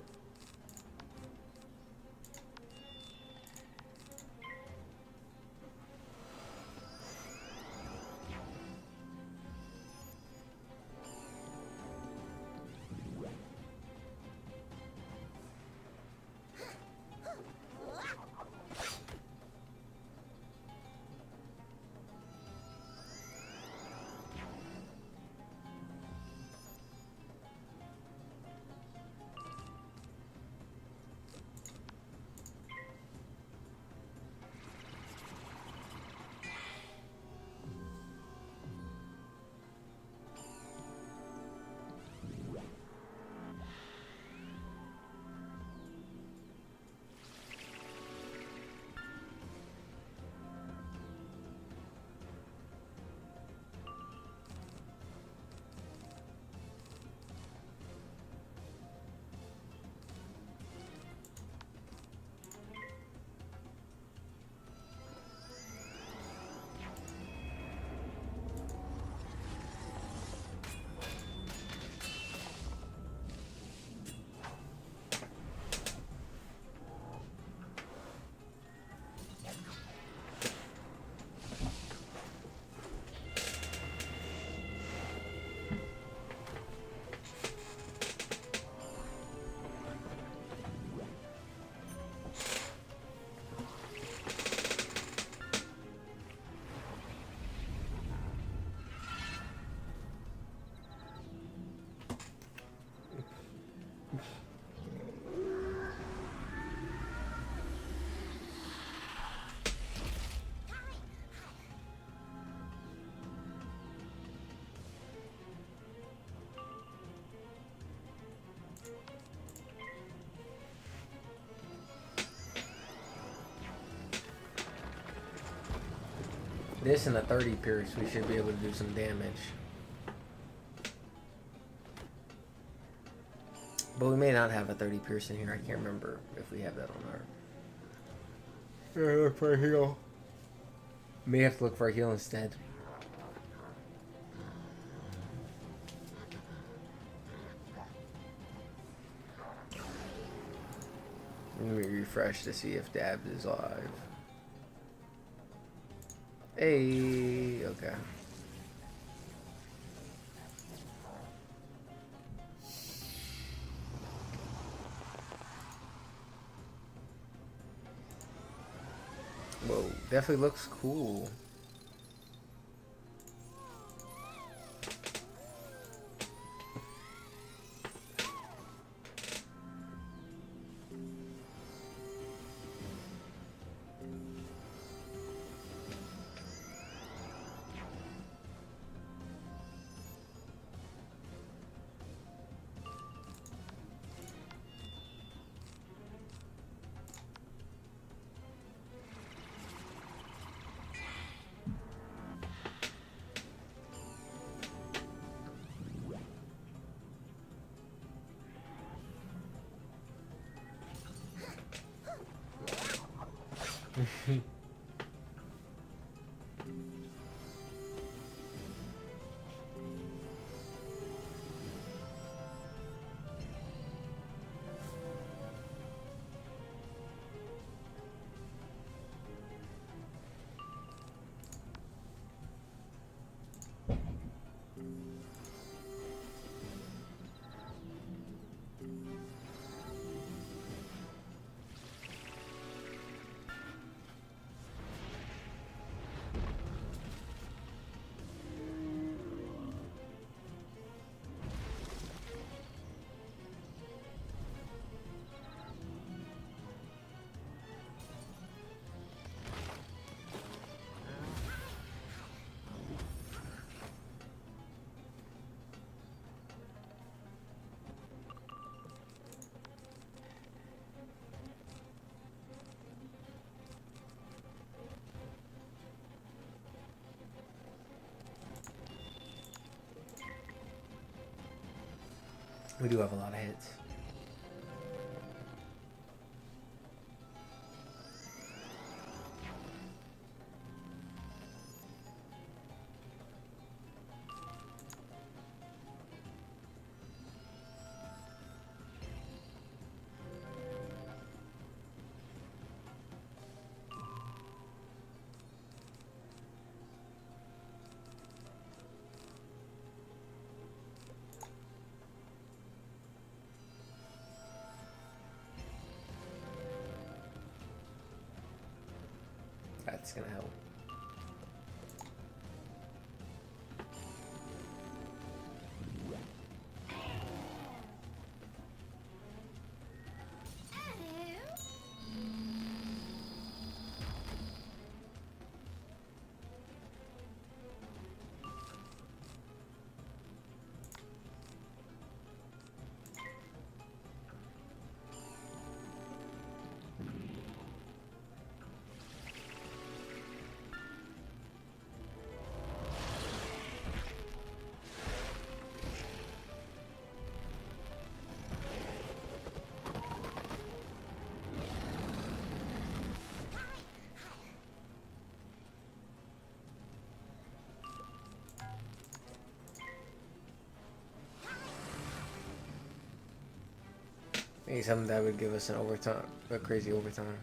This and a 30 pierce, we should be able to do some damage. But we may not have a 30 pierce in here. I can't remember if we have that on our... Look for a heal. May have to look for a heal instead. Let me refresh to see if Dabs is live. Hey, okay. Whoa, definitely looks cool. We do have a lot of hits. That's gonna help. Maybe something that would give us an overtime, a crazy overtime.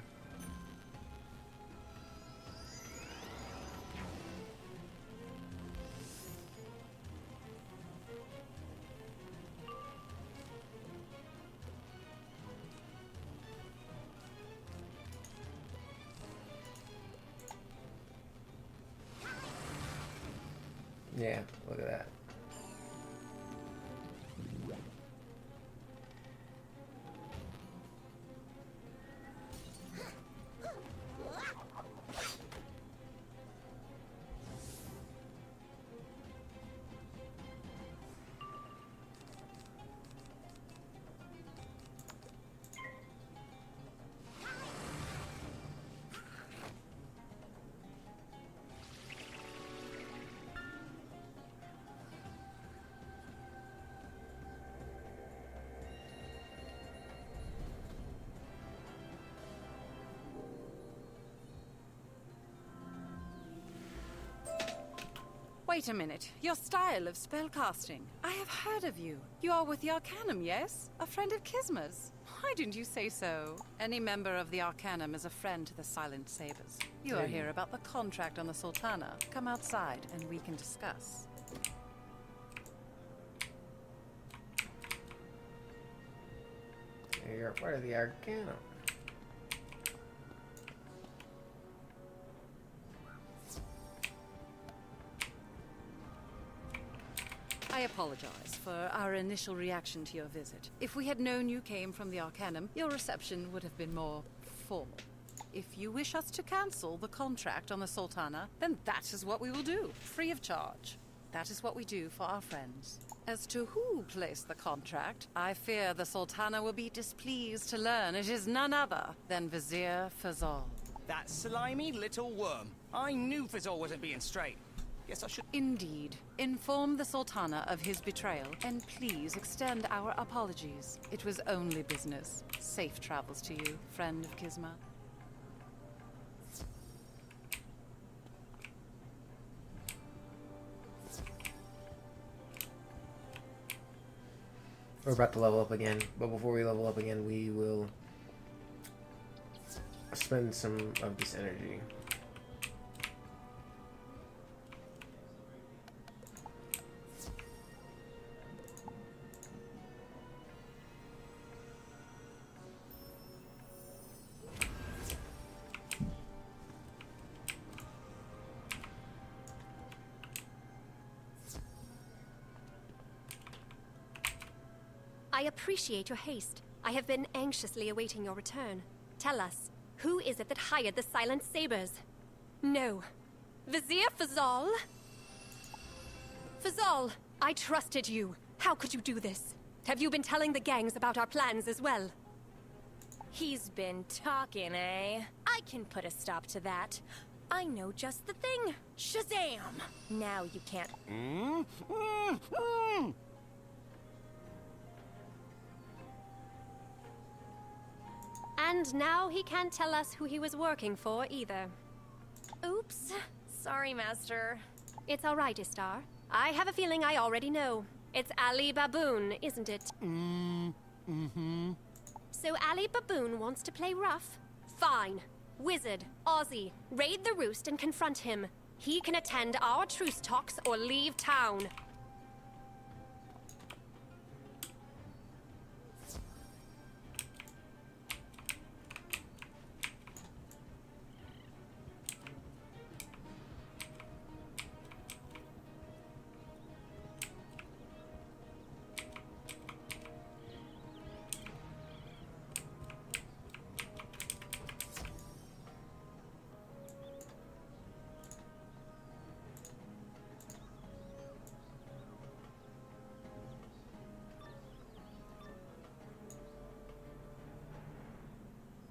Yeah, look at that. Wait a minute. Your style of spellcasting. I have heard of you. You are with the Arcanum, yes? A friend of Kisma's. Why didn't you say so? Any member of the Arcanum is a friend to the Silent Sabers. You are here about the contract on the Sultana. Come outside and we can discuss. You're part of the Arcanum. I apologize for our initial reaction to your visit. If we had known you came from the Arcanum, your reception would have been more formal. If you wish us to cancel the contract on the Sultana, then that is what we will do, free of charge. That is what we do for our friends. As to who placed the contract, I fear the Sultana will be displeased to learn it is none other than Vizier Fazal. That slimy little worm. I knew Fazal wasn't being straight. Guess I should... Indeed. Inform the Sultana of his betrayal, and please extend our apologies. It was only business. Safe travels to you, friend of Kisma. We're about to level up again, but before we level up again, we will spend some of this energy. I appreciate your haste. I have been anxiously awaiting your return. Tell us, who is it that hired the Silent Sabers? No. Vizier Fazal? Fazal, I trusted you. How could you do this? Have you been telling the gangs about our plans as well? He's been talking, eh? I can put a stop to that. I know just the thing. Shazam! Now you can't... And now he can't tell us who he was working for either. Oops. Sorry, Master. It's all right, Istar. I have a feeling I already know. It's Ali Baboon, isn't it? Mm-hmm. So Ali Baboon wants to play rough? Fine. Wizard, Ozzy, raid the roost and confront him. He can attend our truce talks or leave town.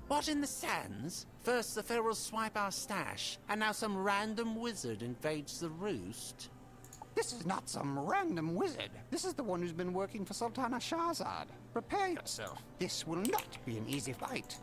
What in the sands? First the Ferals swipe our stash, and now some random wizard invades the roost. This is not some random wizard. This is the one who's been working for Sultana Shahzad. Prepare yourself. This will not be an easy fight.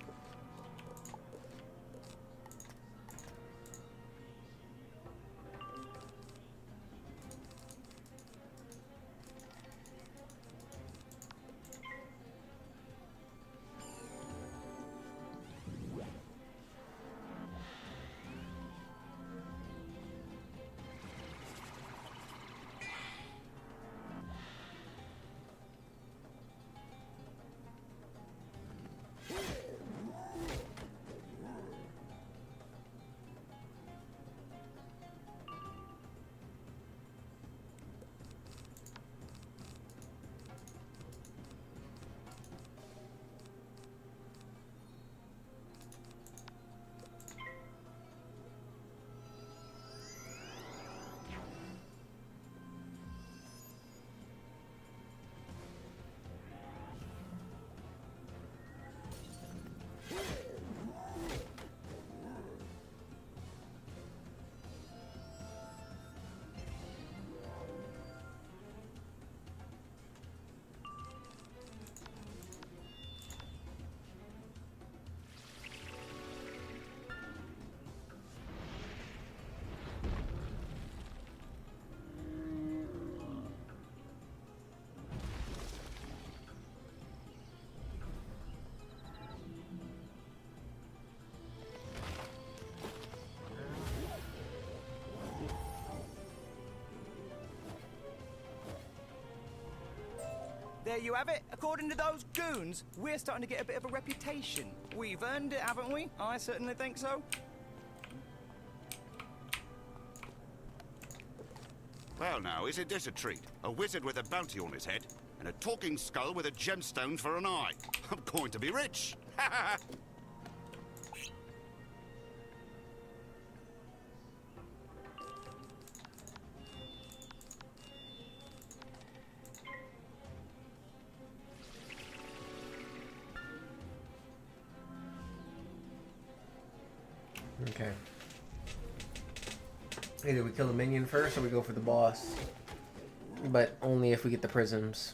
There you have it. According to those goons, we're starting to get a bit of a reputation. We've earned it, haven't we? I certainly think so. Well now, isn't this a treat? A wizard with a bounty on his head, and a talking skull with a gemstone for an eye. I'm going to be rich! Okay. Either we kill the minion first or we go for the boss. But only if we get the prisms.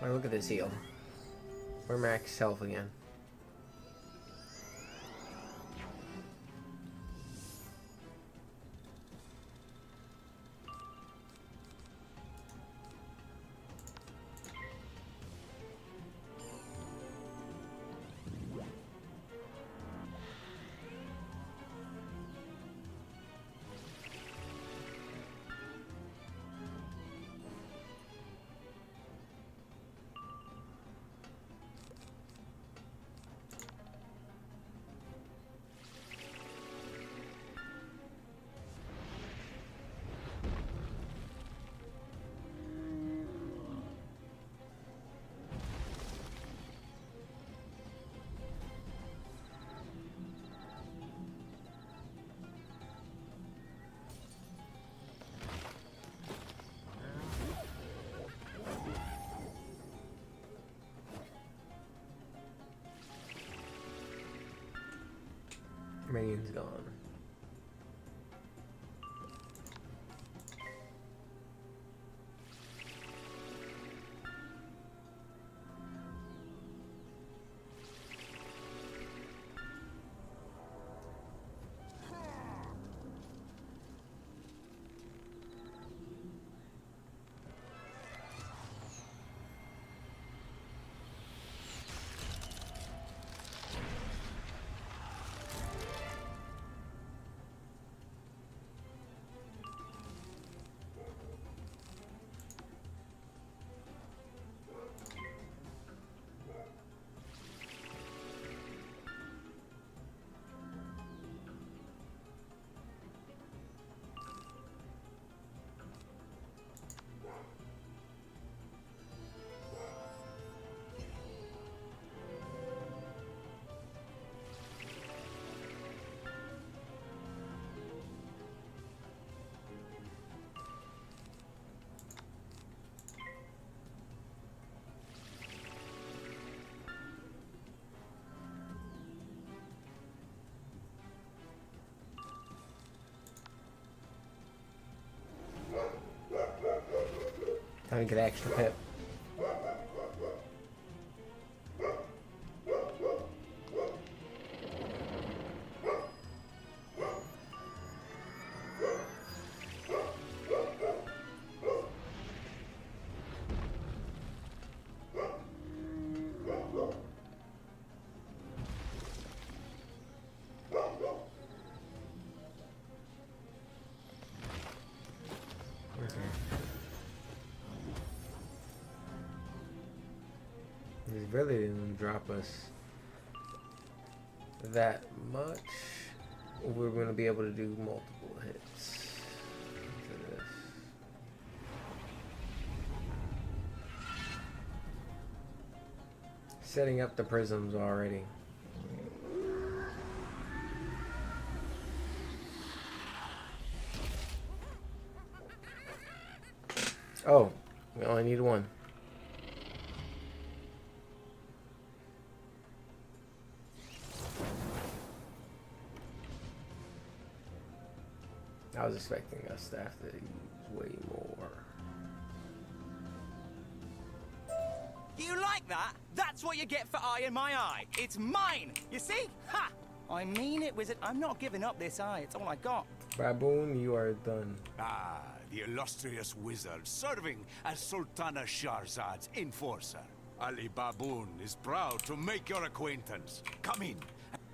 Alright, look at this heal. We're max health again. Rain's gone. Time to get extra pip. He really didn't drop us that much. We're going to be able to do multiple hits into this. Setting up the prisms already. Oh, we only need one. I was expecting us to have to use way more. You like that? That's what you get for eyeing my eye. It's mine. You see? Ha! I mean it, wizard. I'm not giving up this eye. It's all I got. Baboon, you are done. Ah, the illustrious wizard serving as Sultana Shahrazad's enforcer. Ali Baboon is proud to make your acquaintance. Come in.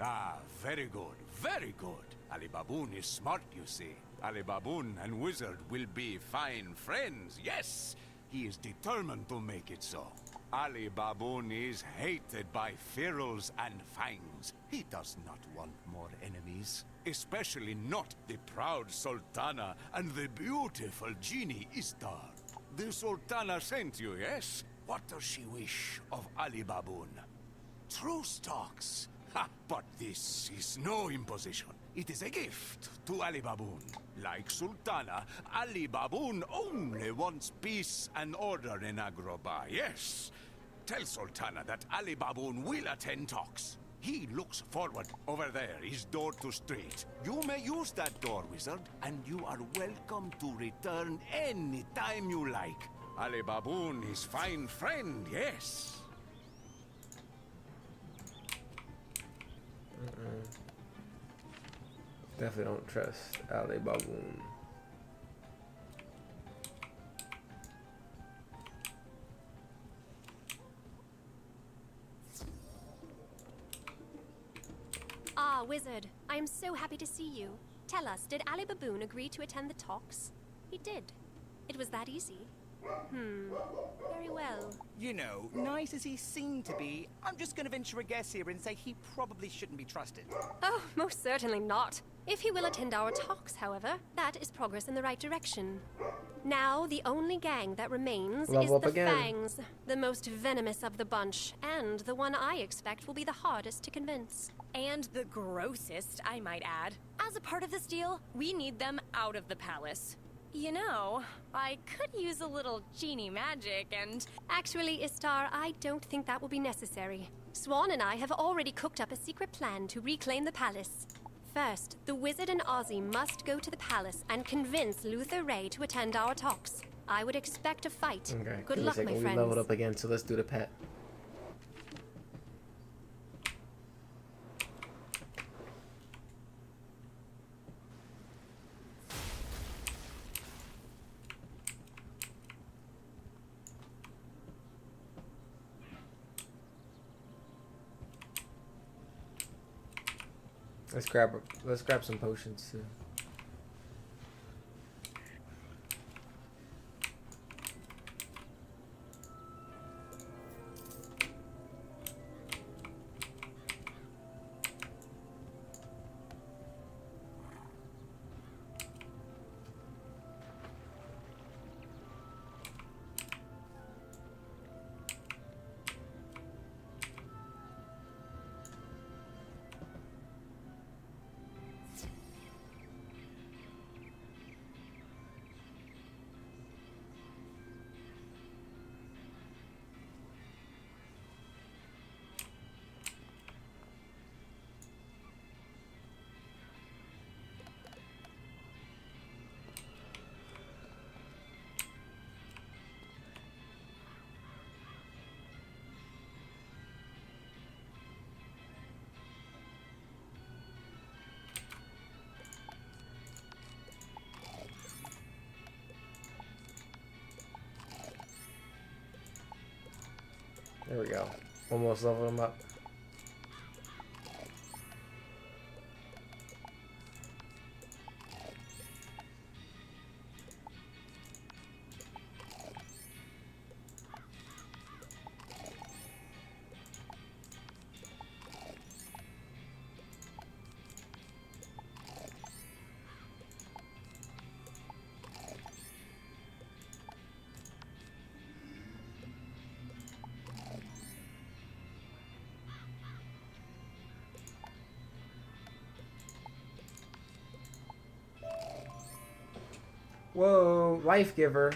Ah, very good, very good. Ali Baboon is smart, you see. Ali Baboon and wizard will be fine friends, yes. He is determined to make it so. Ali Baboon is hated by ferals and fangs. He does not want more enemies. Especially not the proud Sultana and the beautiful genie Istar. The Sultana sent you, yes? What does she wish of Ali Baboon? Truce talks. Ha! But this is no imposition. It is a gift to Ali Baboon. Like Sultana, Ali Baboon only wants peace and order in Agrabah, yes. Tell Sultana that Ali Baboon will attend talks. He looks forward. Over there is door to street. You may use that door, wizard, and you are welcome to return any time you like. Ali Baboon is fine friend, yes. Definitely don't trust Ali Baboon. Ah, wizard. I am so happy to see you. Tell us, did Ali Baboon agree to attend the talks? He did. It was that easy. Very well. You know, nice as he seemed to be, I'm just going to venture a guess here and say he probably shouldn't be trusted. Oh, most certainly not. If he will attend our talks, however, that is progress in the right direction. Now, the only gang that remains is the Fangs, the most venomous of the bunch, and the one I expect will be the hardest to convince. And the grossest, I might add. As a part of this deal, we need them out of the palace. You know, I could use a little genie magic and... Actually, Istar, I don't think that will be necessary. Swan and I have already cooked up a secret plan to reclaim the palace. First, the wizard and Ozzy must go to the palace and convince Luther Ray to attend our talks. I would expect a fight. Okay. Good luck, my We friends. leveled up again, so let's do the pet. Let's grab some potions too. There we go. Almost leveled him up. Whoa, life giver.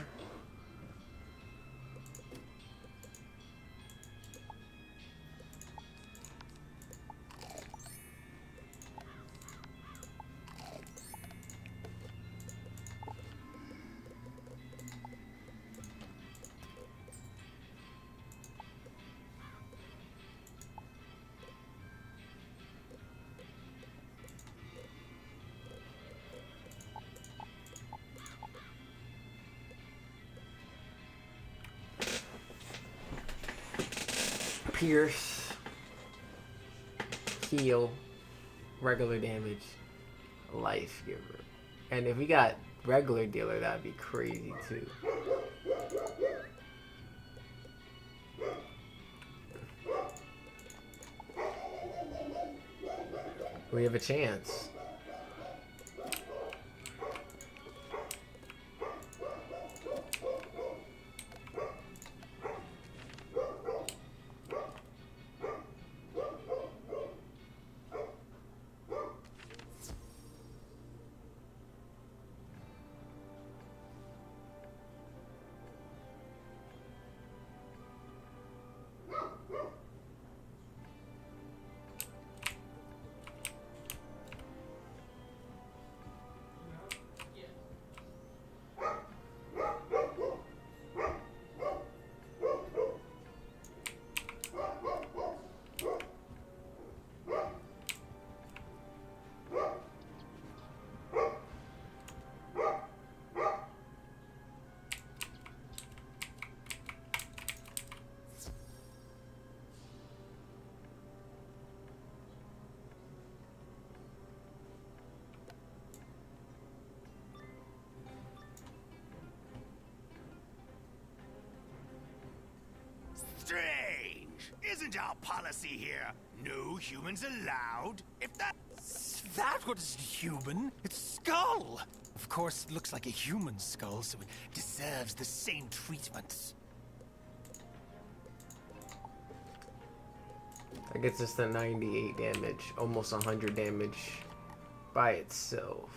Pierce, heal, regular damage, life giver. And if we got regular dealer, that'd be crazy too. We have a chance. Strange! Isn't our policy here no humans allowed? If that was human. It's skull. Of course, it looks like a human skull, so it deserves the same treatment. That gets us to 98 damage, almost 100 damage by itself.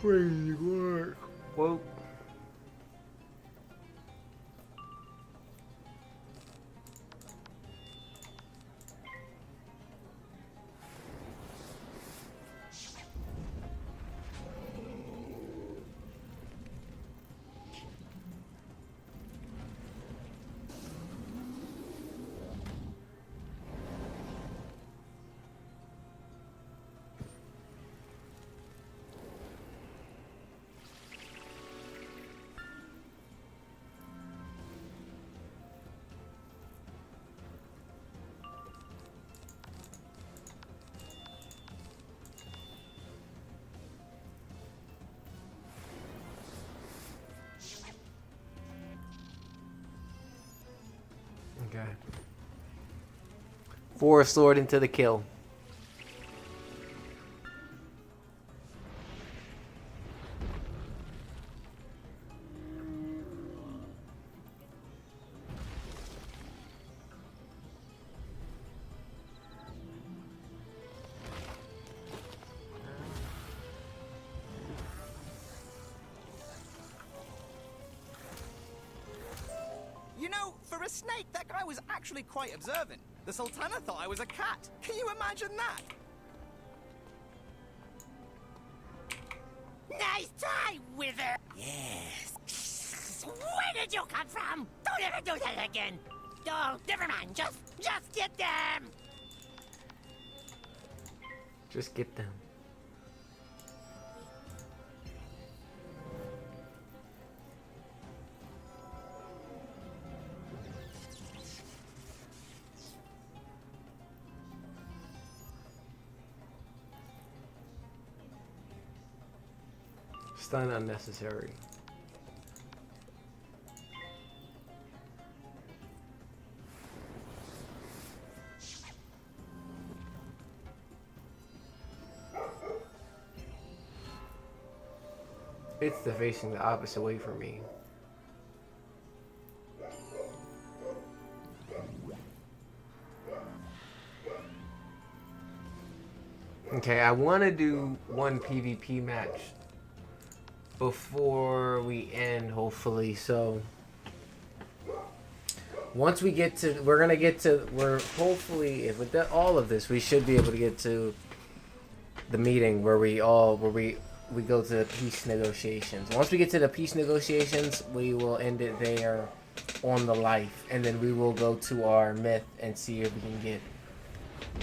crazy work. Well. Okay. Forest Lord into the kill. You know, for a snake, that guy was actually quite observant. The Sultana thought I was a cat. Can you imagine that? Nice try, Wither! Yes. Where did you come from? Don't ever do that again. Oh, never mind. Just get them. Just get them. Stun unnecessary. It's the facing the opposite way for me. Okay, I want to do one PvP match before we end, hopefully. So once we get to, we're hopefully, if with all of this, we should be able to get to the meeting where we go to the peace negotiations. Once we get to the peace negotiations, we will end it there on the life, and then we will go to our myth and see if we can get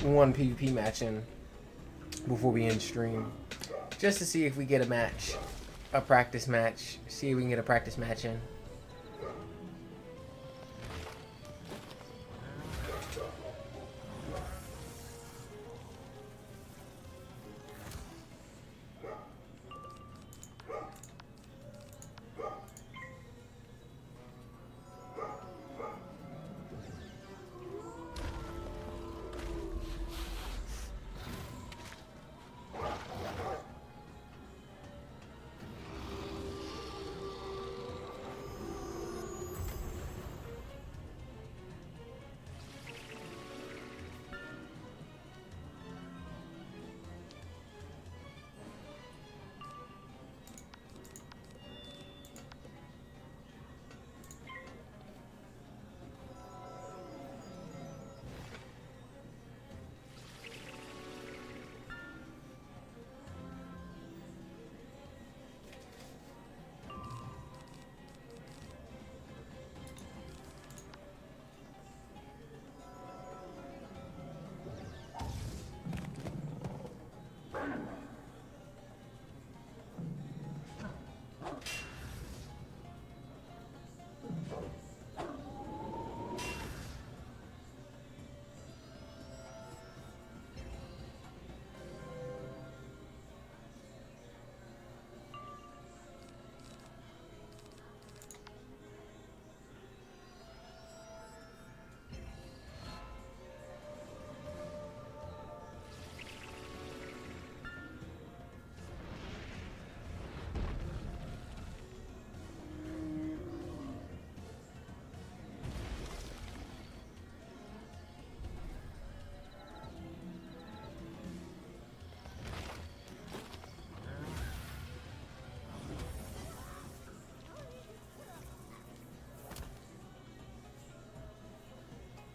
one PvP match in before we end stream, just to see if we get a match. A practice match. See if we can get a practice match in.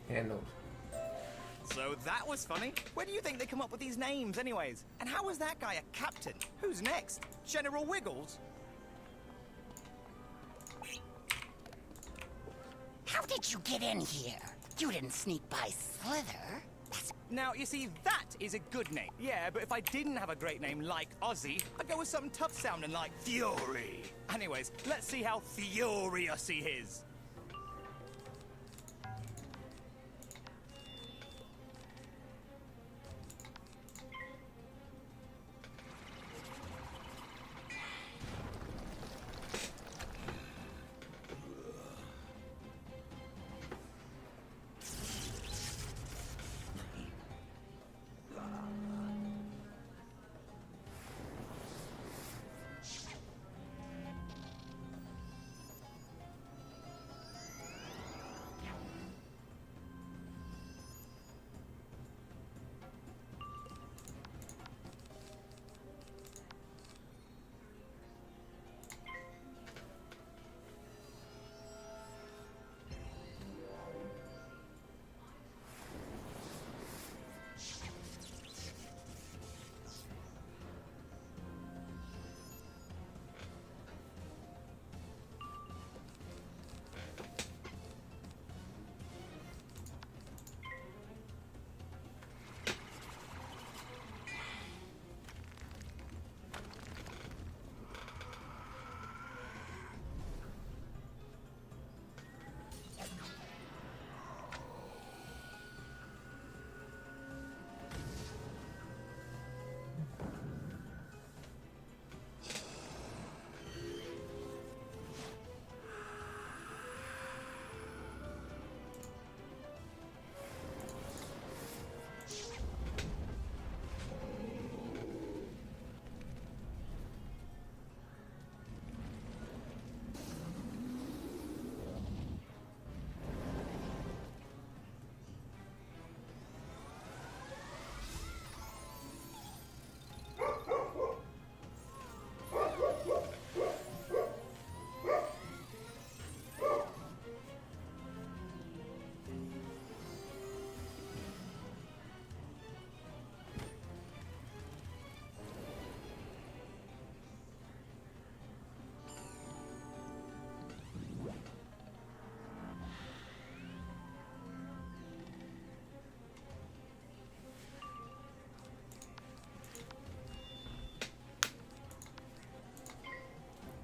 handled. So that was funny. Where do you think they come up with these names, anyways? And how was that guy a captain? Who's next? General Wiggles? How did you get in here? You didn't sneak by Slither. Now, you see, that is a good name. Yeah, but if I didn't have a great name like Ozzy, I'd go with something tough sounding like Fury. Anyways, let's see how furious he is.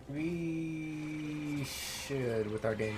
We should with our damage.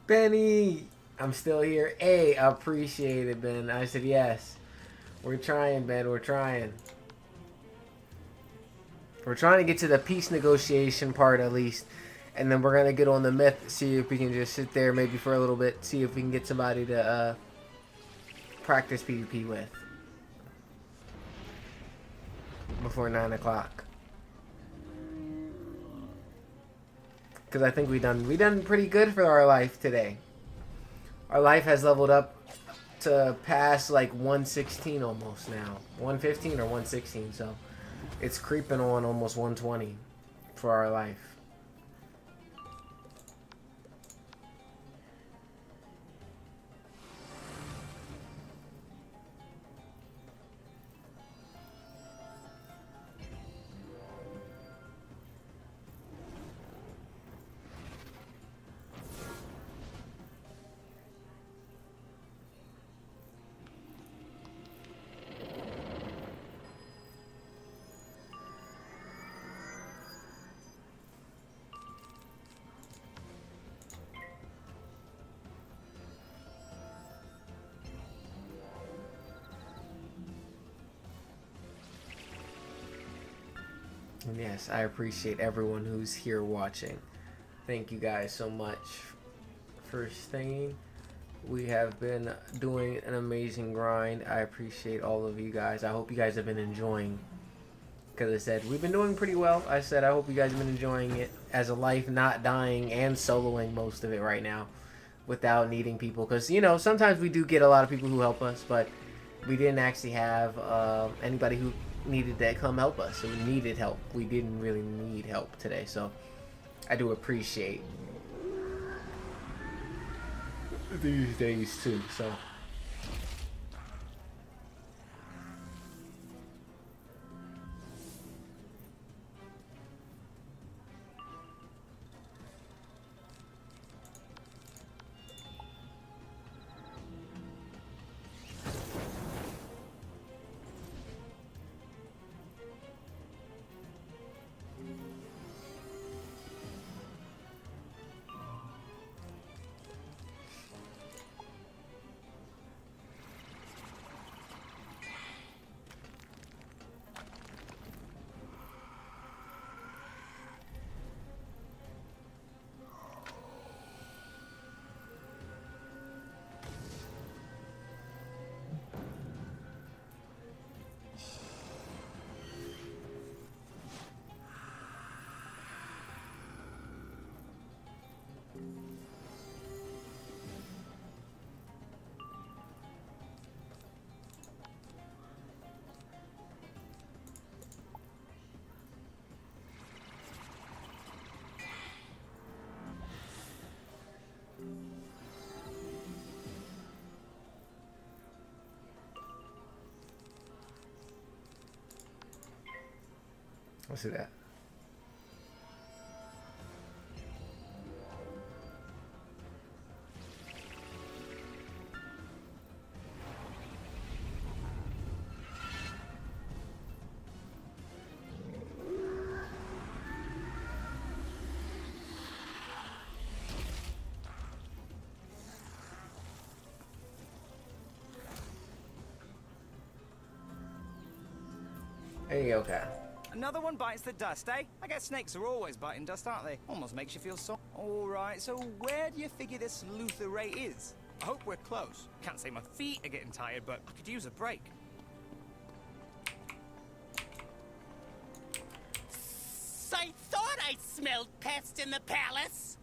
Benny, I'm still here. Hey, I appreciate it, Ben. I said yes. We're trying, Ben. We're trying. We're trying to get to the peace negotiation part at least. And then we're going to get on the myth, see if we can just sit there maybe for a little bit, see if we can get somebody to practice PvP with. Before 9 o'clock. Because I think we done pretty good for our life today. Our life has leveled up to past like 116 almost now. 115 or 116, so it's creeping on almost 120 for our life. And yes, I appreciate everyone who's here watching. Thank you guys so much for staying. We have been doing an amazing grind. I appreciate all of you guys. I hope you guys have been enjoying. Because I said, we've been doing pretty well. I said, I hope you guys have been enjoying it as a life, not dying and soloing most of it right now without needing people. Because, you know, sometimes we do get a lot of people who help us, but we didn't actually have anybody who needed to come help us. So we needed help. We didn't really need help today. So I do appreciate these days too. So let's do that. Hey, okay. Another one bites the dust, eh? I guess snakes are always biting dust, aren't they? Almost makes you feel so... Alright, so where do you figure this Luther Ray is? I hope we're close. Can't say my feet are getting tired, but I could use a break. I thought I smelled pests in the palace.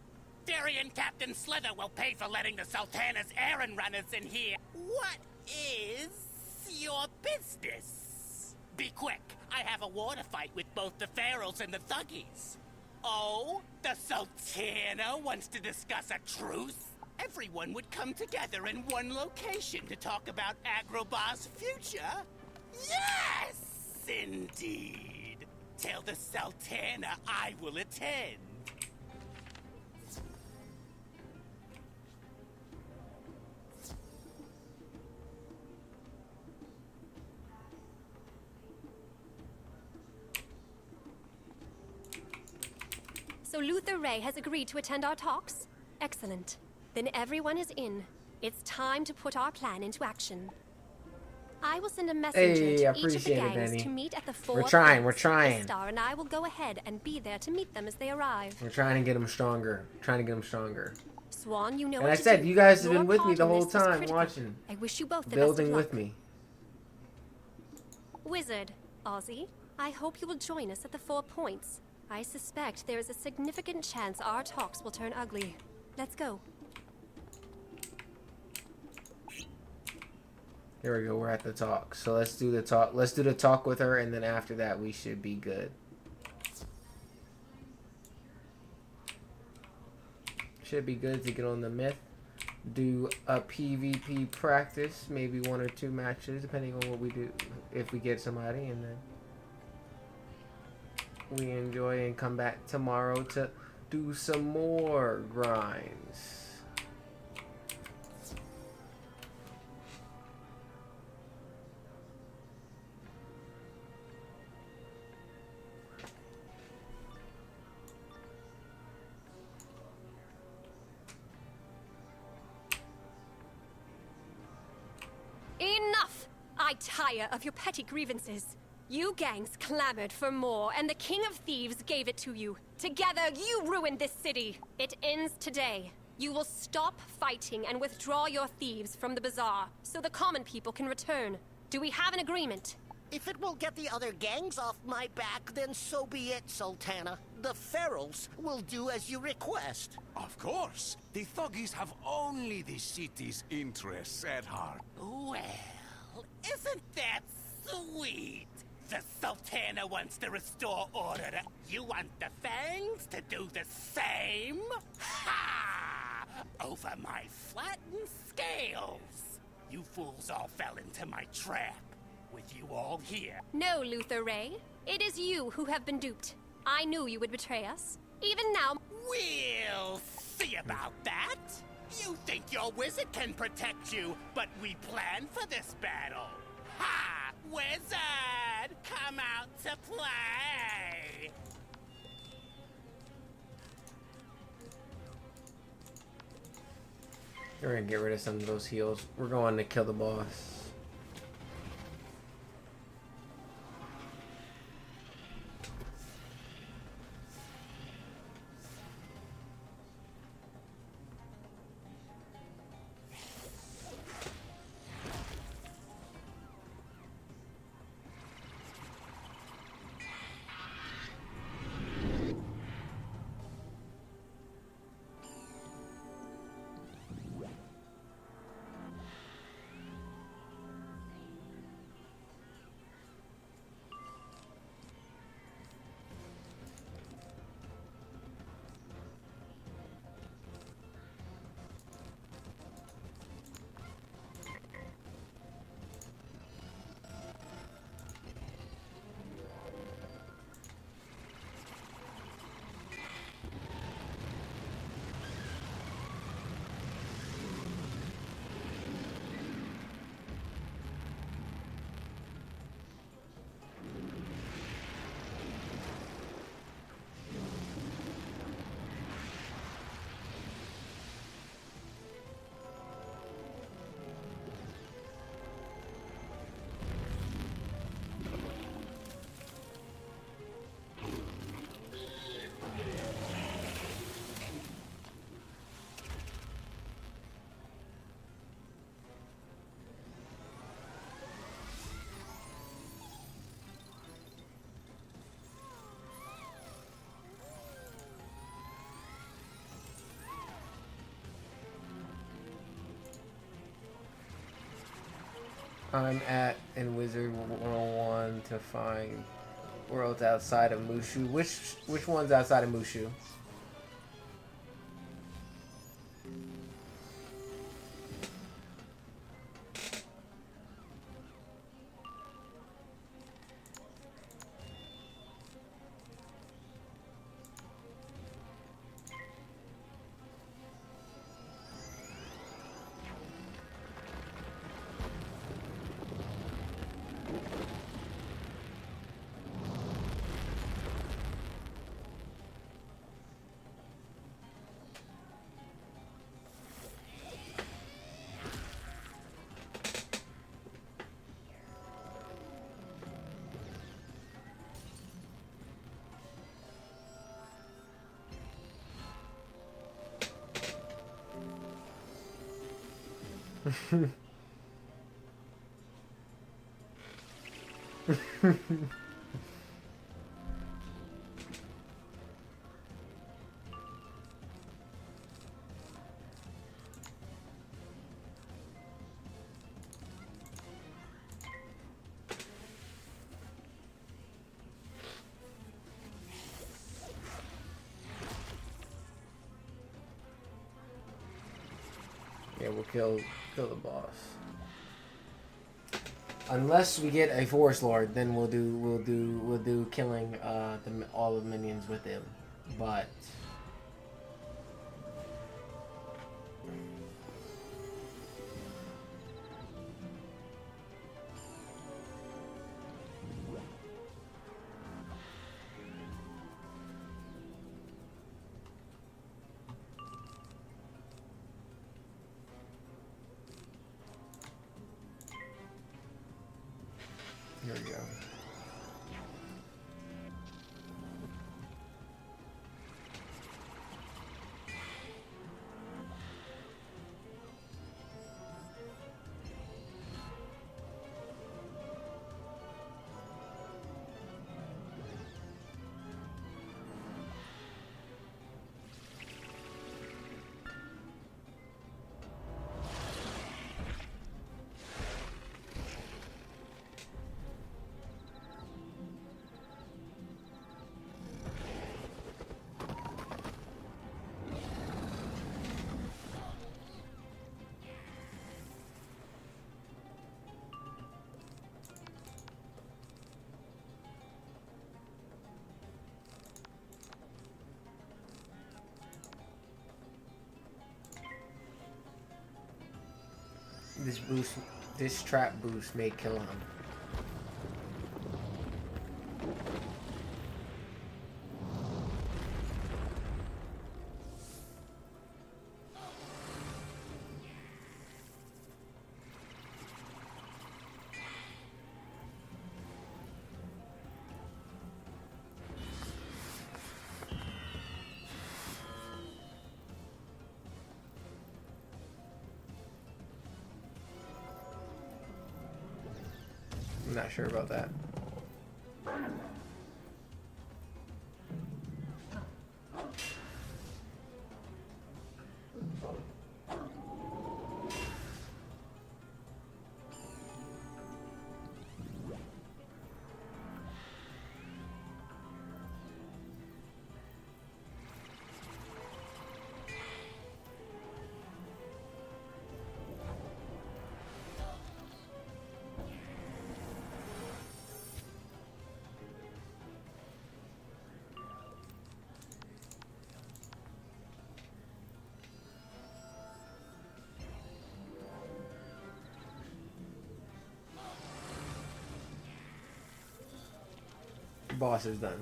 Darian Captain Slither will pay for letting the Sultana's errand runners in here. What is your business? Be quick. I have a water fight with both the Pharaohs and the Thuggies. Oh, the Sultana wants to discuss a truce? Everyone would come together in one location to talk about Agrabah's future? Yes, indeed. Tell the Sultana I will attend. So Luther Ray has agreed to attend our talks? Excellent. Then everyone is in. It's time to put our plan into action. I will send a messenger Hey, I to each of the appreciate it, gangs Benny. to meet at the four We're trying, points. we're trying. The Star and I will go ahead and be there to meet them as they arrive. We're trying to get them stronger. Trying to get them stronger. Swan, you know And what I to said, do. you guys have Your been with me part the in whole this was time, critical. watching. I wish you both the Building best of with luck. me. Wizard, Ozzy, I hope you will join us at the 4 points. I suspect there is a significant chance our talks will turn ugly. Let's go. Here we go, we're at the talk. So let's do the talk. Let's do the talk with her, and then after that we should be good. Should be good to get on the myth. Do a PvP practice, maybe 1 or 2 matches, depending on what we do. If we get somebody, and then we enjoy and come back tomorrow to do some more grinds. Enough! I tire of your petty grievances. You gangs clamored for more, and the King of Thieves gave it to you. Together, you ruined this city. It ends today. You will stop fighting and withdraw your thieves from the bazaar, so the common people can return. Do we have an agreement? If it will get the other gangs off my back, then so be it, Sultana. The ferals will do as you request. Of course. The Thuggies have only the city's interests at heart. Well, isn't that sweet? The Sultana wants to restore order. You want the Fangs to do the same? Ha! Over my flattened scales. You fools all fell into my trap. With you all here. No, Luther Ray. It is you who have been duped. I knew you would betray us. Even now... We'll see about that. You think your wizard can protect you, but we planned for this battle. Ha! Wizard! Come out to play! We're gonna get rid of some of those heals. We're going to kill the boss. I'm at in Wizard 101 to find worlds outside of Mushu. Which one's outside of Mushu? Yeah, we'll kill the boss. Unless we get a Forest Lord, then we'll do killing all the minions with him. But here we go. This trap boost may kill him. I'm not sure about that. Boss is done.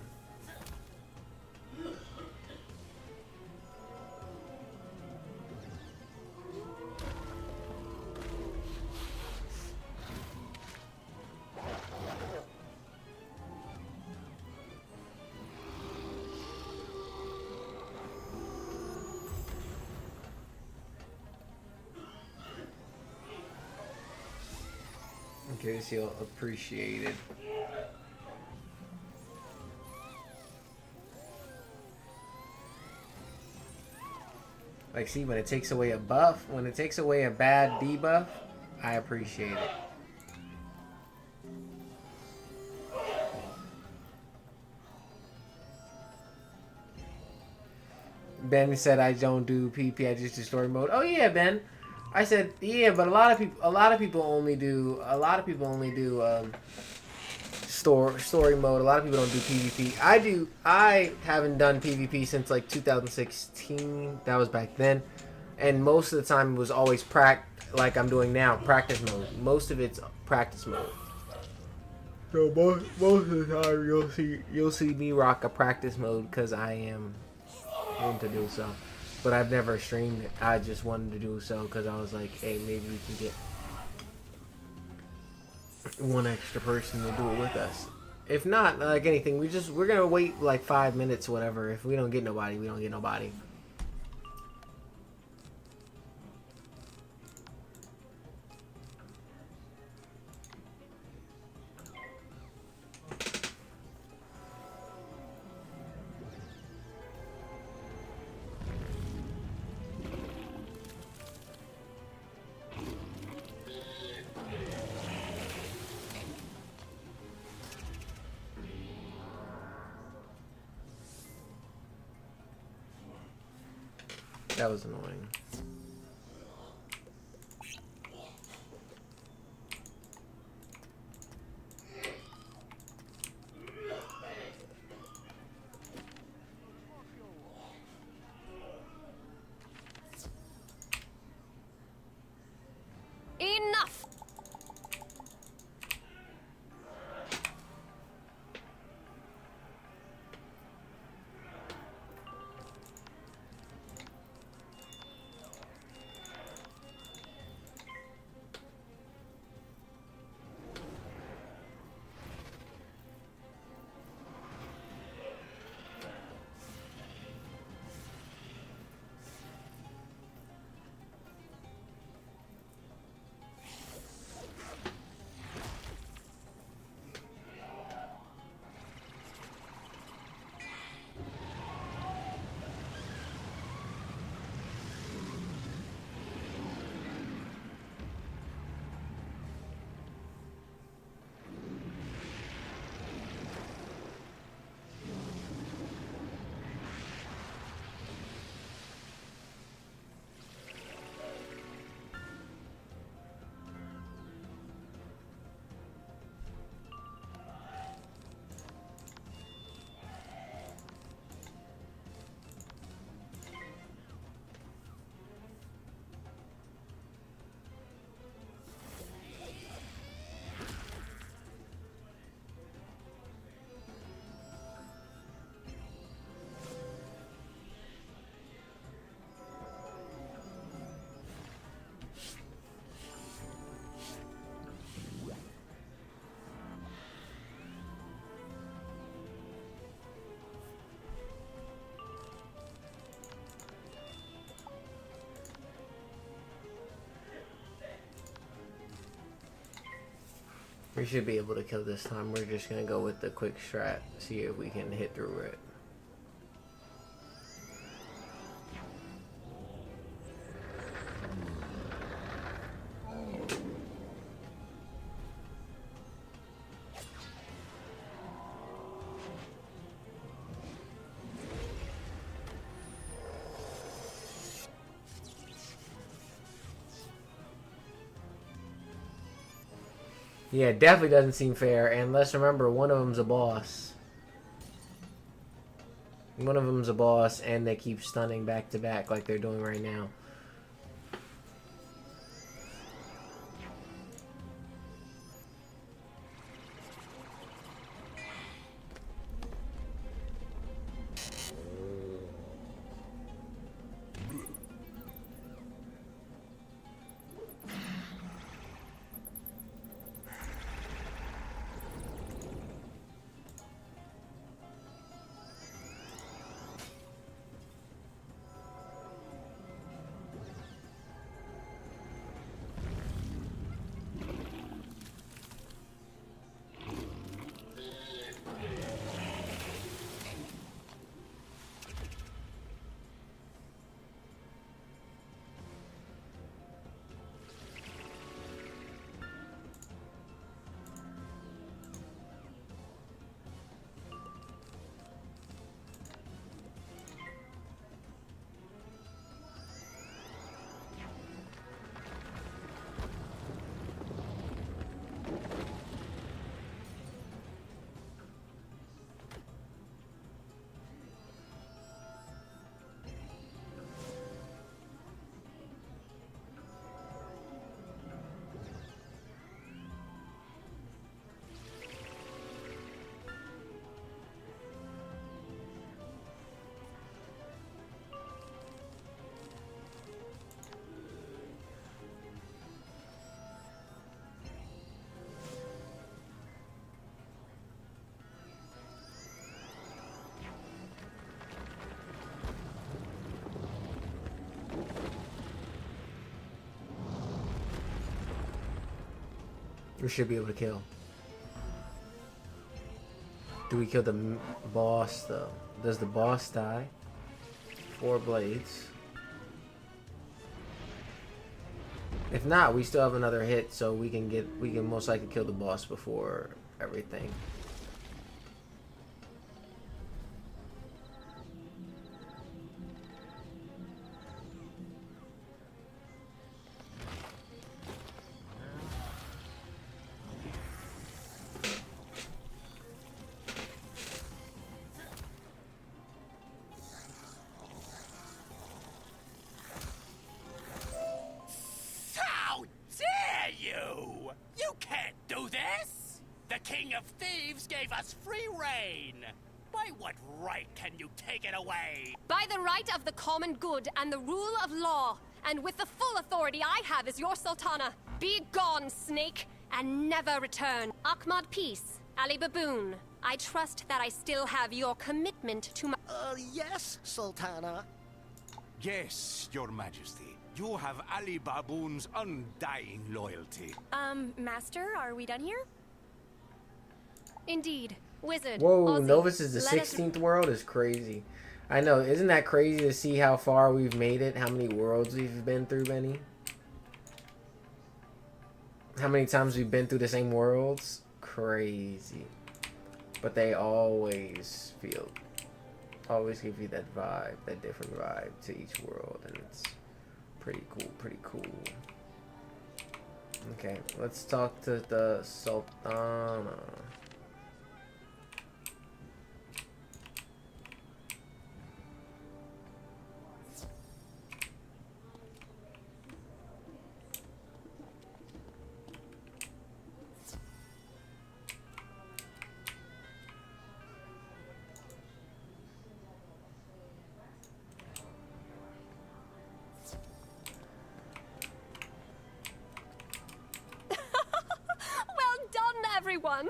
Okay, so you'll appreciate it. Like, see, when it takes away a buff, when it takes away a bad debuff, I appreciate it. Ben said I don't do PvP, I just do story mode. Oh yeah, Ben. I said yeah, but a lot of people only do story mode. A lot of people don't do PvP. I haven't done PvP since like 2016. That was back then. And most of the time it was always like I'm doing now, practice mode. Most of it's practice mode. So most of the time you'll see me rock a practice mode because I am going to do so. But I've never streamed it. I just wanted to do so because I was like, hey, maybe we can get one extra person to do it with us. If not, like anything, we're gonna wait like 5 minutes, whatever. If we don't get nobody, we don't get nobody. That was annoying. Enough! We should be able to kill this time. We're just gonna go with the quick strat, see if we can hit through it. Yeah, it definitely doesn't seem fair, and let's remember, one of them's a boss. One of them's a boss, and they keep stunning back to back like they're doing right now. We should be able to kill. Do we kill the boss though? Does the boss die? 4 blades. If not, we still have another hit, so we can most likely kill the boss before everything. King of Thieves gave us free reign. By what right can you take it away? By the right of the common good and the rule of law, and with the full authority I have as your Sultana. Be gone, snake, and never return. Ahmad Peace, Ali Baboon, I trust that I still have your commitment to my— Yes, Sultana. Yes, Your Majesty. You have Ali Baboon's undying loyalty. Master, are we done here? Indeed. Wizard. Whoa, Ozzy, Novus is the let us— 16th world is crazy. I know, isn't that crazy to see how far we've made it? How many worlds we've been through, Benny? How many times we've been through the same worlds? Crazy. But they always give you that vibe, that different vibe to each world, and it's pretty cool, pretty cool. Okay, let's talk to the Sultana. Everyone.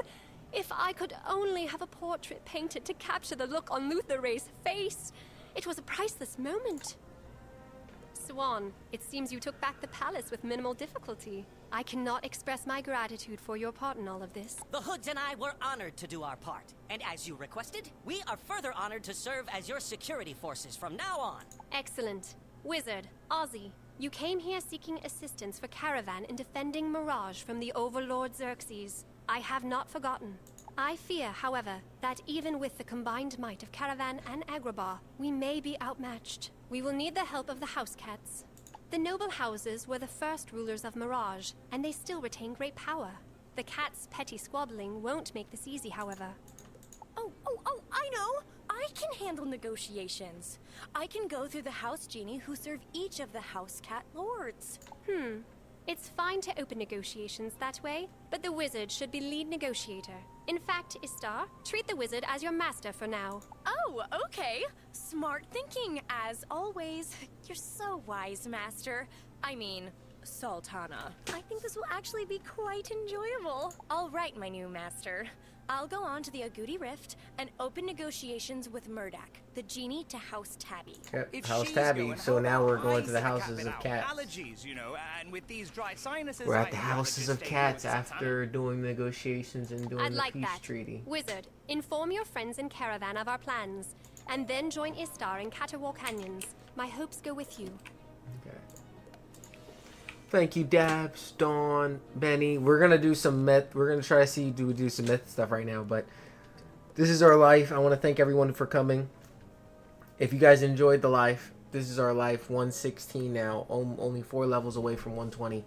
If I could only have a portrait painted to capture the look on Luther Ray's face. It was a priceless moment. Swan, it seems you took back the palace with minimal difficulty. I cannot express my gratitude for your part in all of this. The Hoods and I were honored to do our part. And as you requested, we are further honored to serve as your security forces from now on. Excellent. Wizard, Ozzy, you came here seeking assistance for Caravan in defending Mirage from the Overlord Xerxes. I have not forgotten. I fear, however, that even with the combined might of Caravan and Agrabah, we may be outmatched. We will need the help of the House Cats. The noble houses were the first rulers of Mirage, and they still retain great power. The Cats' petty squabbling won't make this easy, however. Oh, I know! I can handle negotiations. I can go through the House Genie who serve each of the House Cat Lords. It's fine to open negotiations that way, but the wizard should be lead negotiator. In fact, Istar, treat the wizard as your master for now. Oh, okay. Smart thinking, as always. You're so wise, Master. I mean, Sultana. I think this will actually be quite enjoyable. All right, my new master. I'll go on to the Agouti Rift and open negotiations with Murdoch, the genie to House Tabby. Yep, House Tabby. So now we're going to the houses of cats. Allergies, you know, and with these dry sinuses, We're at the houses of cats after doing negotiations and doing the peace treaty. Wizard, inform your friends in Caravan of our plans, and then join Istar in Caterwall Canyons. My hopes go with you. Okay. Thank you, Dabs, Dawn, Benny. We're gonna do some myth. We're gonna try to see do some myth stuff right now. But this is our life. I want to thank everyone for coming. If you guys enjoyed the life, this is our life. 116 now. Only 4 levels away from 120.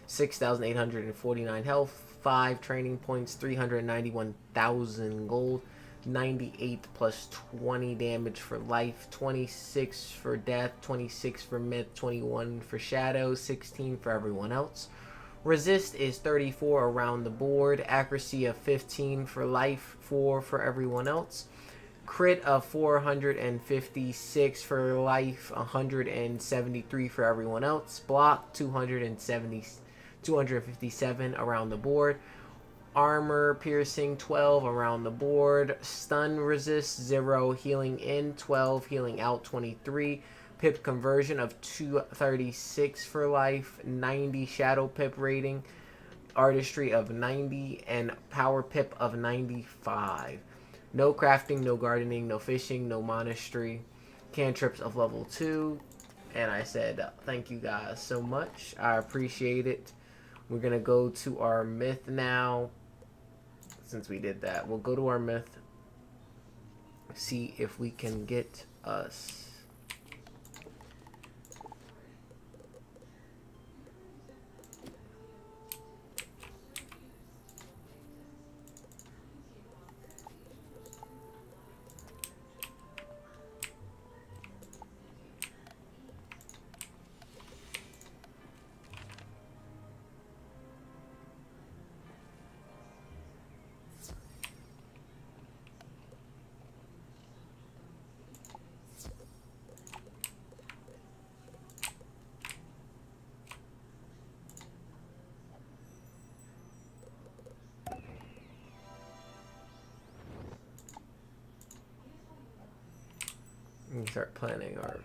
6,849 health. 5 training points. 391,000 gold. 98 plus 20 damage for life, 26 for death, 26 for myth, 21 for shadow, 16 for everyone else. Resist is 34 around the board, accuracy of 15 for life, 4 for everyone else. Crit of 456 for life, 173 for everyone else. Block 257 around the board. Armor piercing 12 around the board. Stun resist 0, healing in 12, healing out 23. Pip conversion of 236 for life, 90 shadow pip rating, artistry of 90, and power pip of 95. No crafting, no gardening, no fishing, no monastery. Cantrips of level 2. And I said thank you guys so much. I appreciate it. We're gonna go to our myth now. Since we did that, we'll go to our myth, see if we can get us We start planning our.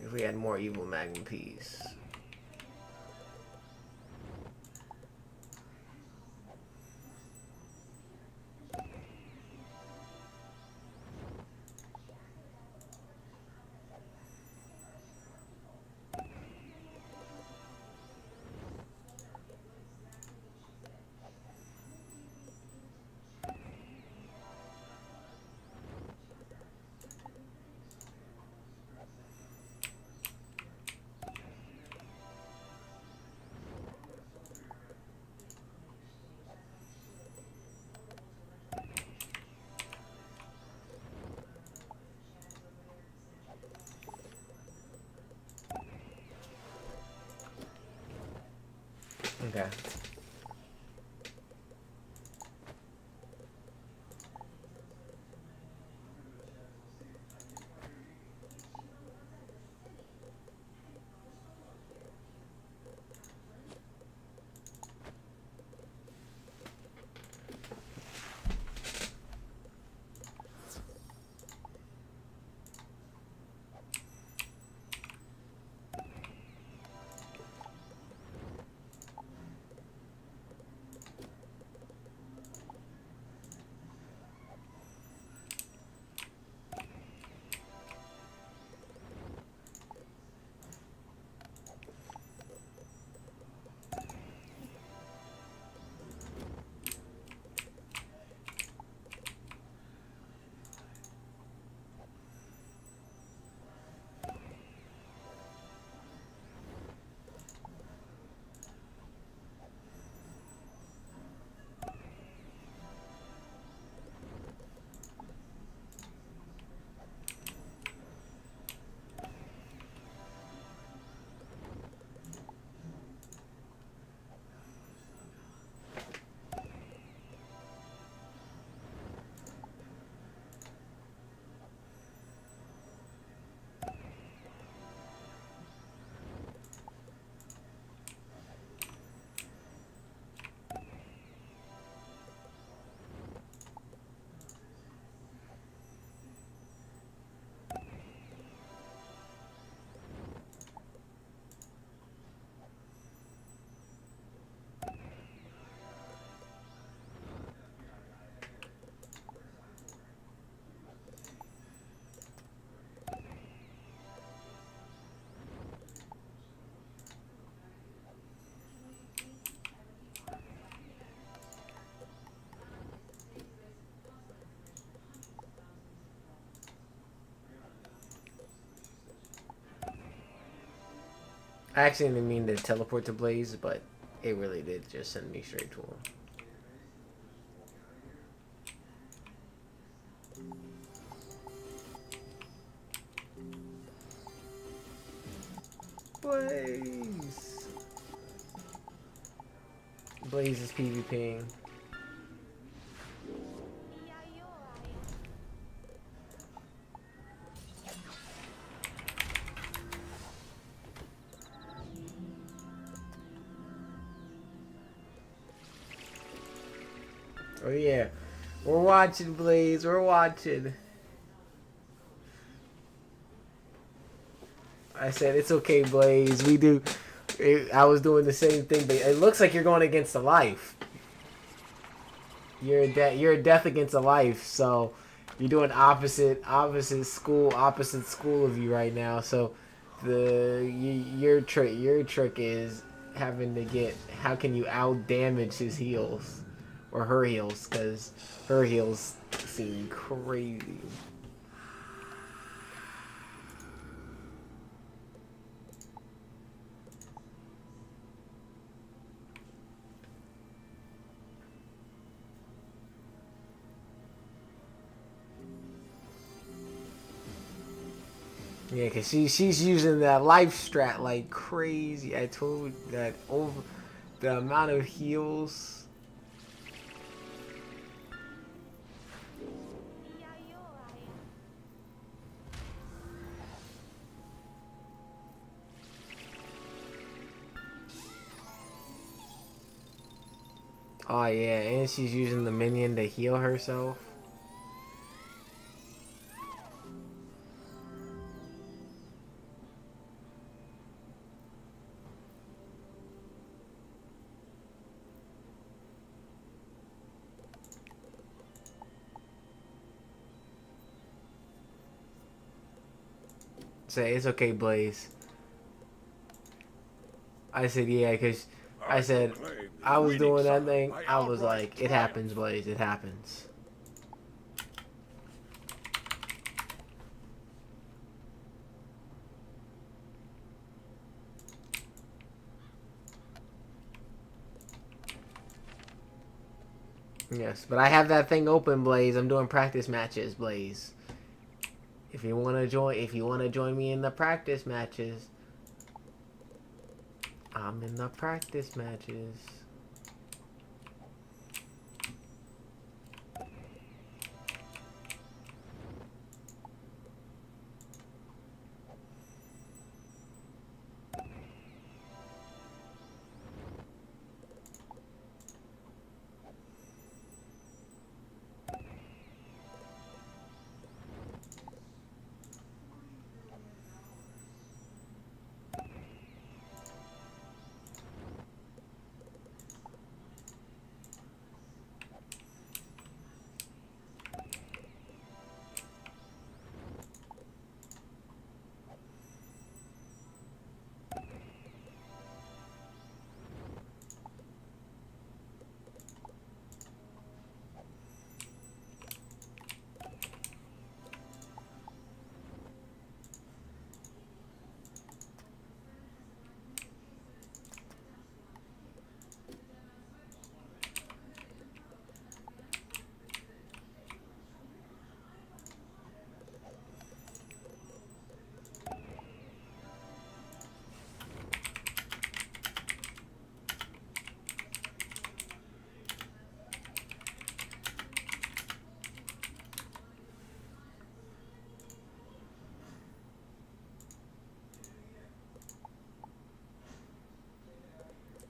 If we had more evil Magnum Peas. Okay. I actually didn't mean to teleport to Blaze, but it really did just send me straight to him. Blaze! Blaze is PvPing. Oh yeah, we're watching, Blaze, we're watching. I said, it's okay, Blaze, we do. I was doing the same thing, but it looks like you're going against the life. You're a death against a life, so you're doing opposite school of you right now. So your trick is having to get how can you out damage his heals or her heals, because her heals seem crazy. Yeah, cause she's using that life strat like crazy. I told that over the amount of heals. Oh yeah, and she's using the minion to heal herself. Say it's okay, Blaze. I said yeah, cause I said I was doing that thing. I was like, it happens, Blaze. It happens. Yes, but I have that thing open, Blaze. I'm doing practice matches, Blaze. If you wanna join me in the practice matches, I'm in the practice matches.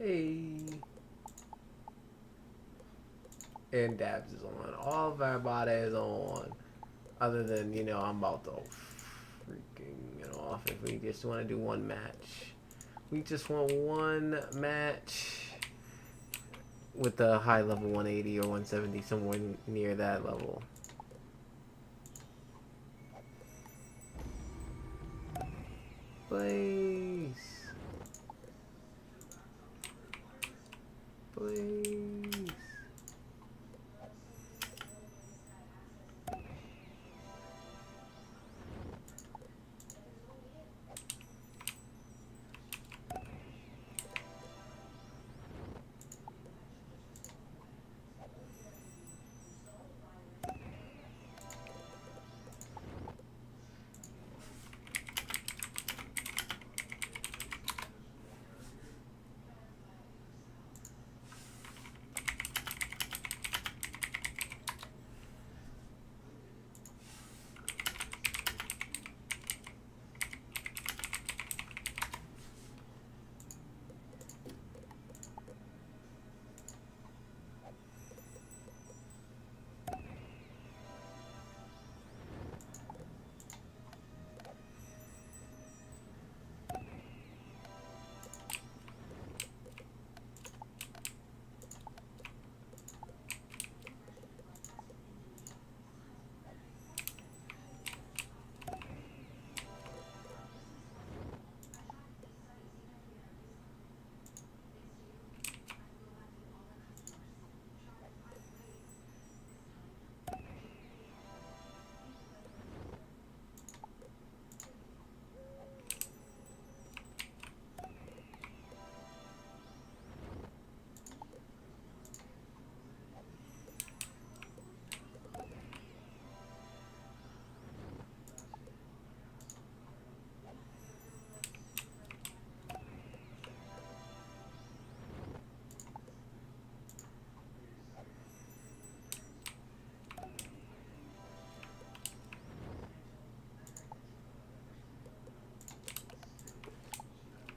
Hey. And Dabs is on. All of our body is on. Other than, you know, I'm about to freaking get off if we just want to do one match. We just want one match with a high level 180 or 170, somewhere near that level. Please. Please.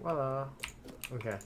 Voila. Okay.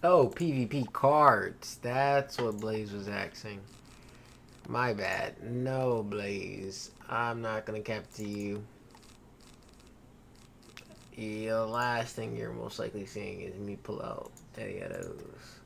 Oh, PvP cards. That's what Blaze was asking. My bad. No, Blaze. I'm not gonna cap to you. The last thing you're most likely seeing is me pull out any of those.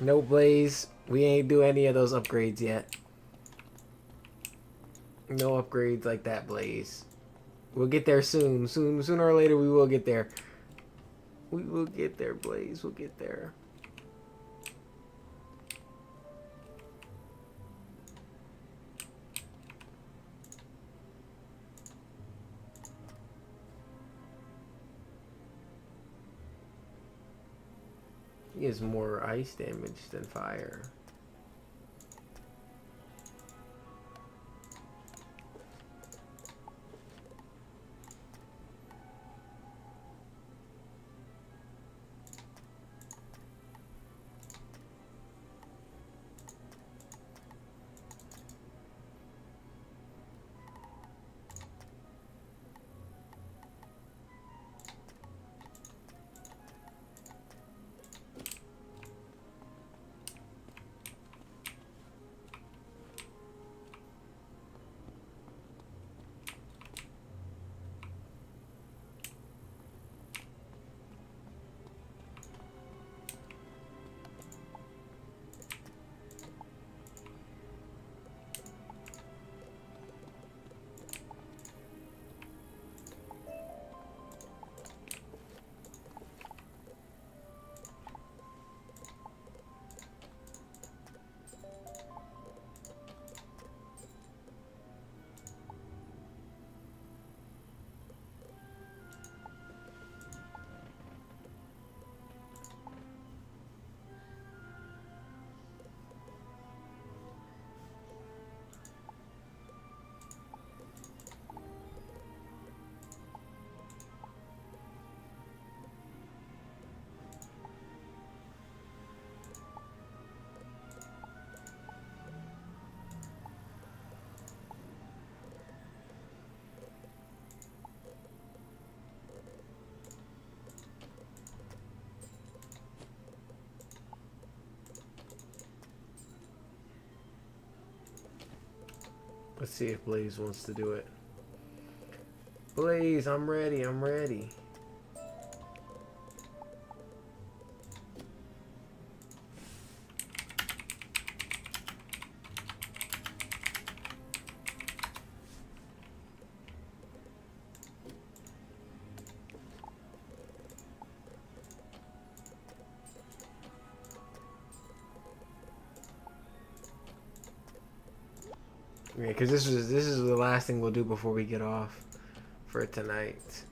No, Blaze. We ain't do any of those upgrades yet. No upgrades like that, Blaze. We'll get there soon. Sooner or later, we will get there. We will get there, Blaze. We'll get there. He has more ice damage than fire. Let's see if Blaze wants to do it. Blaze, I'm ready. I'm ready. Yeah, because this is the last thing we'll do before we get off for tonight.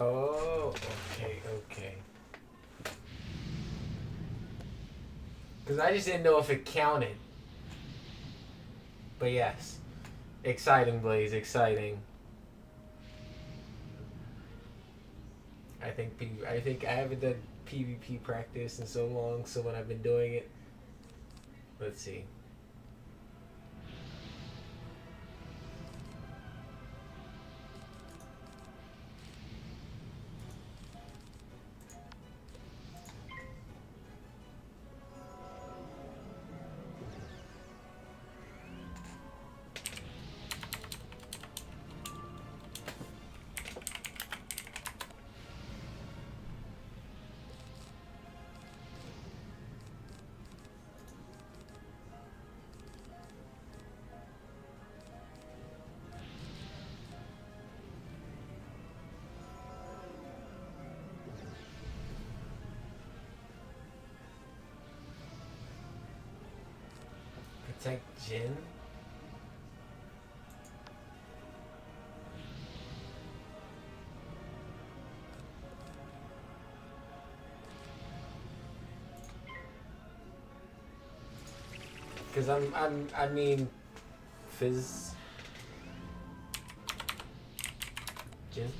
Oh, okay. Because I just didn't know if it counted. But yes. Exciting, Blaze, exciting. I think I haven't done PvP practice in so long, so when I've been doing it, let's see. Protect Jin? Because I mean, Fizz. Jin?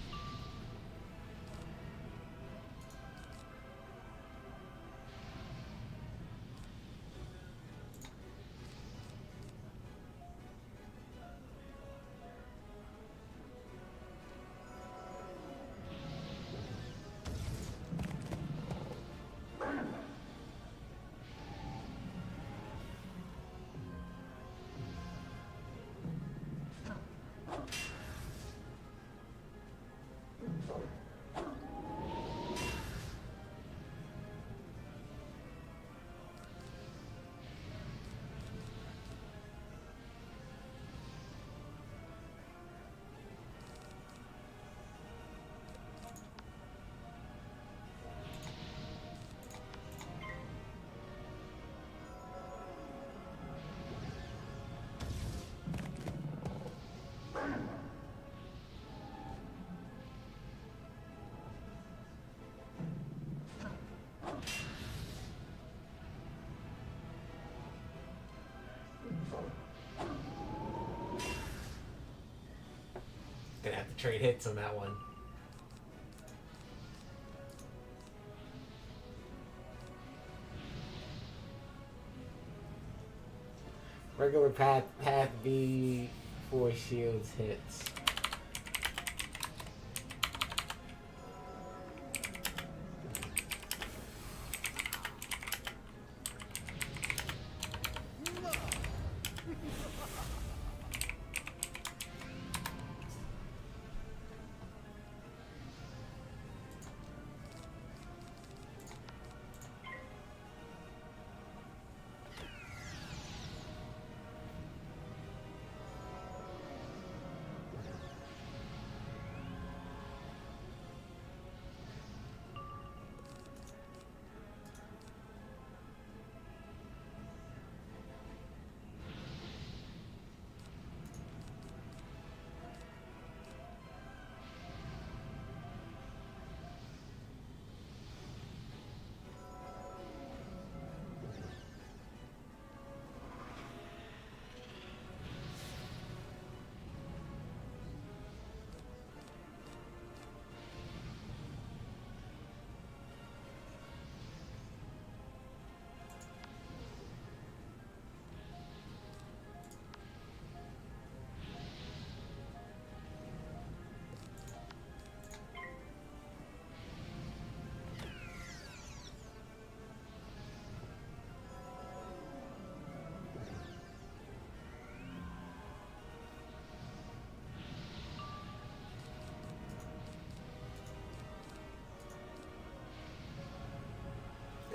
trade hits on that one. Regular path B, 4 shields hits.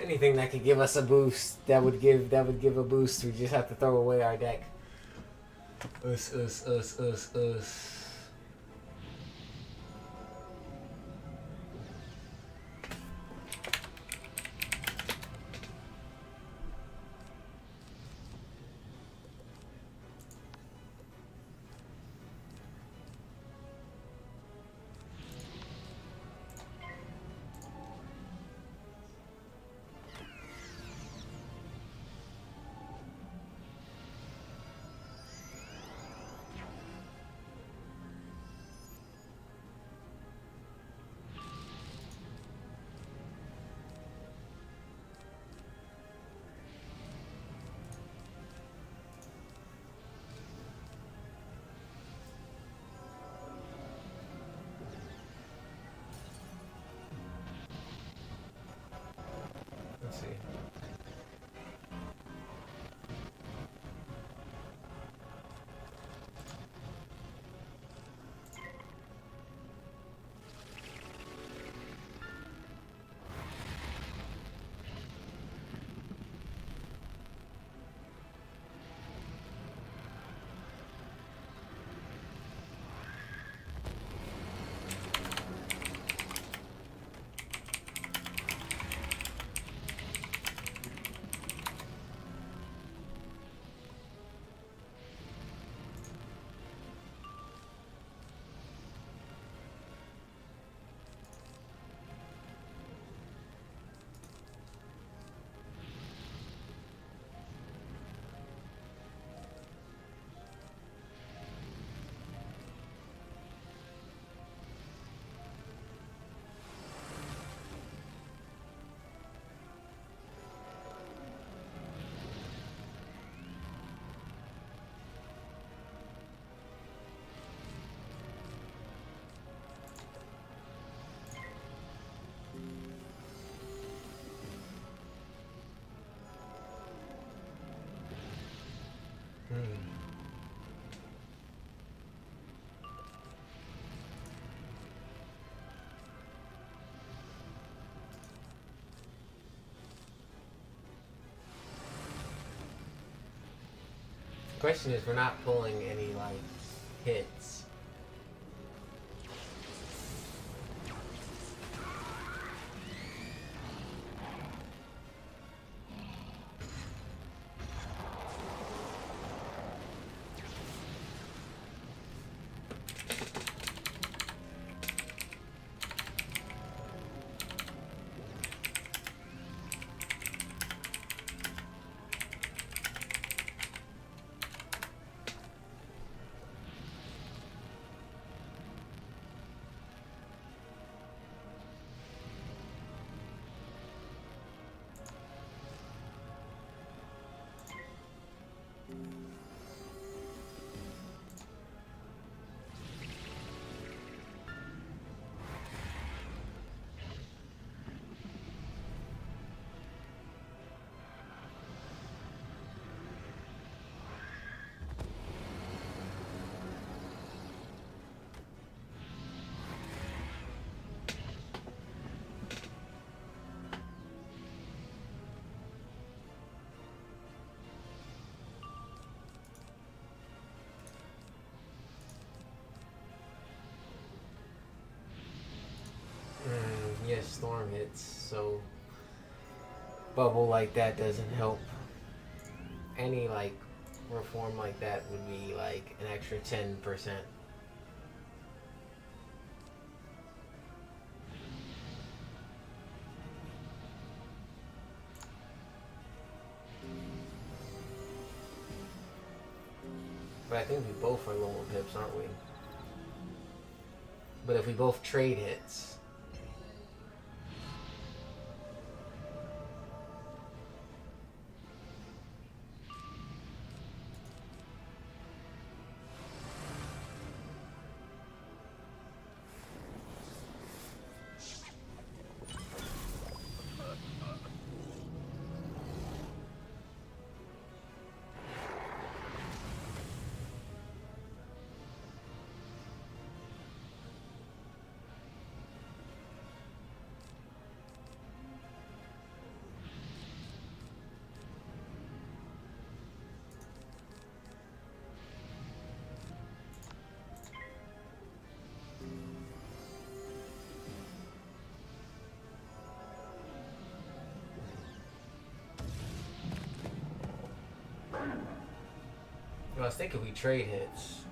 Anything that could give us a boost, that would give a boost. We just have to throw away our deck. Us. Let's see. Question is, we're not pulling any like hits. storm hits, so bubble like that doesn't help. Any like reform like that would be like an extra 10%. But I think we both are low on pips, aren't we? But if we both trade hits, I was thinking we trade hits.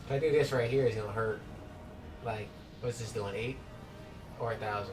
If I do this right here, it's gonna hurt. Like, what's this doing? 8 or 1,000?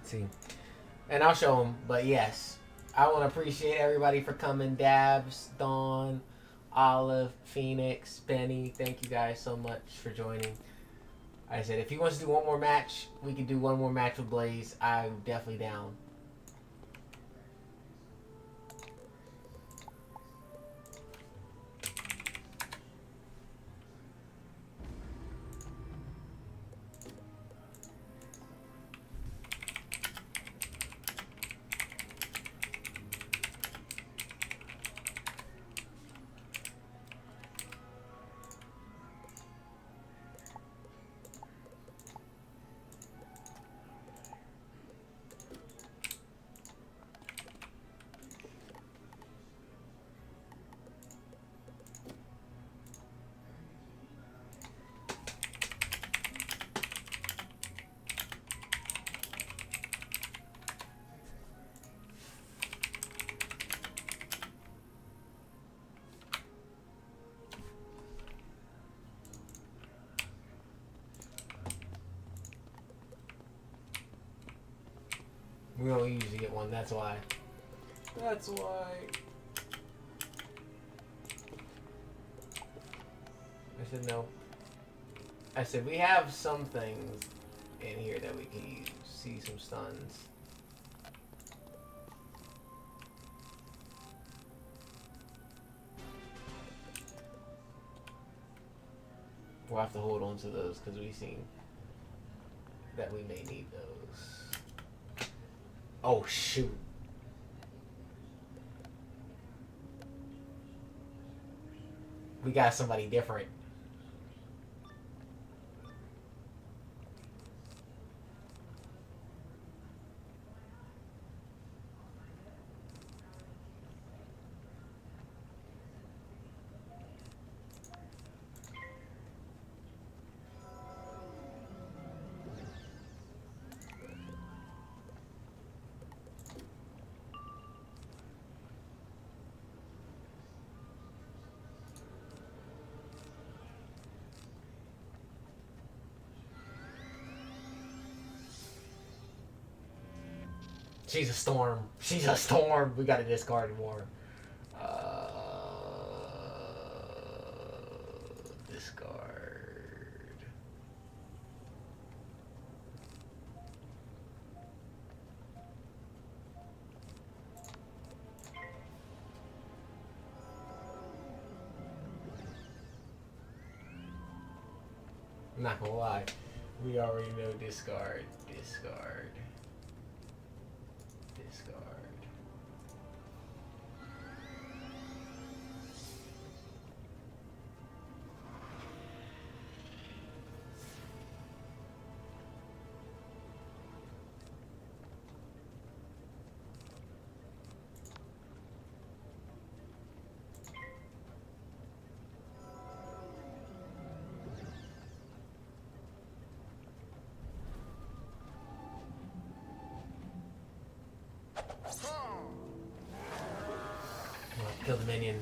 See, and I'll show them. But yes, I want to appreciate everybody for coming. Dabs, Dawn, Olive, Phoenix, Benny. Thank you guys so much for joining. Like I said, if he wants to do one more match, we can do one more match with Blaze. I'm definitely down. We don't usually get one, that's why. That's why. I said no. I said we have some things in here that we can use. See some stuns. We'll have to hold on to those because we've seen that we may need those. Oh, shoot. We got somebody different. She's a storm. She's a storm. We gotta discard more. Discard. I'm not gonna lie. We already know discard. Discard. Discard. Kill the minion.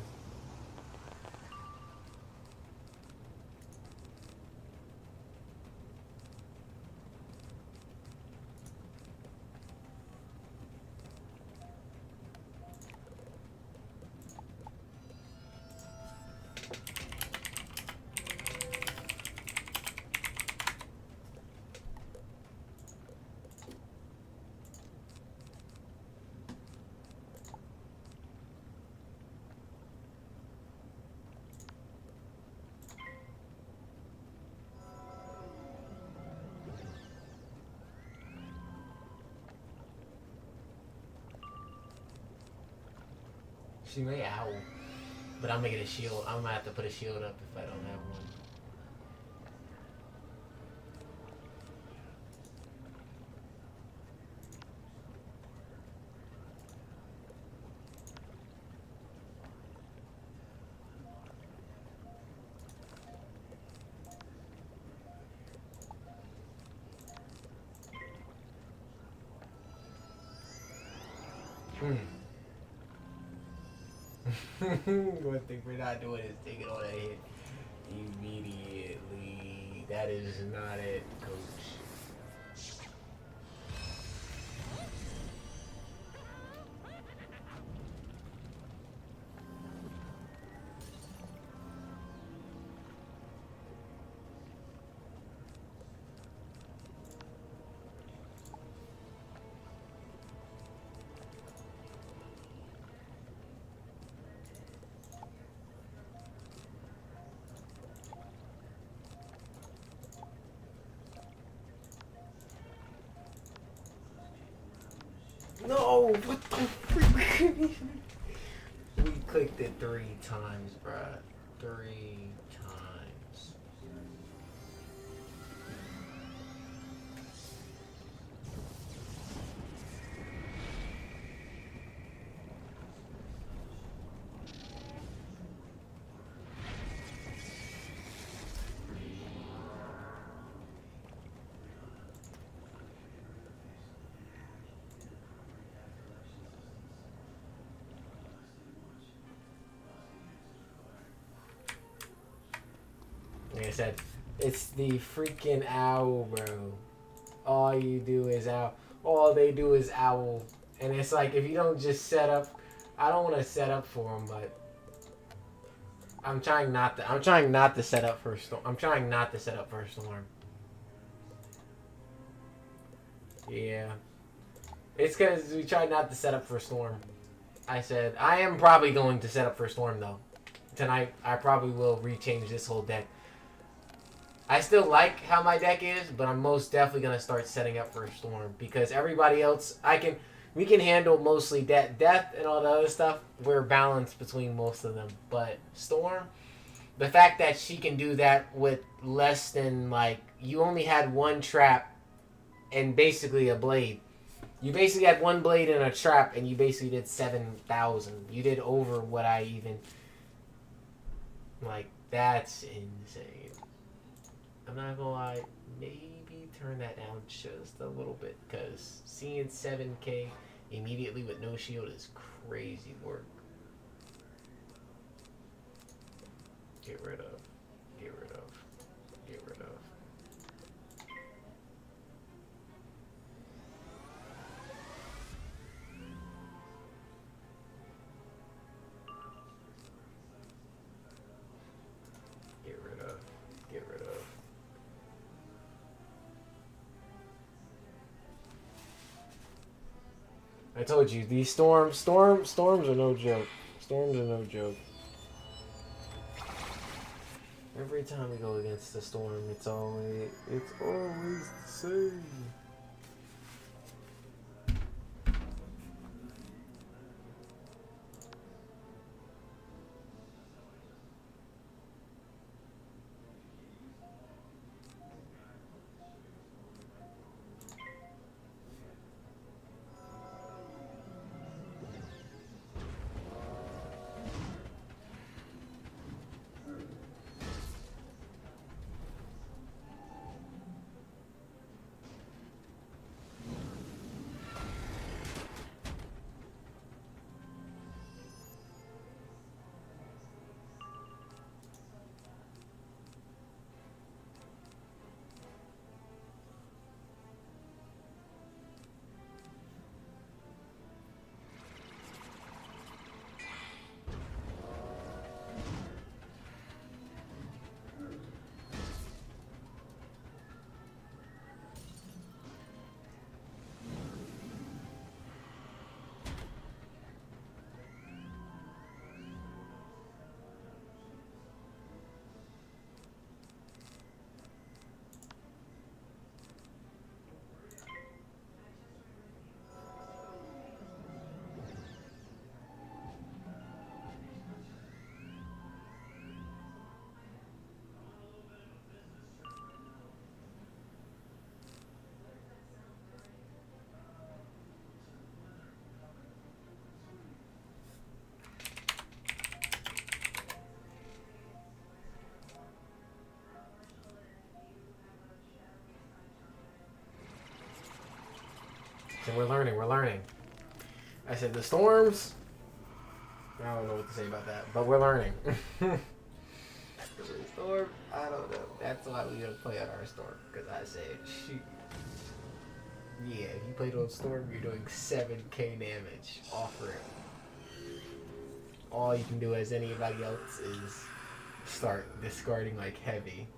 She may owl, but I'm making a shield. I'm gonna have to put a shield up if I don't have one. One thing we're not doing is taking all that hit immediately. That is not it, coach. No, what the freak? We clicked it 3 times, bruh. 3 times. Like I said, it's the freaking owl, bro. All you do is owl. All they do is owl. And it's like, if you don't just set up... I don't want to set up for them, but... I'm trying not to set up for a storm. I'm trying not to set up for a storm. Yeah. It's because we tried not to set up for a storm. I said, I am probably going to set up for a storm, though. Tonight, I probably will rechange this whole deck. I still like how my deck is, but I'm most definitely going to start setting up for a storm. Because everybody else, we can handle mostly death and all the other stuff. We're balanced between most of them. But storm, the fact that she can do that with less than, like, you only had 1 trap and basically a blade. You basically had 1 blade and a trap, and you basically did 7,000. You did over what I even... Like, that's insane. I'm not gonna lie, maybe turn that down just a little bit, because seeing 7k immediately with no shield is crazy work. Get rid of. Get rid of. Get rid of. Get rid of. Get rid of. I told you, these storms are no joke. Storms are no joke. Every time we go against the storm, it's always the same. So we're learning. I said the storms. I don't know what to say about that, but we're learning. The storm, I don't know. That's why we don't play on our storm, because I said, shoot. Yeah, if you played on storm, you're doing 7k damage off rip. All you can do as anybody else is start discarding like heavy.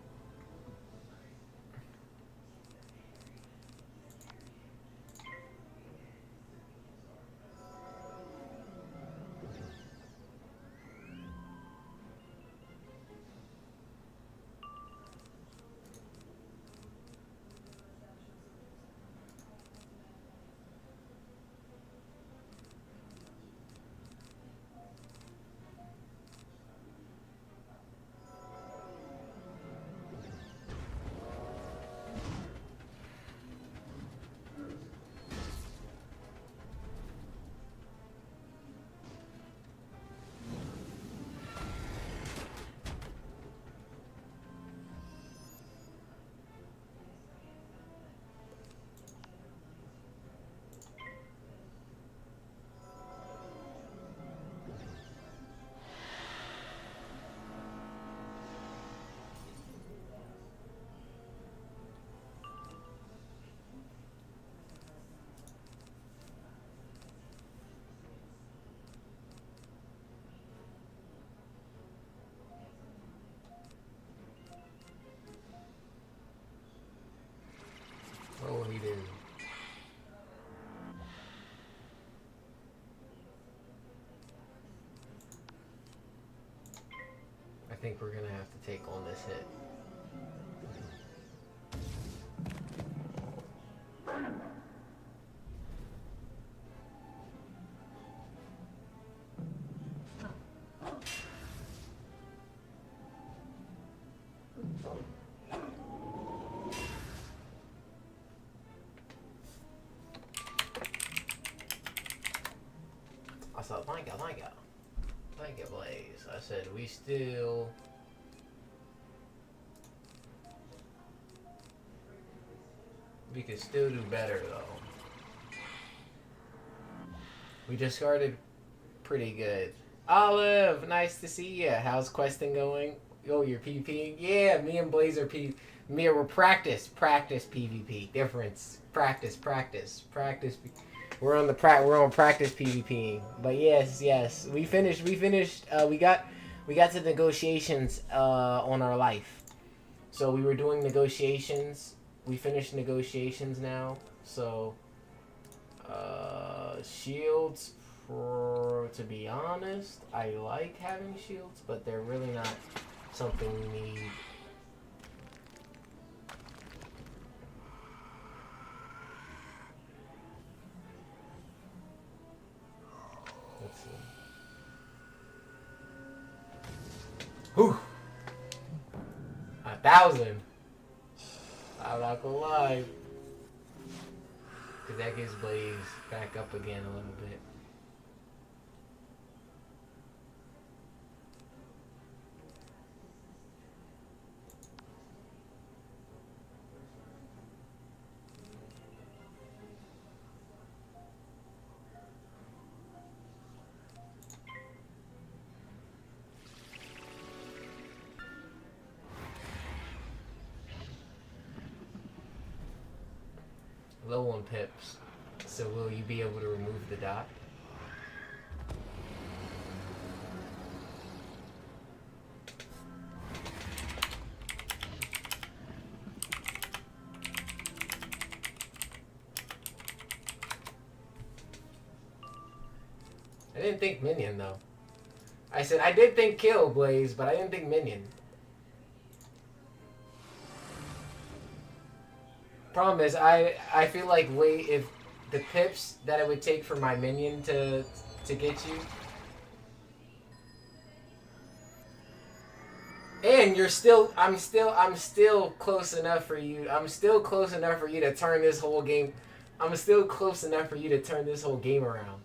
we do. I think we're gonna have to take on this hit. I said, thank you, Blaze. I said, we could still do better, though. We just started pretty good. Olive, nice to see you. How's questing going? Oh, you're PvPing? Yeah, me and Blaze are we're practice PvP. Difference. Practice. We're on practice PvPing. But yes. We finished we got to negotiations on our life. So we were doing negotiations. We finished negotiations now. So shields, to be honest, I like having shields, but they're really not something we need. Let's see. Whew. 1,000. I'm not gonna lie. Cause that gets Blaze back up again a little bit. Low on pips, so will you be able to remove the dot? I didn't think minion though. I said I did think kill Blaze, but I didn't think minion. Problem is, I feel like if the pips that it would take for my minion to get you, and I'm still close enough for you. I'm still close enough for you to turn this whole game. I'm still close enough for you to turn this whole game around.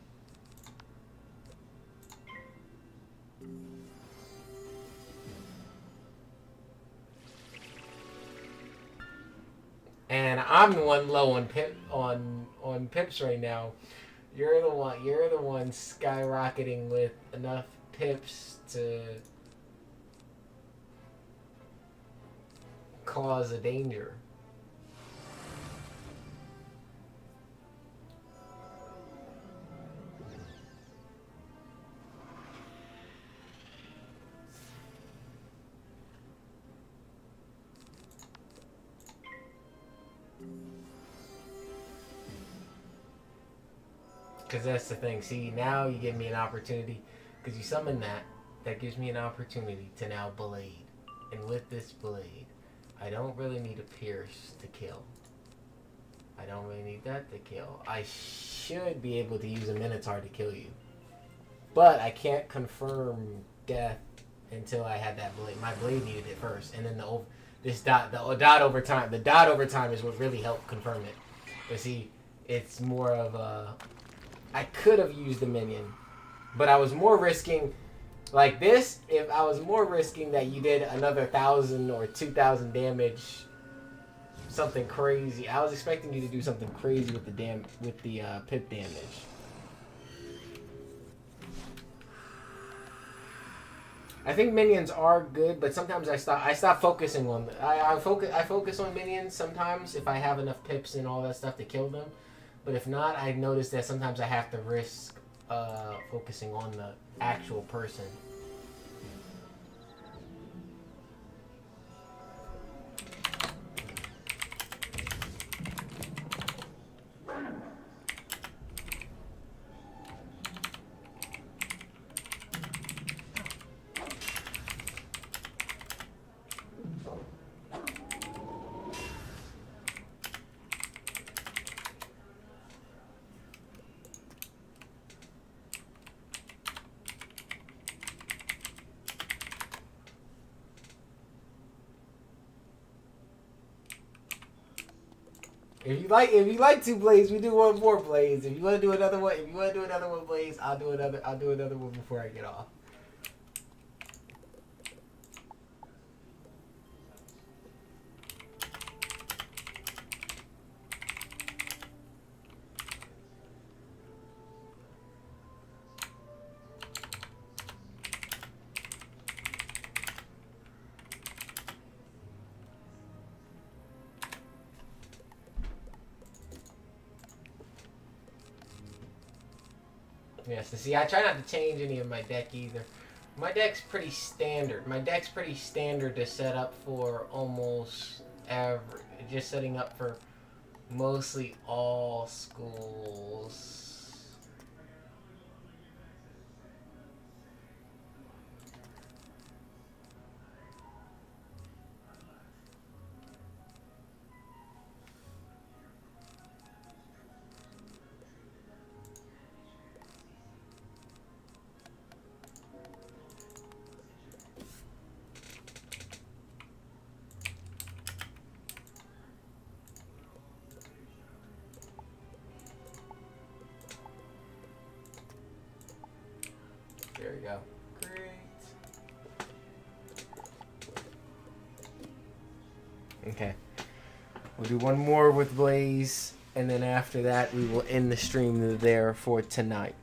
And I'm the one low on pips right now. You're the one skyrocketing with enough pips to cause a danger. Because that's the thing. See, now you give me an opportunity. Because you summon that. That gives me an opportunity to now blade. And with this blade, I don't really need a pierce to kill. I don't really need that to kill. I should be able to use a Minotaur to kill you. But I can't confirm death until I had that blade. My blade needed it first. And then the dot over time. The dot over time is what really helped confirm it. But see, it's more of a... I could have used the minion, but I was more risking, like this, if I was more risking that you did another 1,000 or 2,000 damage, something crazy. I was expecting you to do something crazy with the pip damage. I think minions are good, but sometimes I stop focusing on them. I focus on minions sometimes if I have enough pips and all that stuff to kill them. But if not, I notice that sometimes I have to risk focusing on the actual person. If you like 2 Blaze, we do 1 more Blaze. If you want to do another one, Blaze, I'll do another one before I get off. Yes, see, I try not to change any of my deck either. My deck's pretty standard. My deck's pretty standard to set up for almost every... Just setting up for mostly all schools. There we go. Great. Okay. We'll do 1 more with Blaze, and then after that we will end the stream there for tonight.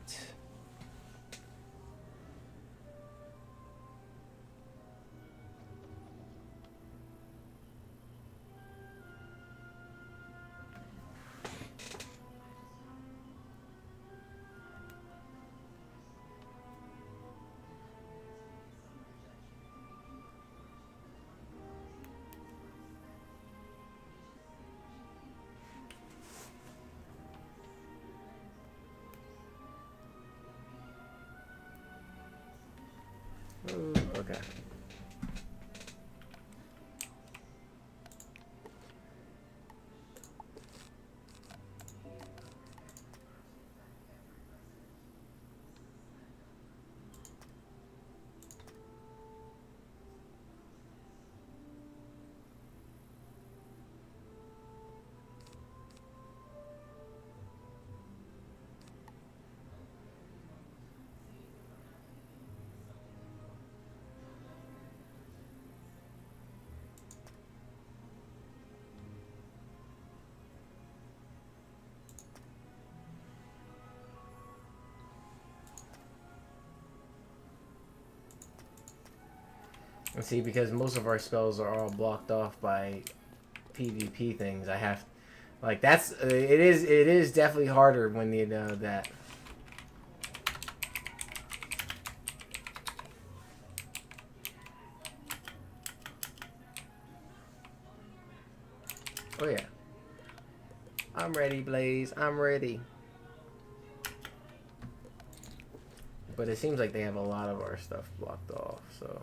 Ooh, okay. And see, because most of our spells are all blocked off by PvP things, I have, like, that's, it is definitely harder when you know that. Oh yeah. I'm ready, Blaze. I'm ready. But it seems like they have a lot of our stuff blocked off, so...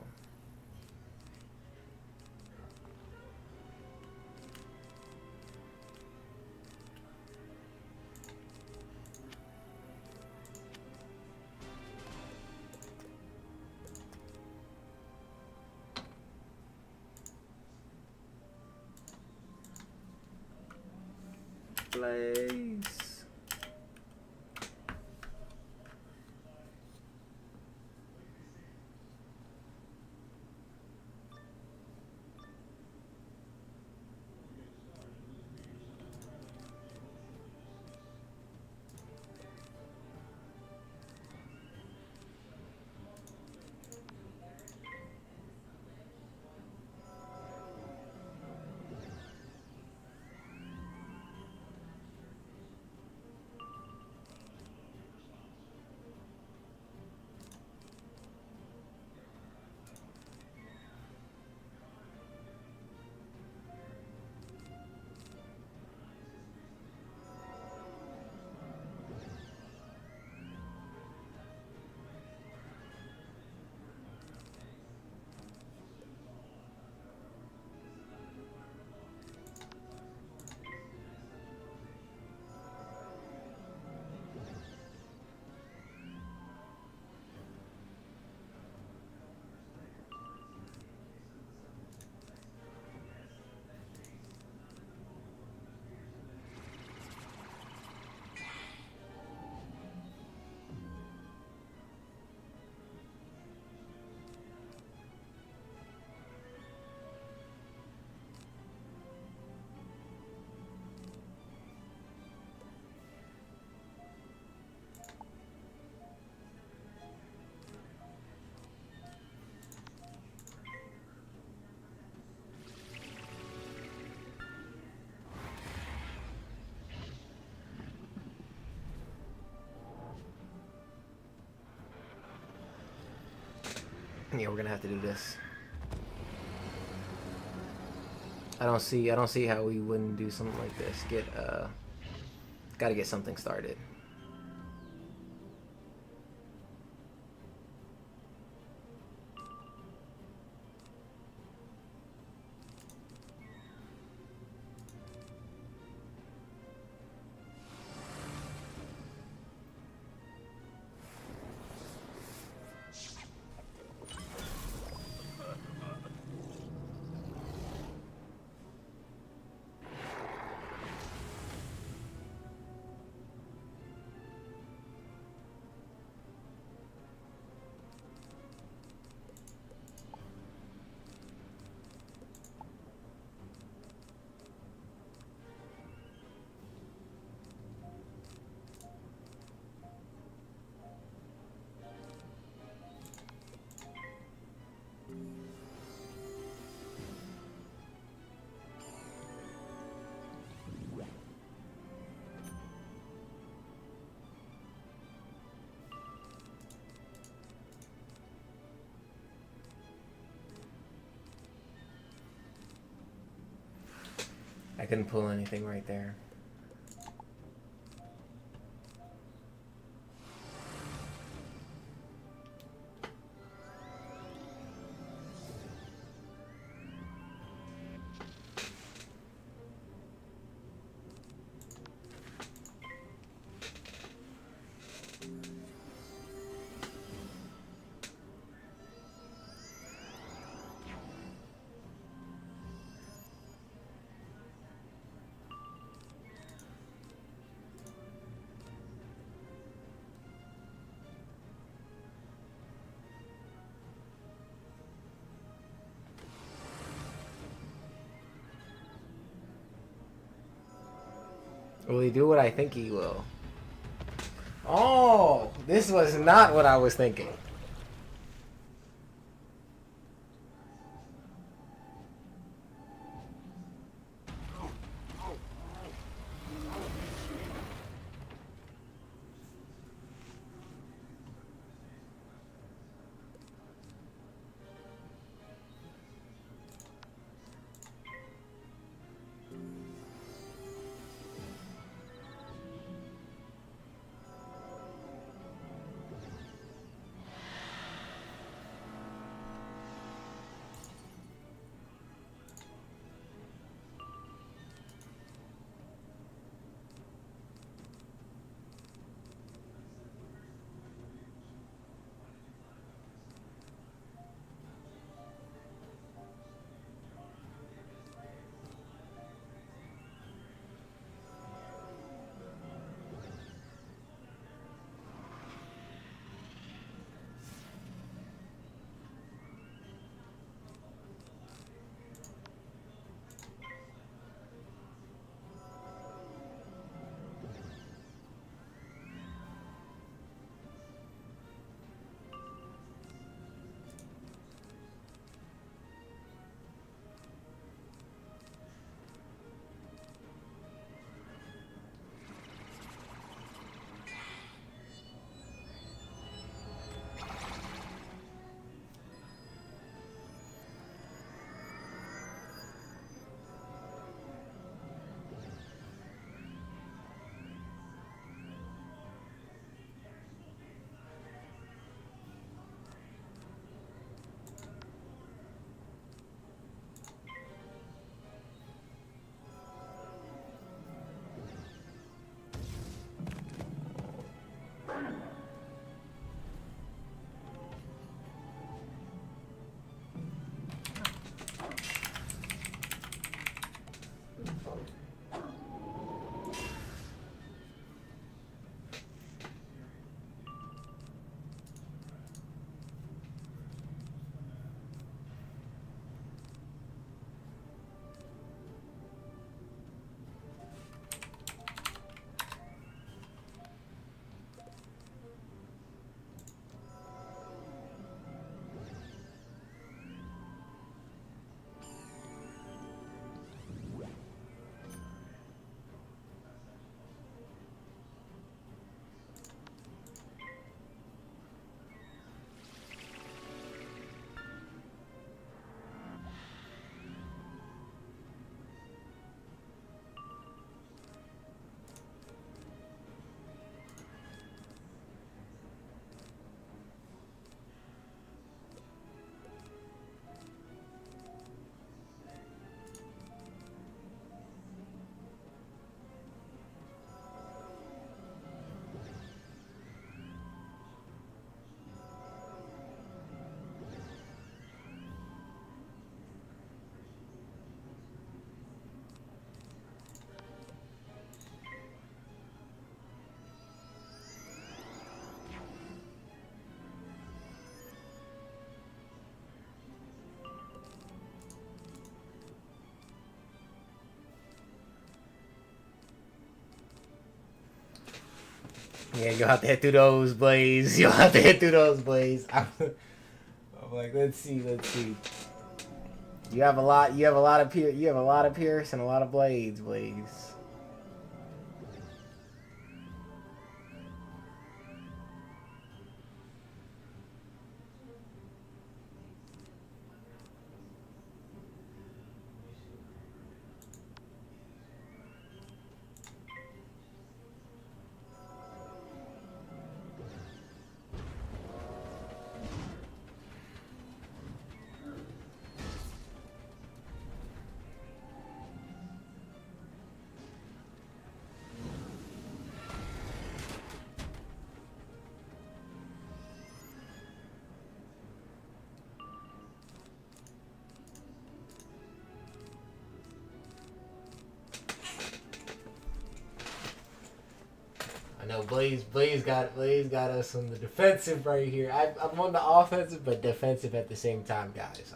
Blaze. Yeah, we're gonna have to do this. I don't see how we wouldn't do something like this. Gotta get something started. I couldn't pull anything right there. Will he do what I think he will? Oh, this was not what I was thinking. Yeah, you'll have to hit through those, Blaze. You'll have to hit through those, Blaze. I'm like, let's see. You have a lot of Pierce and a lot of blades, Blaze. No, Blaze got us on the defensive right here. I'm on the offensive, but defensive at the same time, guys.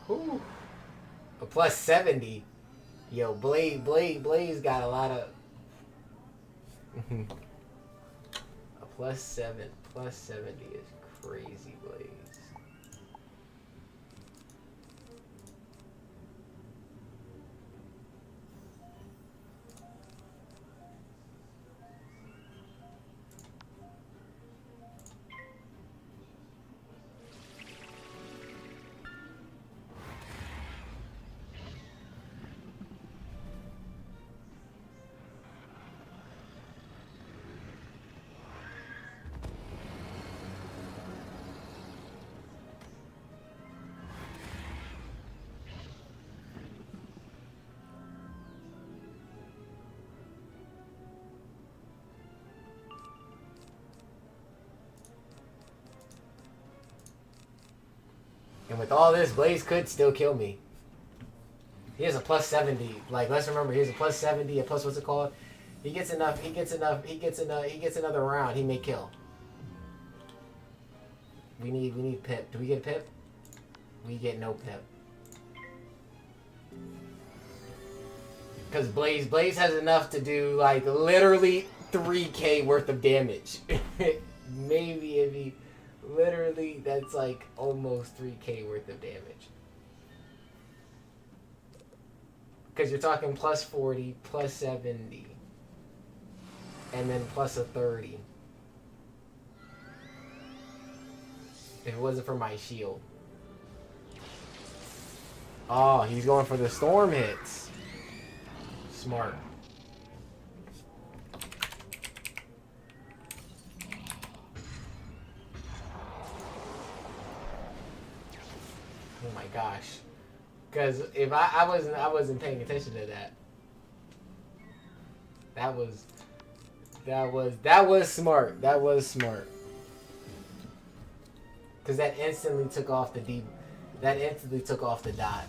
Ooh. A plus 70. Yo, Blaze got a lot of a plus 70 is crazy, Blaze. And with all this, Blaze could still kill me. He has a plus 70. Like, let's remember, he has a plus 70, a plus, what's it called? He gets another round, he may kill. We need Pip. Do we get Pip? We get no Pip. Because Blaze has enough to do, like, literally 3k worth of damage. Maybe if he... Literally, that's like almost 3k worth of damage. Because you're talking plus 40, plus 70, and then plus a 30. If it wasn't for my shield. Oh, he's going for the storm hits. Smart. Oh my gosh. Because if I wasn't paying attention to that. That was smart. That was smart. Because that instantly took off the dot.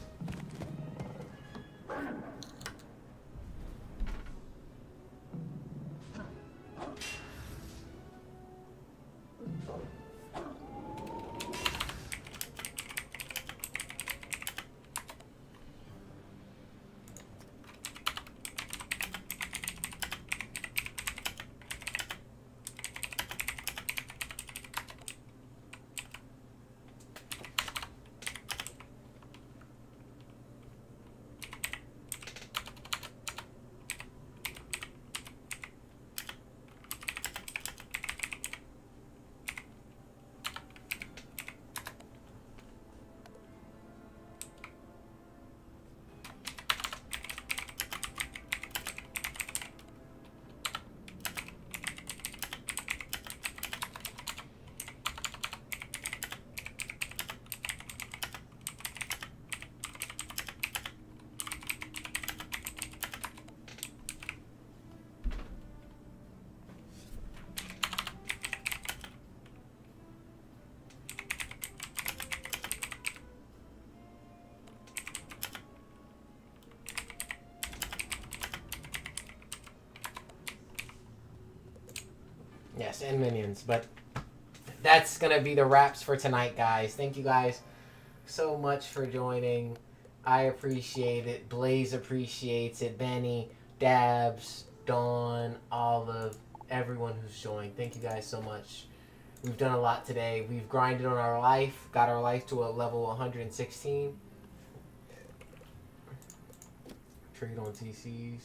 Yes, and minions. But that's going to be the wraps for tonight, guys. Thank you guys so much for joining. I appreciate it. Blaze appreciates it. Benny, Dabs, Dawn, Olive, everyone who's joined. Thank you guys so much. We've done a lot today. We've grinded on our life. Got our life to a level 116. Trade on TCs.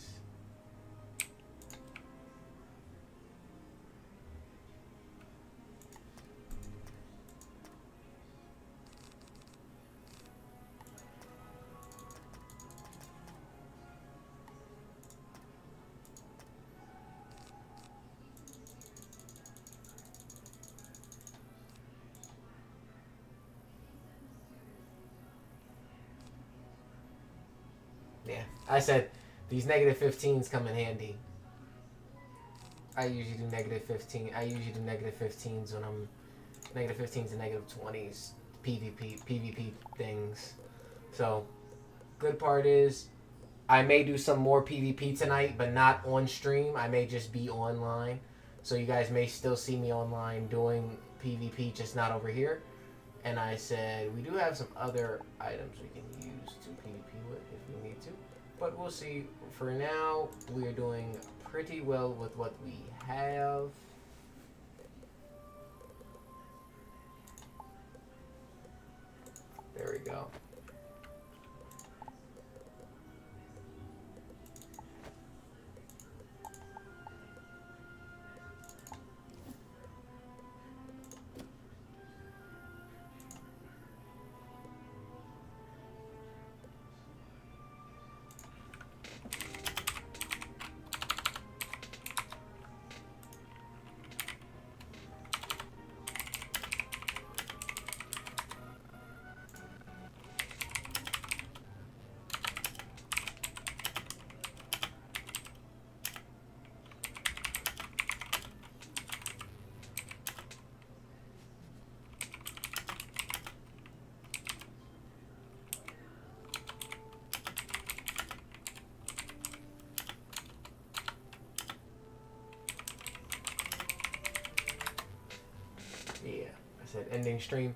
Yeah, I said these negative 15s come in handy. I usually do negative 15. I usually do negative 15s when I'm negative 15s and negative 20s PvP things. So, good part is I may do some more PvP tonight, but not on stream. I may just be online. So you guys may still see me online doing PvP, just not over here. And I said, we do have some other items we can use to PvP with if we need to. But we'll see. For now, we are doing pretty well with what we have. There we go. Yeah, I said ending stream.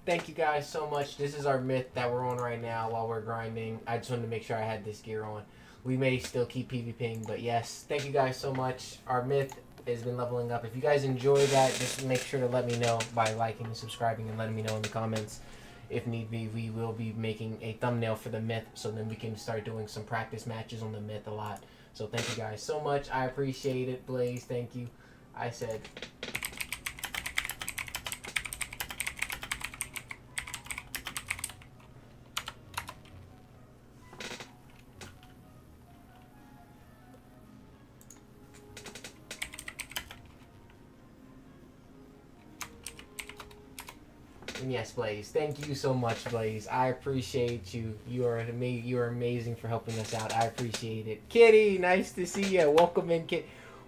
Thank you guys so much. This is our myth that we're on right now while we're grinding. I just wanted to make sure I had this gear on. We may still keep PvPing, but yes, thank you guys so much. Our myth has been leveling up. If you guys enjoy that, just make sure to let me know by liking and subscribing and letting me know in the comments. If need be, we will be making a thumbnail for the myth, so then we can start doing some practice matches on the myth a lot. So thank you guys so much. I appreciate it. Blaze, thank you. I said... And yes, Blaze. Thank you so much, Blaze. I appreciate you. You are amazing for helping us out. I appreciate it. Kitty, nice to see you. Welcome in,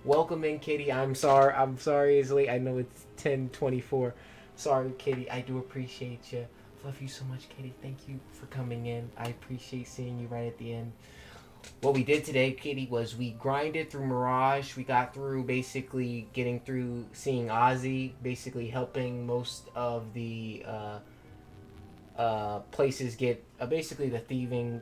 Welcome in, Kitty. I'm sorry it's late. I know it's 10:24. Sorry, Kitty. I do appreciate you. Love you so much, Kitty. Thank you for coming in. I appreciate seeing you right at the end. What we did today, Kitty, was we grinded through Mirage. We got through basically getting through seeing Ozzy, basically helping most of the places get basically the thieving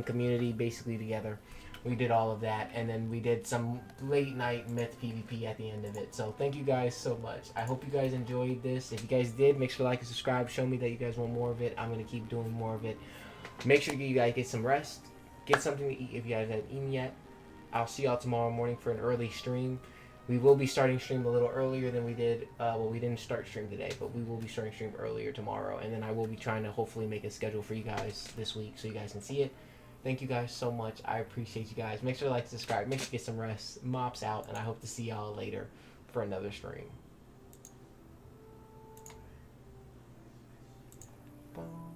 community basically together. We did all of that, and then we did some late night myth PvP at the end of it. So thank you guys so much. I hope you guys enjoyed this. If you guys did, make sure to like and subscribe. Show me that you guys want more of it. I'm going to keep doing more of it. Make sure you guys get some rest. Get something to eat if you guys haven't eaten yet. I'll see y'all tomorrow morning for an early stream. We will be starting stream a little earlier than we did. Well, we didn't start stream today, but we will be starting stream earlier tomorrow. And then I will be trying to hopefully make a schedule for you guys this week so you guys can see it. Thank you guys so much. I appreciate you guys. Make sure to like, subscribe. Make sure to get some rest. Mops out, and I hope to see y'all later for another stream. Bye.